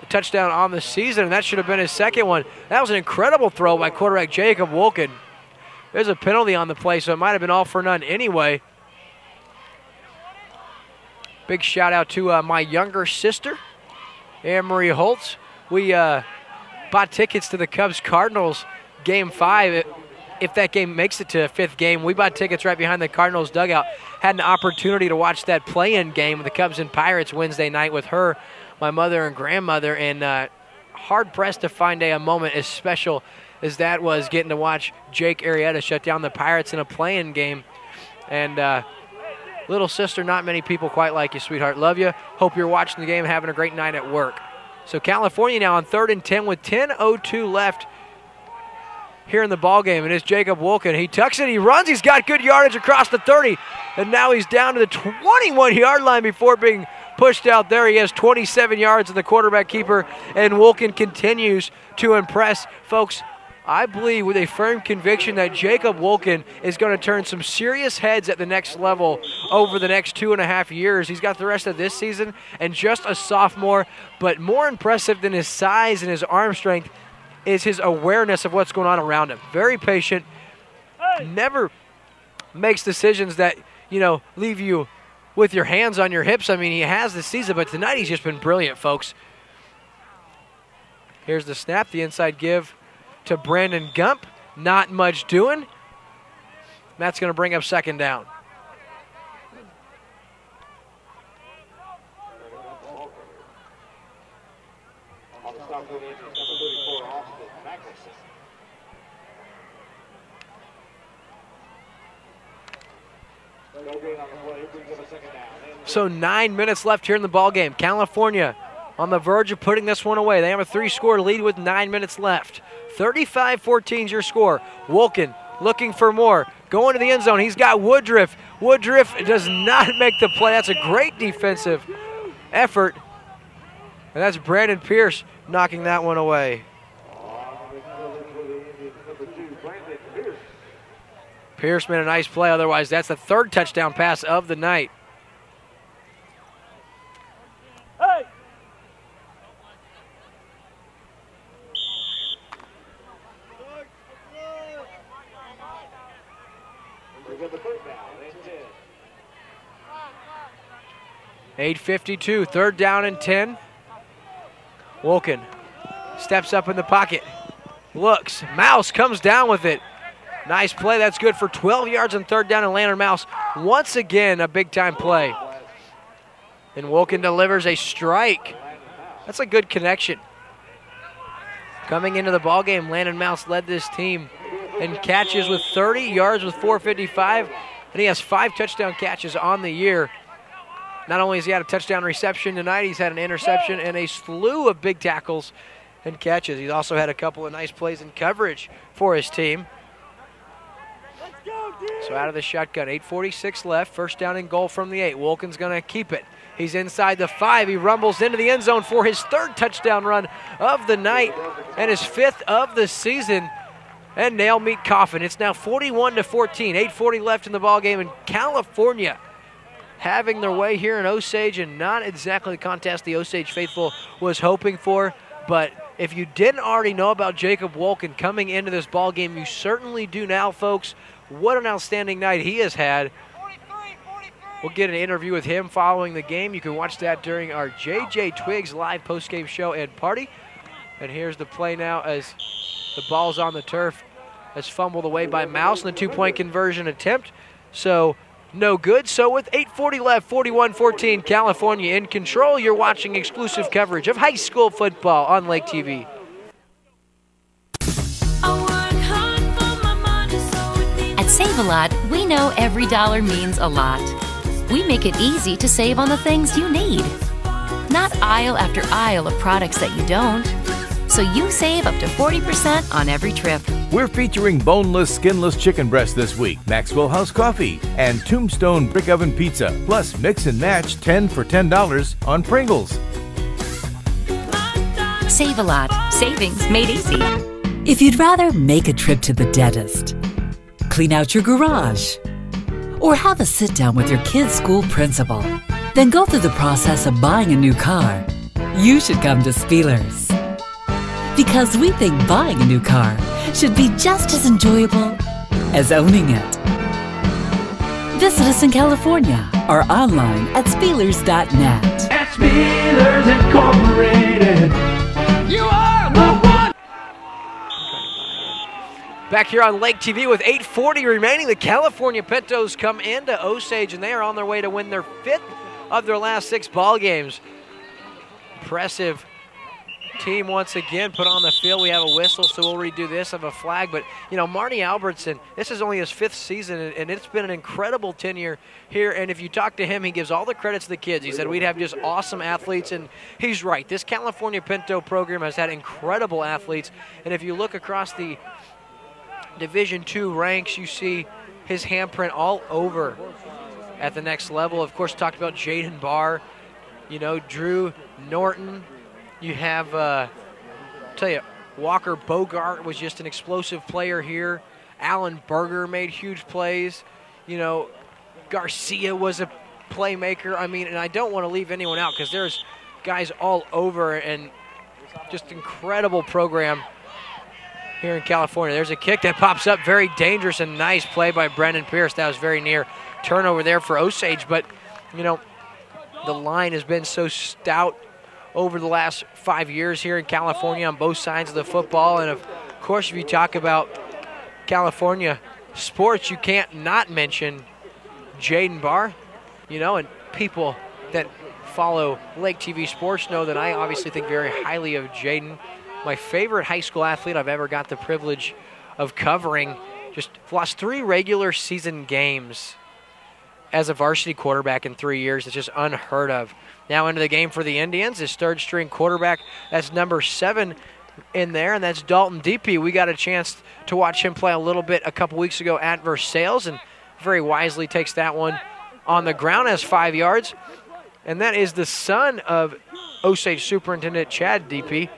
a touchdown on the season, and that should have been his 2nd one. That was an incredible throw by quarterback Jacob Wolken. There's a penalty on the play, so it might have been all for none anyway. Big shout out to my younger sister, Anne-Marie Holtz. We bought tickets to the Cubs-Cardinals Game 5. If that game makes it to a 5th game, we bought tickets right behind the Cardinals dugout. Had an opportunity to watch that play-in game with the Cubs and Pirates Wednesday night with her, my mother and grandmother, and hard-pressed to find a moment as special as that was, getting to watch Jake Arrieta shut down the Pirates in a play-in game. And little sister, not many people quite like you, sweetheart. Love you. Hope you're watching the game and having a great night at work. So California now on 3rd and 10 with 10:02 left here in the ballgame. And it's Jacob Wolken. He tucks it, he runs, he's got good yardage across the 30. And now he's down to the 21-yard line before being pushed out there. He has 27 yards in the quarterback keeper, and Wolken continues to impress. Folks, I believe with a firm conviction that Jacob Wolken is going to turn some serious heads at the next level over the next 2.5 years. He's got the rest of this season and just a sophomore, but more impressive than his size and his arm strength is his awareness of what's going on around him. Very patient, never makes decisions that, leave you with your hands on your hips. I mean, he has this season, but tonight he's just been brilliant, folks. Here's the snap, the inside give to Brandon Gump. Not much doing. That's going to bring up second down. So 9 minutes left here in the ball game. California on the verge of putting this one away. They have a 3-score lead with 9 minutes left. 35-14 is your score. Wolken looking for more. Going to the end zone. He's got Woodruff. Woodruff does not make the play. That's a great defensive effort. And that's Brandon Pierce knocking that one away. Pierce made a nice play. Otherwise, that's the third touchdown pass of the night. Hey! .852, third down and 10. Wolken steps up in the pocket, looks, Mouse comes down with it. Nice play, that's good for 12 yards on third down, and Landon Mouse, once again, a big-time play. And Wolken delivers a strike. That's a good connection. Coming into the ballgame, Landon Mouse led this team in catches with 30 yards with 4:55, and he has 5 touchdown catches on the year. Not only has he had a touchdown reception tonight, he's had an interception and a slew of big tackles and catches. He's also had a couple of nice plays in coverage for his team. So out of the shotgun, 8:46 left, first down and goal from the 8. Wolken's going to keep it. He's inside the 5. He rumbles into the end zone for his 3rd touchdown run of the night and his 5th of the season. And nail meet coffin. It's now 41-14, 8:40 left in the ballgame, and California having their way here in Osage, and not exactly the contest the Osage faithful was hoping for. But if you didn't already know about Jacob Wolken coming into this ball game, you certainly do now, folks. What an outstanding night he has had. We'll get an interview with him following the game. You can watch that during our J.J. Twiggs live postgame show and party. And here's the play now as the ball's on the turf. It's fumbled away by Mouse in the 2-point conversion attempt. So no good. So with 8:40 left, 41-14, California in control. You're watching exclusive coverage of high school football on LakeTV. At Save-A-Lot, we know every dollar means a lot. We make it easy to save on the things you need. Not aisle after aisle of products that you don't. So you save up to 40% on every trip. We're featuring boneless, skinless chicken breast this week, Maxwell House Coffee, and Tombstone Brick Oven Pizza. Plus, mix and match 10 for $10 on Pringles. Save-A-Lot. Savings made easy. If you'd rather make a trip to the dentist, clean out your garage, or have a sit-down with your kid's school principal, then go through the process of buying a new car, you should come to Spielers. Because we think buying a new car should be just as enjoyable as owning it. Visit us in California or online at Spielers.net. At Spielers Incorporated, you are the one. Back here on Lake TV with 8:40 remaining, the California Pintos come into Osage, and they are on their way to win their 5th of their last 6 ball games. Impressive team once again put on the field. We have a whistle, so we'll redo this of a flag. But, you know, Marty Albertson, this is only his 5th season, and it's been an incredible tenure here. And if you talk to him, he gives all the credit to the kids. He said we'd have just awesome athletes, and he's right. This California Pinto program has had incredible athletes. And if you look across the Division II ranks, you see his handprint all over at the next level. Of course, talked about Jaden Barr, you know, Drew Norton. You have, tell you, Walker Bogart was just an explosive player here. Alan Berger made huge plays. You know, Garcia was a playmaker. I mean, and I don't want to leave anyone out because there's guys all over, and just incredible program here in California. There's a kick that pops up, very dangerous and nice play by Brendan Pierce. That was very near turnover there for Osage, but, you know, the line has been so stout over the last 5 years here in California on both sides of the football. And of course, if you talk about California sports, you can't not mention Jaden Barr, and people that follow Lake TV Sports know that I obviously think very highly of Jaden. My favorite high school athlete I've ever got the privilege of covering. Just lost 3 regular season games as a varsity quarterback in 3 years. It's just unheard of. Now into the game for the Indians, his third-string quarterback. That's number 7 in there, and that's Dalton DP. We got a chance to watch him play a little bit a couple weeks ago at Versailles, and very wisely takes that one on the ground, has 5 yards. And that is the son of Osage Superintendent Chad DP.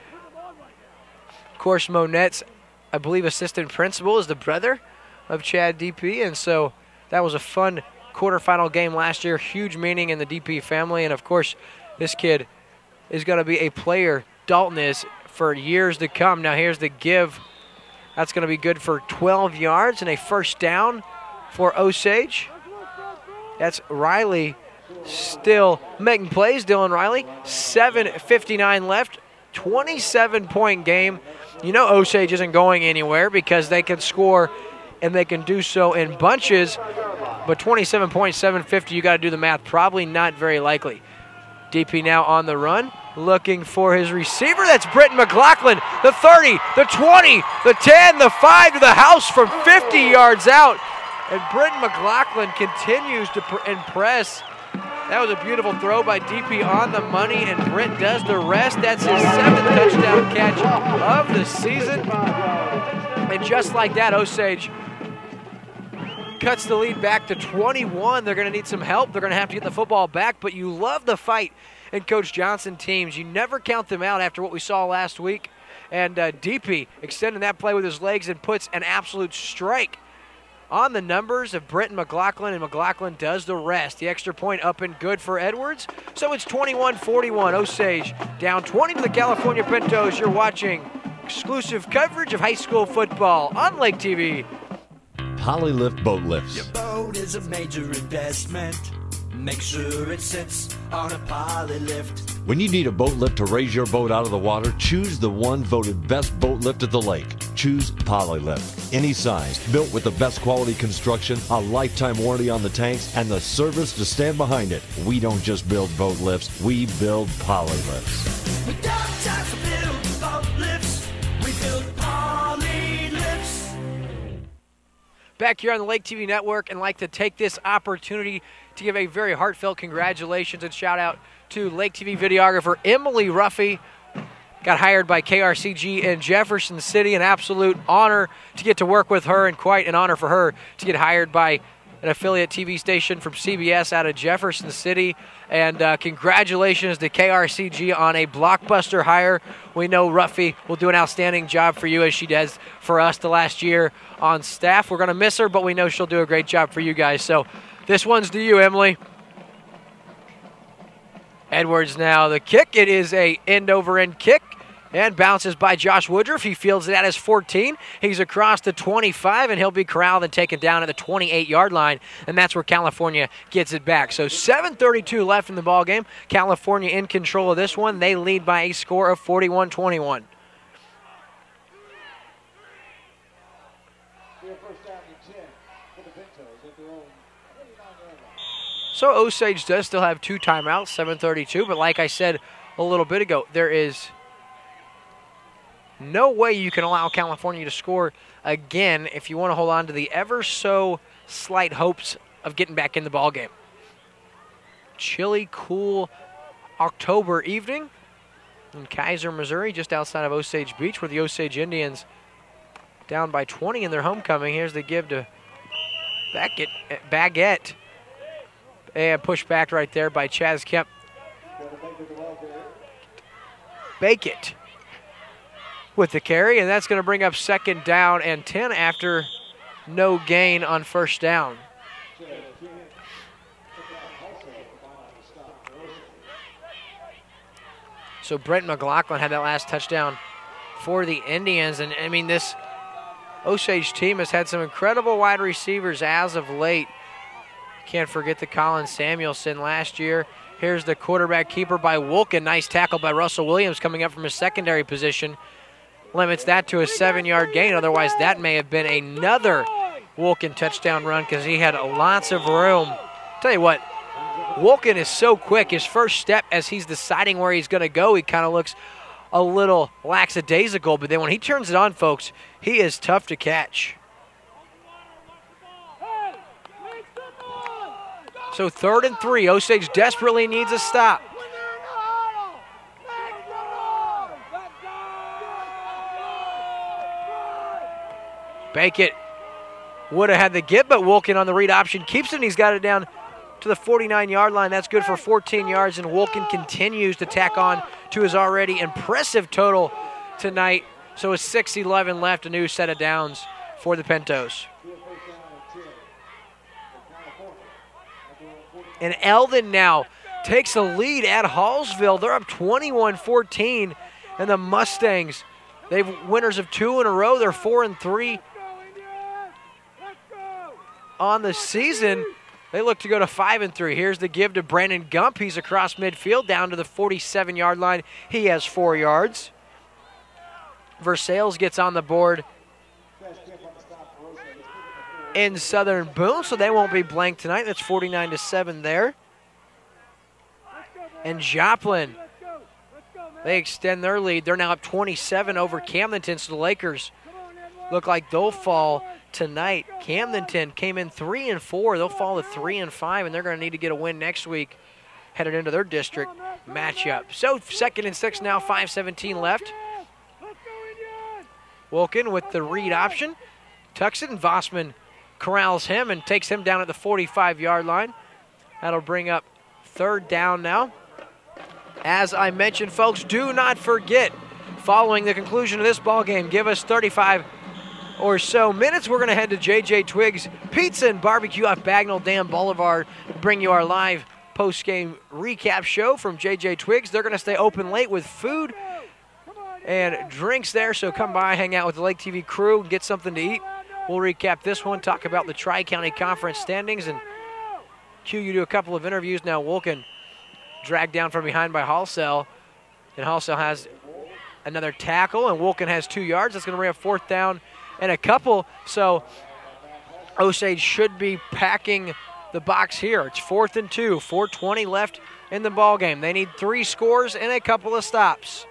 Of course, Monette's, I believe, assistant principal is the brother of Chad DP, and so that was a fun quarterfinal game last year. Huge meaning in the DP family, and of course, this kid is going to be a player, Dalton is, for years to come. Now here's the give. That's going to be good for 12 yards and a first down for Osage. That's Riley still making plays, Dylan Riley. 7:59 left, 27-point game. Osage isn't going anywhere because they can score and they can do so in bunches, but 27 points, 750, you got to do the math, probably not very likely. DP now on the run, looking for his receiver. That's Britton McLaughlin, the 30, the 20, the 10, the 5 to the house from 50 yards out. And Britton McLaughlin continues to impress. That was a beautiful throw by DP on the money, and Britt does the rest. That's his 7th touchdown catch of the season. And just like that, Osage cuts the lead back to 21. They're going to need some help. They're going to have to get the football back, but you love the fight in Coach Johnson teams. You never count them out after what we saw last week. And DP extending that play with his legs and puts an absolute strike on the numbers of Britton McLaughlin, and McLaughlin does the rest. The extra point up and good for Edwards. So it's 21-41. Osage down 20 to the California Pintos. You're watching exclusive coverage of high school football on Lake TV. Polylift boat lifts. Your boat is a major investment. Make sure it sits on a poly lift. When you need a boat lift to raise your boat out of the water, choose the one voted best boat lift at the lake. Choose Polylift. Any size, built with the best quality construction, a lifetime warranty on the tanks, and the service to stand behind it. We don't just build boat lifts, we build Polylifts. We don't just build boat lifts, we build poly lifts. Back here on the Lake TV Network, and like to take this opportunity to give a very heartfelt congratulations and shout out to Lake TV videographer Emily Ruffy. Got hired by KRCG in Jefferson City. An absolute honor to get to work with her, and quite an honor for her to get hired by an affiliate TV station from CBS out of Jefferson City. And congratulations to KRCG on a blockbuster hire. We know Ruffy will do an outstanding job for you, as she does for us the last year on staff. We're going to miss her, but we know she'll do a great job for you guys. So this one's to you, Emily. Edwards now the kick. It is a end-over-end kick and bounces by Josh Woodruff. He fields it at his 14. He's across the 25, and he'll be corralled and taken down at the 28-yard line, and that's where California gets it back. So 7:32 left in the ballgame. California in control of this one. They lead by a score of 41-21. So Osage does still have 2 timeouts, 7:32, but like I said a little bit ago, there is no way you can allow California to score again if you want to hold on to the ever so slight hopes of getting back in the ballgame. Chilly, cool October evening in Kaiser, Missouri, just outside of Osage Beach, where the Osage Indians down by 20 in their homecoming. Here's the give to Baguette. And pushed back right there by Chaz Kemp. Baguette with the carry, and that's going to bring up 2nd down and 10 after no gain on 1st down. So Brent McLaughlin had that last touchdown for the Indians, and I mean, this Osage team has had some incredible wide receivers as of late. Can't forget the Colin Samuelson last year. Here's the quarterback keeper by Wolken. Nice tackle by Russell Williams coming up from his secondary position. Limits that to a 7-yard gain. Otherwise, that may have been another Wolken touchdown run because he had lots of room. Tell you what, Wolken is so quick. His first step as he's deciding where he's going to go, he kind of looks a little lackadaisical, but then when he turns it on, folks, he is tough to catch. So 3rd and 3. Osage desperately needs a stop. Bankett would have had the get, but Wolken on the read option keeps it, and he's got it down to the 49-yard line. That's good for 14 yards, and Wolken continues to tack on to his already impressive total tonight. So it's 6:11 left, a new set of downs for the Pintos. And Eldon now takes the lead at Hallsville. They're up 21-14, and the Mustangs, they've winners of 2 in a row. They're 4-3 on the season. They look to go to 5-3. Here's the give to Brandon Gump. He's across midfield down to the 47-yard line. He has 4 yards. Versailles gets on the board in Southern Boone, so they won't be blank tonight. That's 49-7 there. And Joplin, they extend their lead. They're now up 27 over Camdenton, so the Lakers look like they'll fall tonight. Camdenton came in 3-4. They'll fall to 3-5, and they're going to need to get a win next week headed into their district matchup. So 2nd and 6 now, 5:17 left. Wolken with the read option. Tucks it, and Vossman corrals him and takes him down at the 45-yard line. That'll bring up 3rd down now. As I mentioned, folks, do not forget, following the conclusion of this ball game, give us 35 or so minutes. We're going to head to J.J. Twiggs Pizza and Barbecue off Bagnell Dam Boulevard to bring you our live post-game recap show from J.J. Twiggs. They're going to stay open late with food and drinks there, so come by, hang out with the Lake TV crew, and get something to eat. We'll recap this one, talk about the Tri-County Conference standings, and cue you to a couple of interviews. Now Wolken dragged down from behind by Halsell, and Halsell has another tackle, and Wolken has 2 yards. That's going to bring up 4th down and a couple, so Osage should be packing the box here. It's 4th and 2, 4:20 left in the ball game. They need 3 scores and a couple of stops.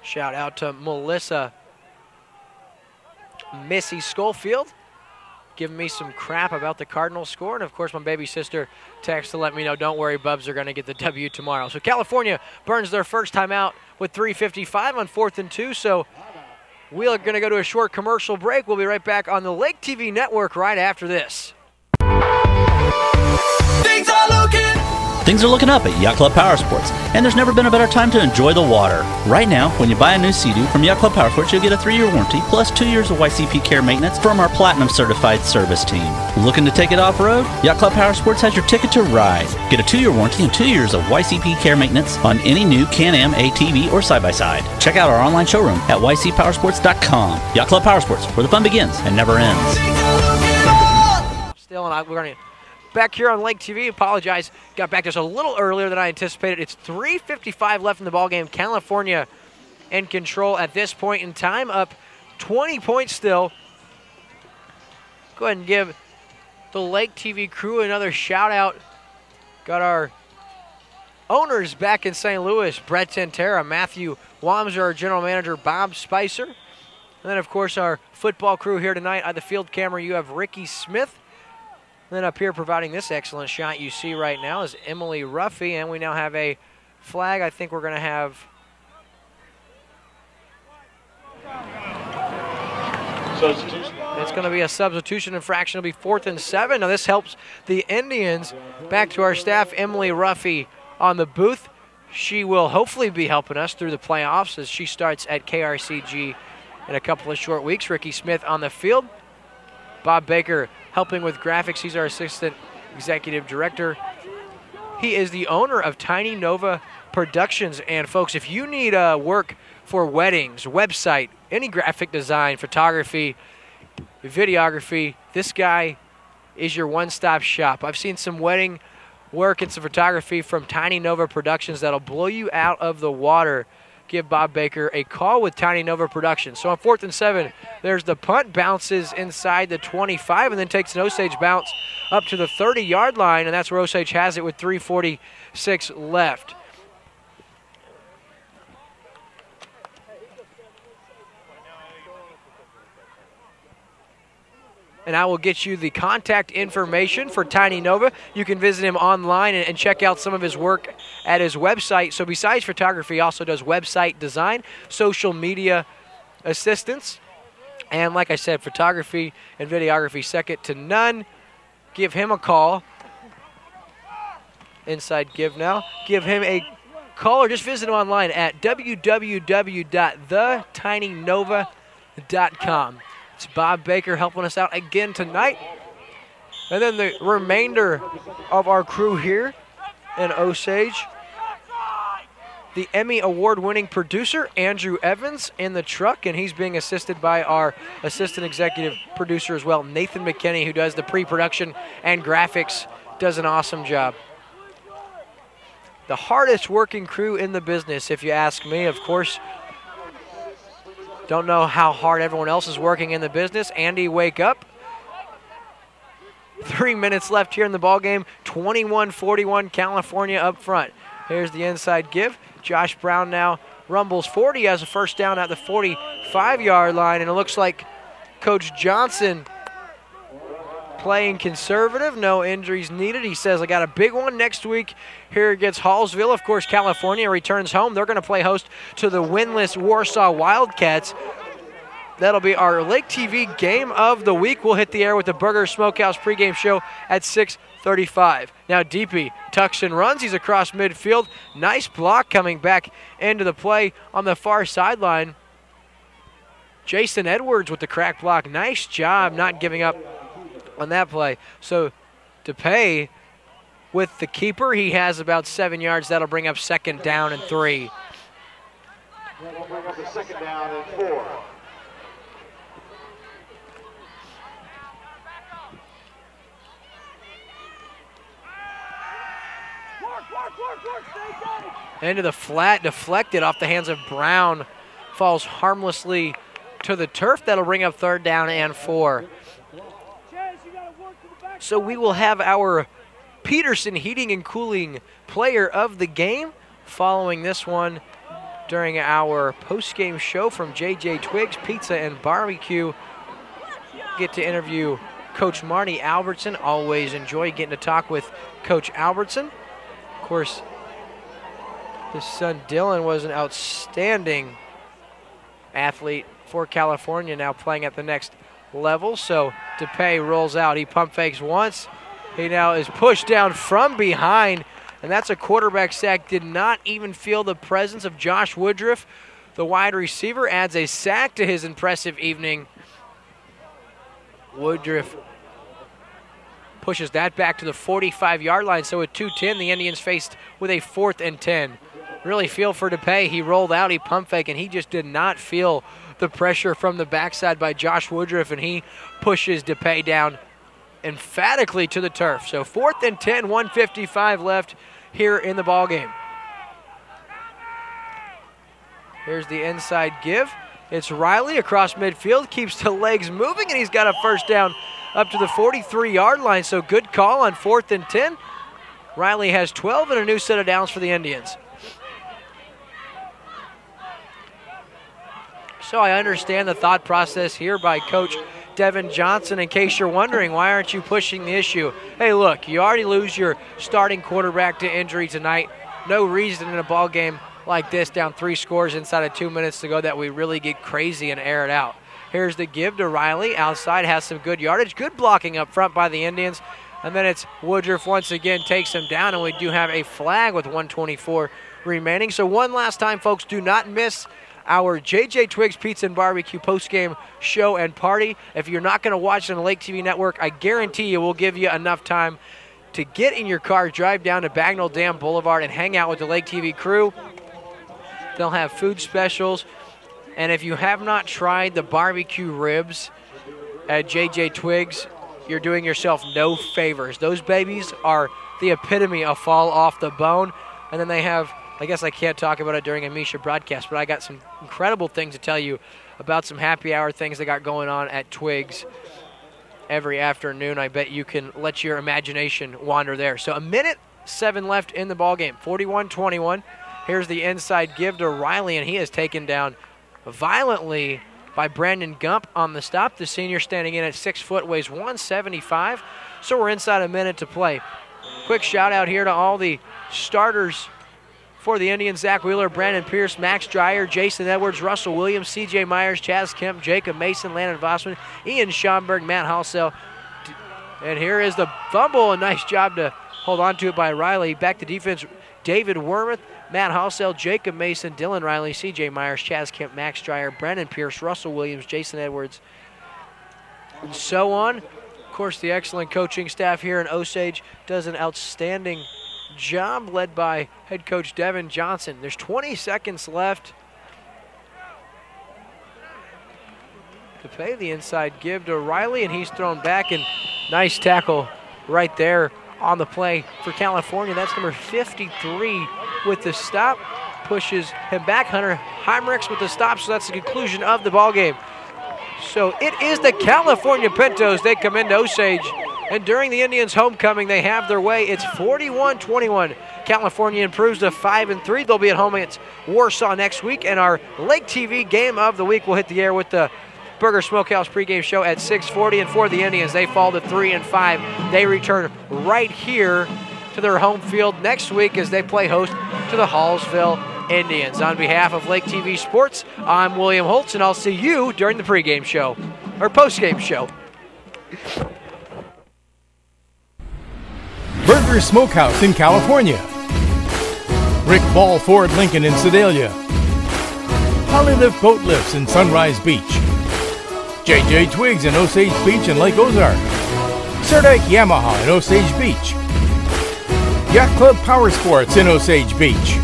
Shout out to Melissa Missy Schofield, giving me some crap about the Cardinals score. And, of course, my baby sister texts to let me know, don't worry, Bubs are going to get the W tomorrow. So California burns their first time out with 3:55 on 4th and 2. So we are going to go to a short commercial break. We'll be right back on the Lake TV network right after this. Things are looking up at Yacht Club Power Sports, and there's never been a better time to enjoy the water. Right now, when you buy a new Sea-Doo from Yacht Club Power Sports, you'll get a 3-year warranty plus 2 years of YCP care maintenance from our Platinum Certified service team. Looking to take it off-road? Yacht Club Power Sports has your ticket to ride. Get a 2-year warranty and 2 years of YCP care maintenance on any new Can-Am ATV or side-by-side. Check out our online showroom at ycpowersports.com. Yacht Club Power Sports, where the fun begins and never ends. Still, and we're going to back here on Lake TV. Apologize, got back just a little earlier than I anticipated. It's 3:55 left in the ballgame. California in control at this point in time, up 20 points still. Go ahead and give the Lake TV crew another shout out. Got our owners back in St. Louis, Brett Tentera, Matthew Wamser, our general manager, Bob Spicer. And then, of course, our football crew here tonight. On the field camera, you have Ricky Smith. Then up here providing this excellent shot you see right now is Emily Ruffy, and we now have a flag. I think we're going to have substitution. It's going to be a substitution infraction. It'll be 4th and 7. Now this helps the Indians. Back to our staff, Emily Ruffy on the booth. She will hopefully be helping us through the playoffs as she starts at KRCG in a couple of short weeks. Ricky Smith on the field. Bob Baker helping with graphics. He's our assistant executive director. He is the owner of Tiny Nova Productions. And folks, if you need work for weddings, website, any graphic design, photography, videography, this guy is your one-stop shop. I've seen some wedding work and some photography from Tiny Nova Productions that'll blow you out of the water, give Bob Baker a call with Tiny Nova Productions. So on 4th and 7, there's the punt, bounces inside the 25 and then takes an Osage bounce up to the 30-yard line, and that's where Osage has it with 3:46 left. And I will get you the contact information for Tiny Nova. You can visit him online and check out some of his work at his website. So besides photography, he also does website design, social media assistance, and like I said, photography and videography second to none. Give him a call. Inside give now. Give him a call or just visit him online at www.thetitynova.com. It's Bob Baker helping us out again tonight. And then the remainder of our crew here in Osage. The Emmy Award-winning producer, Andrew Evans, in the truck, and he's being assisted by our assistant executive producer as well, Nathan McKinney, who does the pre-production and graphics, does an awesome job. The hardest working crew in the business, if you ask me, of course. Don't know how hard everyone else is working in the business. Andy, wake up. 3 minutes left here in the ballgame. 21-41 California up front. Here's the inside give. Josh Brown now rumbles 40 as a first down at the 45-yard line, and it looks like Coach Johnson playing conservative. No injuries needed. He says, I got a big one next week here against Hallsville. Of course, California returns home. They're going to play host to the winless Warsaw Wildcats. That'll be our Lake TV game of the week. We'll hit the air with the Burger Smokehouse pregame show at 6:35. Now DP tucks and runs. He's across midfield. Nice block coming back into the play on the far sideline. Jason Edwards with the crack block. Nice job not giving up on that play. So DePay with the keeper. He has about 7 yards. That'll bring up 2nd down and 3. That'll bring up the 2nd down and 4. Into the flat, deflected off the hands of Brown. Falls harmlessly to the turf. That'll bring up 3rd down and 4. So we will have our Peterson Heating and Cooling player of the game following this one during our post-game show from JJ Twiggs Pizza and Barbecue. Get to interview Coach Marty Albertson. Always enjoy getting to talk with Coach Albertson. Of course, his son Dylan was an outstanding athlete for California, now playing at the next level. So DePay rolls out. He pump fakes once. He now is pushed down from behind, and that's a quarterback sack. Did not even feel the presence of Josh Woodruff. The wide receiver adds a sack to his impressive evening. Woodruff pushes that back to the 45-yard line. So at 2:10, the Indians faced with a 4th and 10. Really feel for DePay. He rolled out, he pump fake, and he just did not feel the pressure from the backside by Josh Woodruff, and he pushes DePay down emphatically to the turf. So 4th and 10, 1:55 left here in the ballgame. Here's the inside give. It's Riley across midfield, keeps the legs moving, and he's got a first down up to the 43-yard line. So good call on 4th and 10. Riley has 12 and a new set of downs for the Indians. So I understand the thought process here by Coach Devin Johnson. In case you're wondering, why aren't you pushing the issue? Hey, look, you already lose your starting quarterback to injury tonight. No reason in a ball game like this, down 3 scores inside of 2 minutes to go, that we really get crazy and air it out. Here's the give to Riley. Outside, has some good yardage. Good blocking up front by the Indians. And then it's Woodruff once again takes him down, and we do have a flag with 1:24 remaining. So one last time, folks, do not miss our JJ Twiggs Pizza and Barbecue postgame show and party. If you're not going to watch it on the Lake TV network, I guarantee you we'll give you enough time to get in your car, drive down to Bagnell Dam Boulevard, and hang out with the Lake TV crew. They'll have food specials. And if you have not tried the barbecue ribs at JJ Twiggs, you're doing yourself no favors. Those babies are the epitome of fall off the bone. And then they have, I guess I can't talk about it during a Misha broadcast, but I got some incredible things to tell you about some happy hour things they got going on at Twigs every afternoon. I bet you can let your imagination wander there. So 1:07 left in the ballgame, 41-21. Here's the inside give to Riley, and he is taken down violently by Brandon Gump on the stop. The senior standing in at 6 foot, weighs 175. So we're inside a minute to play. Quick shout out here to all the starters for the Indians: Zach Wheeler, Brandon Pierce, Max Dreyer, Jason Edwards, Russell Williams, C.J. Myers, Chaz Kemp, Jacob Mason, Landon Vossman, Ian Schomburg, Matt Halsell. And here is the fumble. A nice job to hold on to it by Riley. Back to defense, David Wormuth, Matt Halsell, Jacob Mason, Dylan Riley, C.J. Myers, Chaz Kemp, Max Dreyer, Brandon Pierce, Russell Williams, Jason Edwards, and so on. Of course, the excellent coaching staff here in Osage does an outstanding job, led by head coach Devin Johnson. There's 20 seconds left to pay. The inside give to Riley, and he's thrown back, and nice tackle right there on the play for California. That's number 53 with the stop. Pushes him back. Hunter Heimrichs with the stop, so that's the conclusion of the ball game. So it is the California Pintos. They come into Osage, and during the Indians' homecoming, they have their way. It's 41-21. California improves to 5-3. They'll be at home against Warsaw next week, and our Lake TV game of the week will hit the air with the Burger Smokehouse pregame show at 6:40. And for the Indians, they fall to 3-5. They return right here to their home field next week as they play host to the Hallsville Indians. On behalf of Lake TV Sports, I'm William Holtz, and I'll see you during the pregame show, or postgame show. Burger Smokehouse in California. Rick Ball Ford Lincoln in Sedalia. Polylift Boat Lifts in Sunrise Beach. J.J. Twigs in Osage Beach and Lake Ozarks. Serdike Yamaha in Osage Beach. Yacht Club Power Sports in Osage Beach.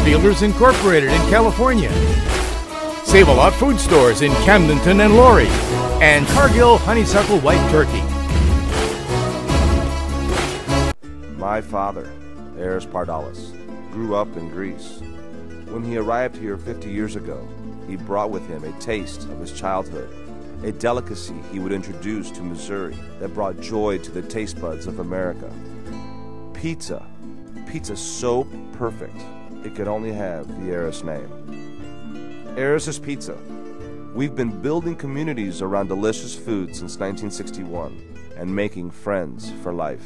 Spielers Incorporated in California. Save-A-Lot Food Stores in Camdenton and Laurie. And Cargill Honeysuckle White Turkey. My father, Eris Pardalis, grew up in Greece. When he arrived here 50 years ago, he brought with him a taste of his childhood, a delicacy he would introduce to Missouri that brought joy to the taste buds of America. Pizza. Pizza so perfect, it could only have the Eris name. Eris's Pizza. We've been building communities around delicious food since 1961 and making friends for life.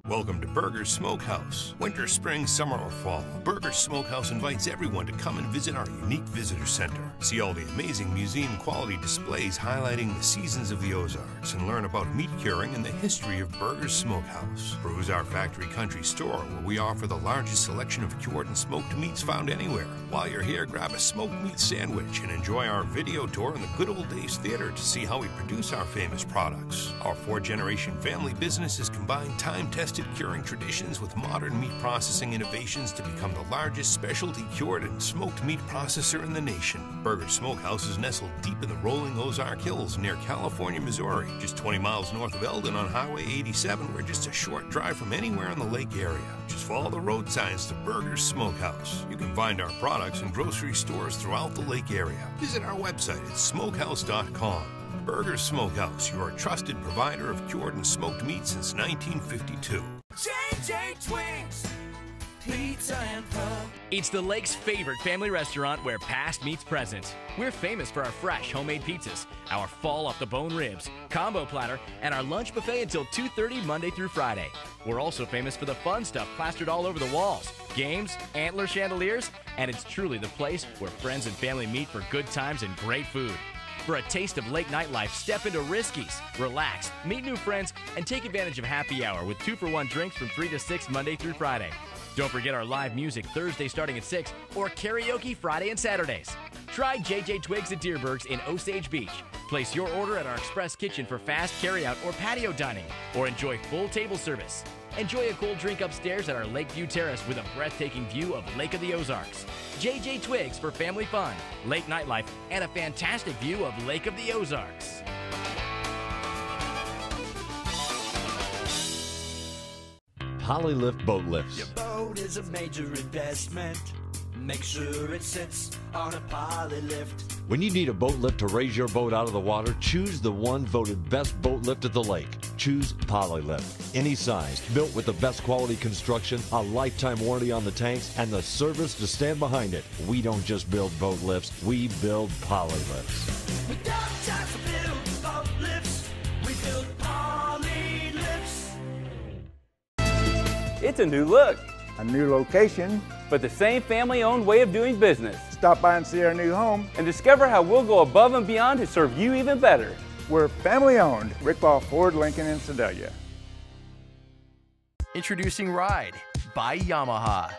Welcome to Burger Smokehouse. Winter, spring, summer, or fall, Burger Smokehouse invites everyone to come and visit our unique visitor center. See all the amazing museum quality displays highlighting the seasons of the Ozarks and learn about meat curing and the history of Burger Smokehouse. Peruse our factory country store where we offer the largest selection of cured and smoked meats found anywhere. While you're here, grab a smoked meat sandwich and enjoy our video tour in the Good Old Days Theater to see how we produce our famous products. Our 4-generation family business has combined time-tested curing traditions with modern meat processing innovations to become the largest specialty cured and smoked meat processor in the nation. Burger Smokehouse is nestled deep in the rolling Ozark Hills near California, Missouri, just 20 miles north of Eldon on Highway 87. We're just a short drive from anywhere in the lake area. Just follow the road signs to Burger Smokehouse. You can find our products in grocery stores throughout the lake area. Visit our website at smokehouse.com. Burger Smokehouse, your trusted provider of cured and smoked meat since 1952. J.J. Twigs, Pizza and Pub. It's the Lake's favorite family restaurant where past meets present. We're famous for our fresh homemade pizzas, our fall off the bone ribs, combo platter, and our lunch buffet until 2:30 Monday through Friday. We're also famous for the fun stuff plastered all over the walls, games, antler chandeliers, and it's truly the place where friends and family meet for good times and great food. For a taste of late nightlife, step into Risky's, relax, meet new friends, and take advantage of happy hour with 2-for-1 drinks from 3 to 6 Monday through Friday. Don't forget our live music Thursday starting at 6 or karaoke Friday and Saturdays. Try J.J. Twigs at Deerbergs in Osage Beach. Place your order at our express kitchen for fast carryout or patio dining, or enjoy full table service. Enjoy a cold drink upstairs at our Lakeview Terrace with a breathtaking view of Lake of the Ozarks. J.J. Twigs for family fun, late nightlife, and a fantastic view of Lake of the Ozarks. Polylift boat lifts. Your boat is a major investment. Make sure it sits on a poly lift. When you need a boat lift to raise your boat out of the water, choose the one voted best boat lift at the lake. Choose Polylift. Any size, built with the best quality construction, a lifetime warranty on the tanks, and the service to stand behind it. We don't just build boat lifts, we build Polylifts. We don't just build boat lifts, we build poly lifts. It's a new look, A new location. but the same family-owned way of doing business. Stop by and see our new home. And discover how we'll go above and beyond to serve you even better. We're family owned. Rick Ball Ford, Lincoln, and Sedalia. Introducing Ride by Yamaha.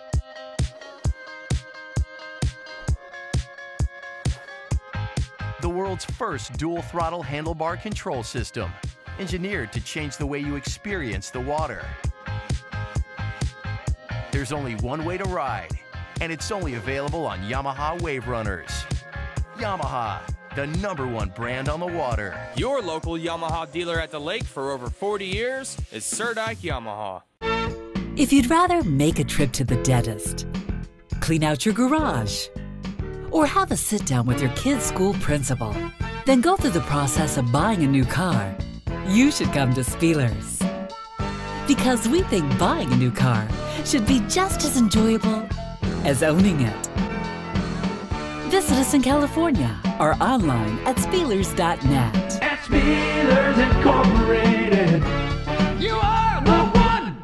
The world's first dual throttle handlebar control system, engineered to change the way you experience the water. There's only one way to ride, and it's only available on Yamaha Wave Runners. Yamaha, the #1 brand on the water. Your local Yamaha dealer at the lake for over 40 years is Sir Dyke Yamaha. If you'd rather make a trip to the dentist, clean out your garage, or have a sit down with your kid's school principal, then go through the process of buying a new car, you should come to Spielers. Because we think buying a new car should be just as enjoyable as owning it. Visit us in California or online at Spielers.net. At Spielers Incorporated, you are the one.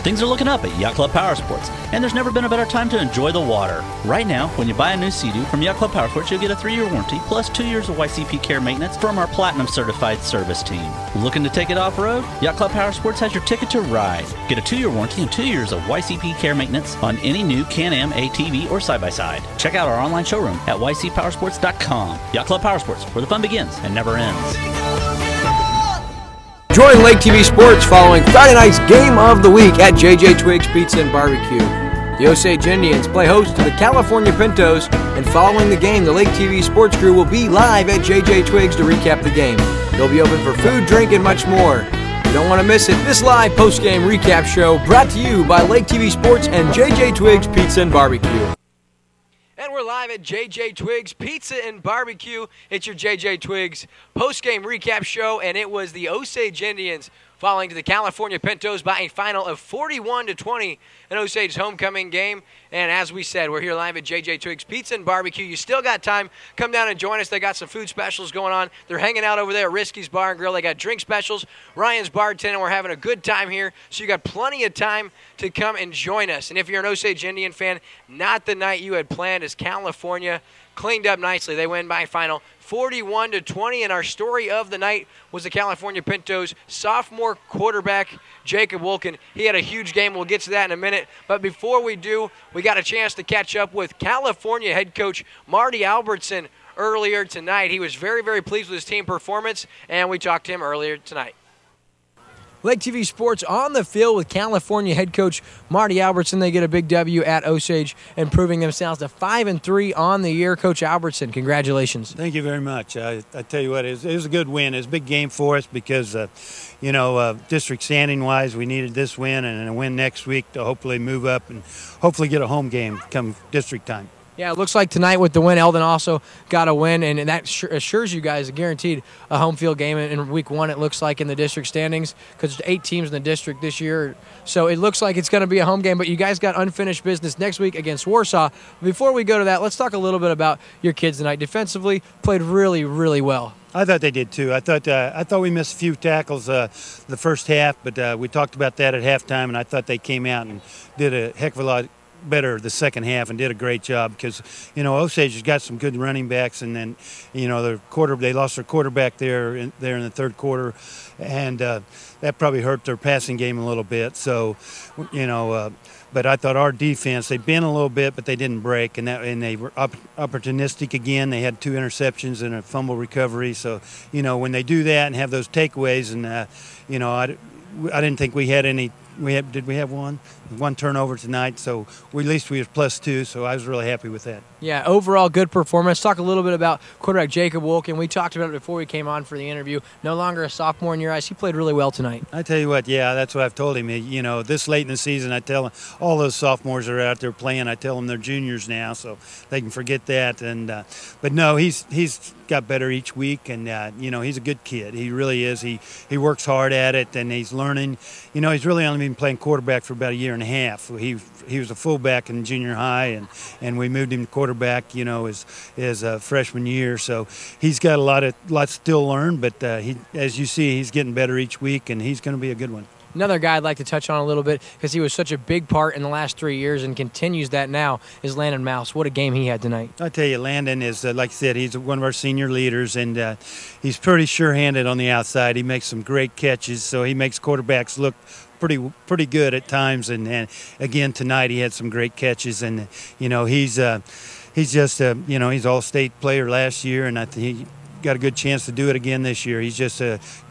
Things are looking up at Yacht Club Power Sports, and there's never been a better time to enjoy the water. Right now, when you buy a new Sea-Doo from Yacht Club Power Sports, you'll get a 3-year warranty plus 2 years of YCP care maintenance from our Platinum Certified service team. Looking to take it off-road? Yacht Club Power Sports has your ticket to ride. Get a 2-year warranty and 2 years of YCP care maintenance on any new Can-Am ATV or side-by-side. Check out our online showroom at ycpowersports.com. Yacht Club Power Sports, where the fun begins and never ends. Join LakeTV Sports following Friday night's game of the week at JJ Twiggs Pizza and Barbecue. The Osage Indians play host to the California Pintos, and following the game, the LakeTV Sports crew will be live at JJ Twiggs to recap the game. They'll be open for food, drink, and much more. You don't want to miss it. This live post-game recap show brought to you by LakeTV Sports and JJ Twiggs Pizza and Barbecue. And we're live at JJ Twiggs Pizza and Barbecue. It's your JJ Twiggs post-game recap show, and it was the Osage Indians falling to the California Pintos by a final of 41-20 in Osage's homecoming game. And as we said, we're here live at JJ Twiggs Pizza and Barbecue. You still got time. Come down and join us. They got some food specials going on. They're hanging out over there at Risky's Bar and Grill. They got drink specials. Ryan's bartending. We're having a good time here. So you got plenty of time to come and join us. And if you're an Osage Indian fan, not the night you had planned, as California cleaned up nicely. They win by a final 41-20, and our story of the night was the California Pintos sophomore quarterback Jacob Wilkin. He had a huge game. We'll get to that in a minute. But before we do, we got a chance to catch up with California head coach Marty Albertson earlier tonight. He was very, very pleased with his team performance, and we talked to him earlier tonight. LakeTV Sports on the field with California head coach Marty Albertson. They get a big W at Osage, improving themselves to 5-3 on the year. Coach Albertson, congratulations. Thank you very much. I tell you what, it was a good win. It was a big game for us because, district standing-wise, we needed this win and a win next week to hopefully move up and hopefully get a home game come district time. Yeah, it looks like tonight with the win, Eldon also got a win, and that assures you guys guaranteed a home field game in week one, it looks like, in the district standings, because there's 8 teams in the district this year. So it looks like it's going to be a home game, but you guys got unfinished business next week against Warsaw. Before we go to that, let's talk a little bit about your kids tonight. Defensively, played really, really well. I thought they did too. I thought we missed a few tackles the first half, but we talked about that at halftime, and I thought they came out and did a heck of a lot better the second half and did a great job because, Osage has got some good running backs, and then, they lost their quarterback there in the third quarter, and that probably hurt their passing game a little bit. So, but I thought our defense, they bent a little bit, but they didn't break, and they were opportunistic again. They had 2 interceptions and a fumble recovery. So, when they do that and have those takeaways, and I didn't think we had any. Did we have one turnover tonight? So at least we was +2. So I was really happy with that. Yeah, overall good performance. Talk a little bit about quarterback Jacob Wolken. We talked about it before we came on for the interview. No longer a sophomore in your eyes. He played really well tonight. I tell you what, yeah, that's what I've told him. You know, this late in the season, I tell him, all those sophomores that are out there playing, I tell them they're juniors now, so they can forget that. And but no, he's got better each week, and you know, he's a good kid. He really is. He works hard at it, and he's learning. You know, he's really only been playing quarterback for about a year and a half. He was a fullback in junior high, and we moved him to quarterback, you know, his freshman year. So he's got a lot still learn, but as you see, he's getting better each week, and he's going to be a good one. Another guy I'd like to touch on a little bit because he was such a big part in the last 3 years and continues that now is Landon Mouse. What a game he had tonight. I tell you, Landon is, like I said, he's one of our senior leaders, and he's pretty sure-handed on the outside. He makes some great catches, so he makes quarterbacks look pretty good at times. And again, tonight he had some great catches, and, you know, he's just, you know, he's all-state player last year, and I think he got a good chance to do it again this year. He's just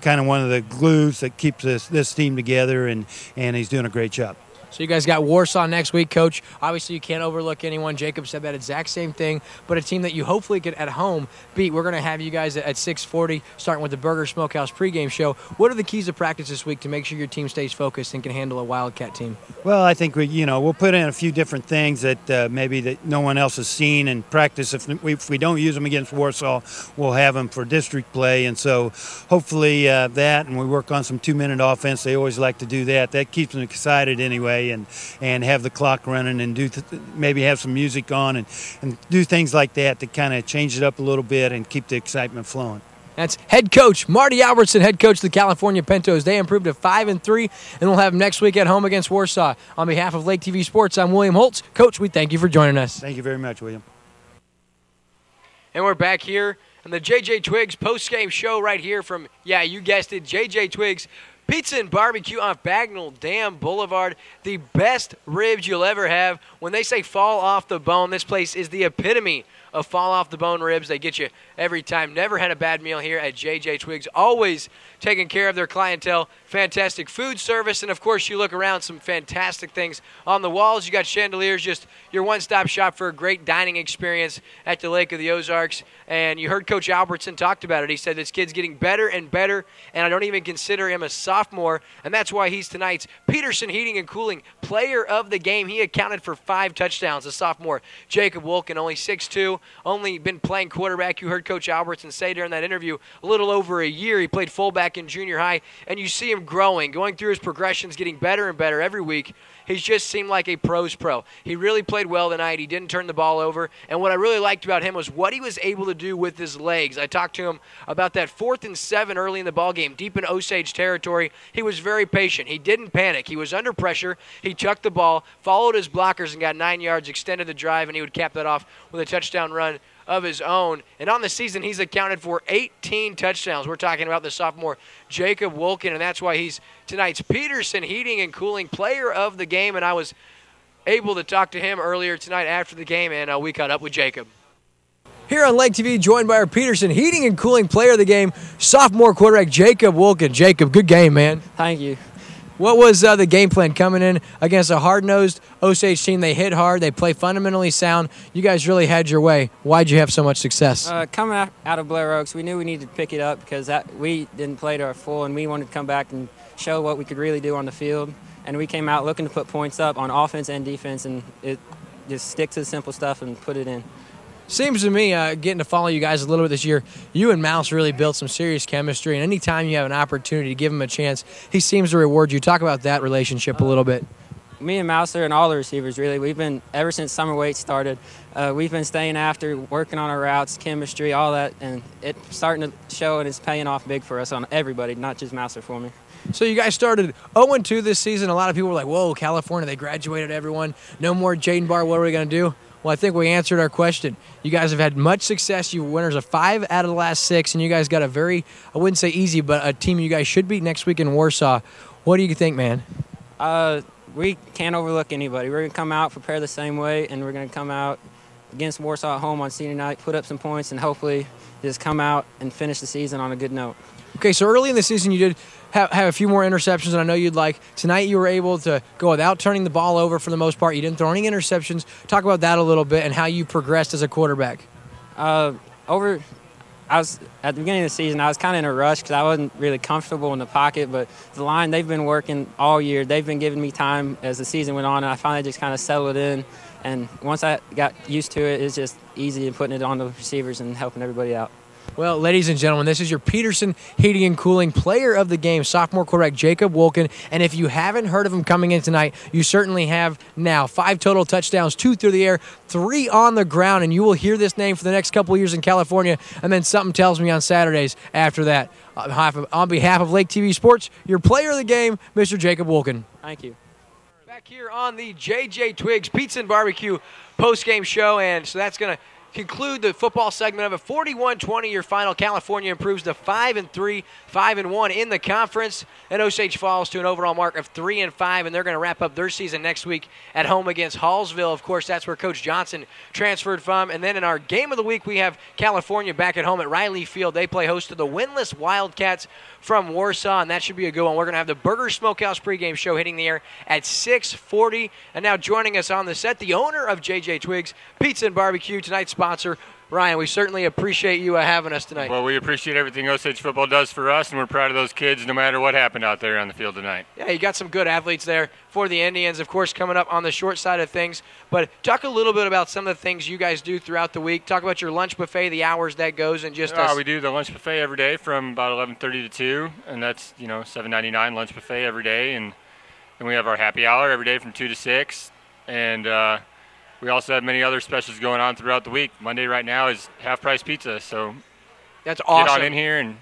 kind of one of the glues that keeps this team together, and he's doing a great job. So you guys got Warsaw next week, Coach. Obviously, you can't overlook anyone. Jacob said that exact same thing, but a team that you hopefully could, at home, beat. We're going to have you guys at 6:40, starting with the Burger Smokehouse pregame show. What are the keys to practice this week to make sure your team stays focused and can handle a Wildcat team? Well, I think we'll put in a few different things that maybe that no one else has seen in practice. If we don't use them against Warsaw, we'll have them for district play, and so hopefully that, and we work on some 2-minute offense. They always like to do that. That keeps them excited anyway. And have the clock running and maybe have some music on and do things like that to kind of change it up a little bit and keep the excitement flowing. That's head coach Marty Albertson, head coach of the California Pintos. They improved to 5-3, and we'll have them next week at home against Warsaw. On behalf of Lake TV Sports, I'm William Holtz. Coach, we thank you for joining us. Thank you very much, William. And we're back here on the JJ Twiggs post-game show right here from, yeah, you guessed it, JJ Twiggs Pizza and Barbecue on Bagnell Dam Boulevard. The best ribs you'll ever have. When they say fall off the bone, this place is the epitome of fall off the bone ribs. They get you every time. Never had a bad meal here at JJ Twiggs. Always taking care of their clientele. Fantastic food service. And, of course, you look around, some fantastic things on the walls. You got chandeliers, just your one-stop shop for a great dining experience at the Lake of the Ozarks. And you heard Coach Albertson talked about it. He said this kid's getting better and better, and I don't even consider him a sophomore, and that's why he's tonight's Peterson Heating and Cooling Player of the Game. He accounted for 5 touchdowns, a sophomore. Jacob Wolken, only 6'2", only been playing quarterback. You heard Coach Albertson say during that interview, a little over a year. He played fullback in junior high, and you see him growing, going through his progressions, getting better and better every week. He's just seemed like a pro's pro. He really played well tonight. He didn't turn the ball over. And what I really liked about him was what he was able to do with his legs. I talked to him about that 4th and 7 early in the ballgame, deep in Osage territory. He was very patient. He didn't panic. He was under pressure. He chucked the ball, followed his blockers, and got 9 yards, extended the drive, and he would cap that off with a touchdown run of his own. And on the season, he's accounted for 18 touchdowns. We're talking about the sophomore Jacob Wolken, and that's why he's tonight's Peterson Heating and Cooling Player of the Game. And I was able to talk to him earlier tonight after the game, and we caught up with Jacob. Here on Lake TV, joined by our Peterson Heating and Cooling Player of the Game, sophomore quarterback Jacob Wolken. Jacob, good game, man. Thank you. What was the game plan coming in against a hard-nosed Osage team? They hit hard. They play fundamentally sound. You guys really had your way. Why'd you have so much success? Coming out of Blair Oaks, we knew we needed to pick it up because we didn't play to our full, and we wanted to come back and show what we could really do on the field. And we came out looking to put points up on offense and defense, and it just stick to the simple stuff and put it in. Seems to me, getting to follow you guys a little bit this year, you and Mouse really built some serious chemistry, and anytime you have an opportunity to give him a chance, he seems to reward you. Talk about that relationship a little bit. Me and Mouser and all the receivers, really, we've been, ever since summer weight started, we've been staying after, working on our routes, chemistry, all that, and it's starting to show, and it's paying off big for us on everybody, not just Mouser for me. So you guys started 0-2 this season. A lot of people were like, whoa, California, they graduated everyone. No more Jaden Barr, what are we going to do? Well, I think we answered our question. You guys have had much success. You were winners of 5 out of the last 6, and you guys got a very, I wouldn't say easy, but a team you guys should beat next week in Warsaw. What do you think, man? We can't overlook anybody. We're going to come out, prepare the same way, and we're going to come out against Warsaw at home on senior night, put up some points, and hopefully just come out and finish the season on a good note. Okay, so early in the season you did have a few more interceptions than I know you'd like. Tonight you were able to go without turning the ball over for the most part. You didn't throw any interceptions. Talk about that a little bit and how you progressed as a quarterback. I was at the beginning of the season, I was kind of in a rush because I wasn't really comfortable in the pocket, but the line, they've been working all year. They've been giving me time as the season went on, and I finally just kind of settled in. And once I got used to it, it's just easy and putting it on the receivers and helping everybody out. Well, ladies and gentlemen, this is your Peterson Heating and Cooling Player of the Game, sophomore quarterback Jacob Wolken. And if you haven't heard of him coming in tonight, you certainly have now. 5 total touchdowns, 2 through the air, 3 on the ground, and you will hear this name for the next couple of years in California. And then something tells me on Saturdays after that. On behalf of LakeTV Sports, your Player of the Game, Mr. Jacob Wolken. Thank you. Back here on the J.J. Twiggs Pizza and Barbecue post-game show, and so that's going to conclude the football segment of it. 41-20 your final. California improves to 5-3, 5-1 in the conference, and Osage falls to an overall mark of 3-5, and they're going to wrap up their season next week at home against Hallsville. Of course, that's where Coach Johnson transferred from. And then in our game of the week, we have California back at home at Riley Field. They play host to the winless Wildcats from Warsaw, and that should be a good one. We're going to have the Burger Smokehouse pregame show hitting the air at 6:40. And now joining us on the set, the owner of J.J. Twiggs Pizza and Barbecue, tonight's sponsor, Ryan. We certainly appreciate you having us tonight. Well, we appreciate everything Osage football does for us, and we're proud of those kids no matter what happened out there on the field tonight. Yeah, you got some good athletes there for the Indians, of course, coming up on the short side of things. But talk a little bit about some of the things you guys do throughout the week. Talk about your lunch buffet, the hours that goes, and just we do the lunch buffet every day from about 11:30 to 2, and that's, $7.99 lunch buffet every day. And then we have our happy hour every day from 2 to 6. And we also have many other specials going on throughout the week. Monday right now is half-price pizza, so that's awesome. Get on in here and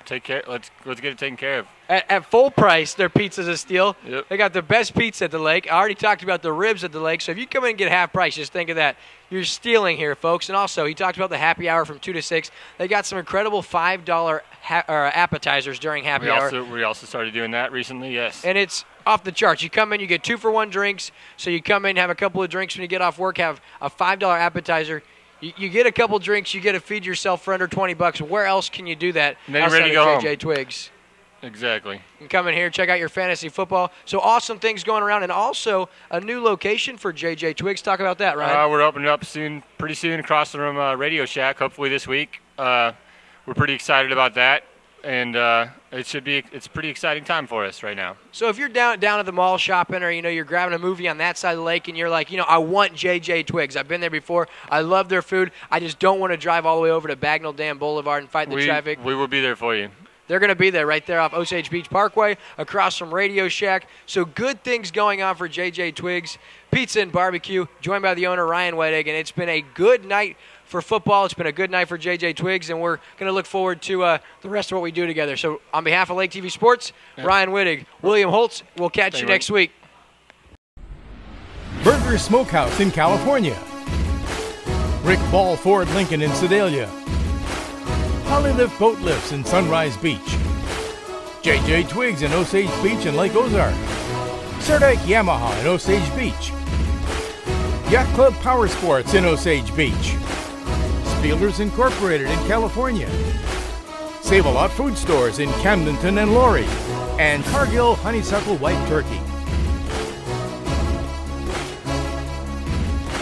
take care. Let's get it taken care of. At full price, their pizza's a steal. Yep. They got the best pizza at the lake. I already talked about the ribs at the lake, so if you come in and get half price, just think of that. You're stealing here, folks. And also, he talked about the happy hour from 2 to 6. They got some incredible $5 appetizers during happy hour. We also started doing that recently, yes. And it's off the charts. You come in, you get 2-for-1 drinks. So you come in, have a couple of drinks when you get off work, have a $5 appetizer. You get a couple drinks, you get to feed yourself for under $20. Where else can you do that and then you're ready to go J.J. home. Twiggs? Exactly. You can come in here, check out your fantasy football. So awesome things going around, and also a new location for J.J. Twiggs. Talk about that, Ryan. We're opening up pretty soon across from Radio Shack, hopefully this week. We're pretty excited about that. And it's a pretty exciting time for us right now. So if you're down at the mall shopping, or you're grabbing a movie on that side of the lake, and you're like, I want J.J. Twiggs. I've been there before. I love their food. I just don't want to drive all the way over to Bagnell Dam Boulevard and fight the traffic. We will be there for you. They're going to be there right there off Osage Beach Parkway, across from Radio Shack. So good things going on for J.J. Twiggs Pizza and Barbecue, joined by the owner, Ryan Wettig. And it's been a good night for football. It's been a good night for J.J. Twiggs, and we're going to look forward to the rest of what we do together. So on behalf of Lake TV Sports, Ryan Wettig, William Holtz, we'll catch you next week. Burger Smokehouse in California. Rick Ball Ford Lincoln in Sedalia. Polylift Boat Lifts in Sunrise Beach. J.J. Twiggs in Osage Beach and Lake Ozarks. Serdike Yamaha in Osage Beach. Yacht Club Power Sports in Osage Beach. Spielers Incorporated in California. Save-A-Lot Food Stores in Camdenton and Laurie. And Cargill Honeysuckle White Turkey.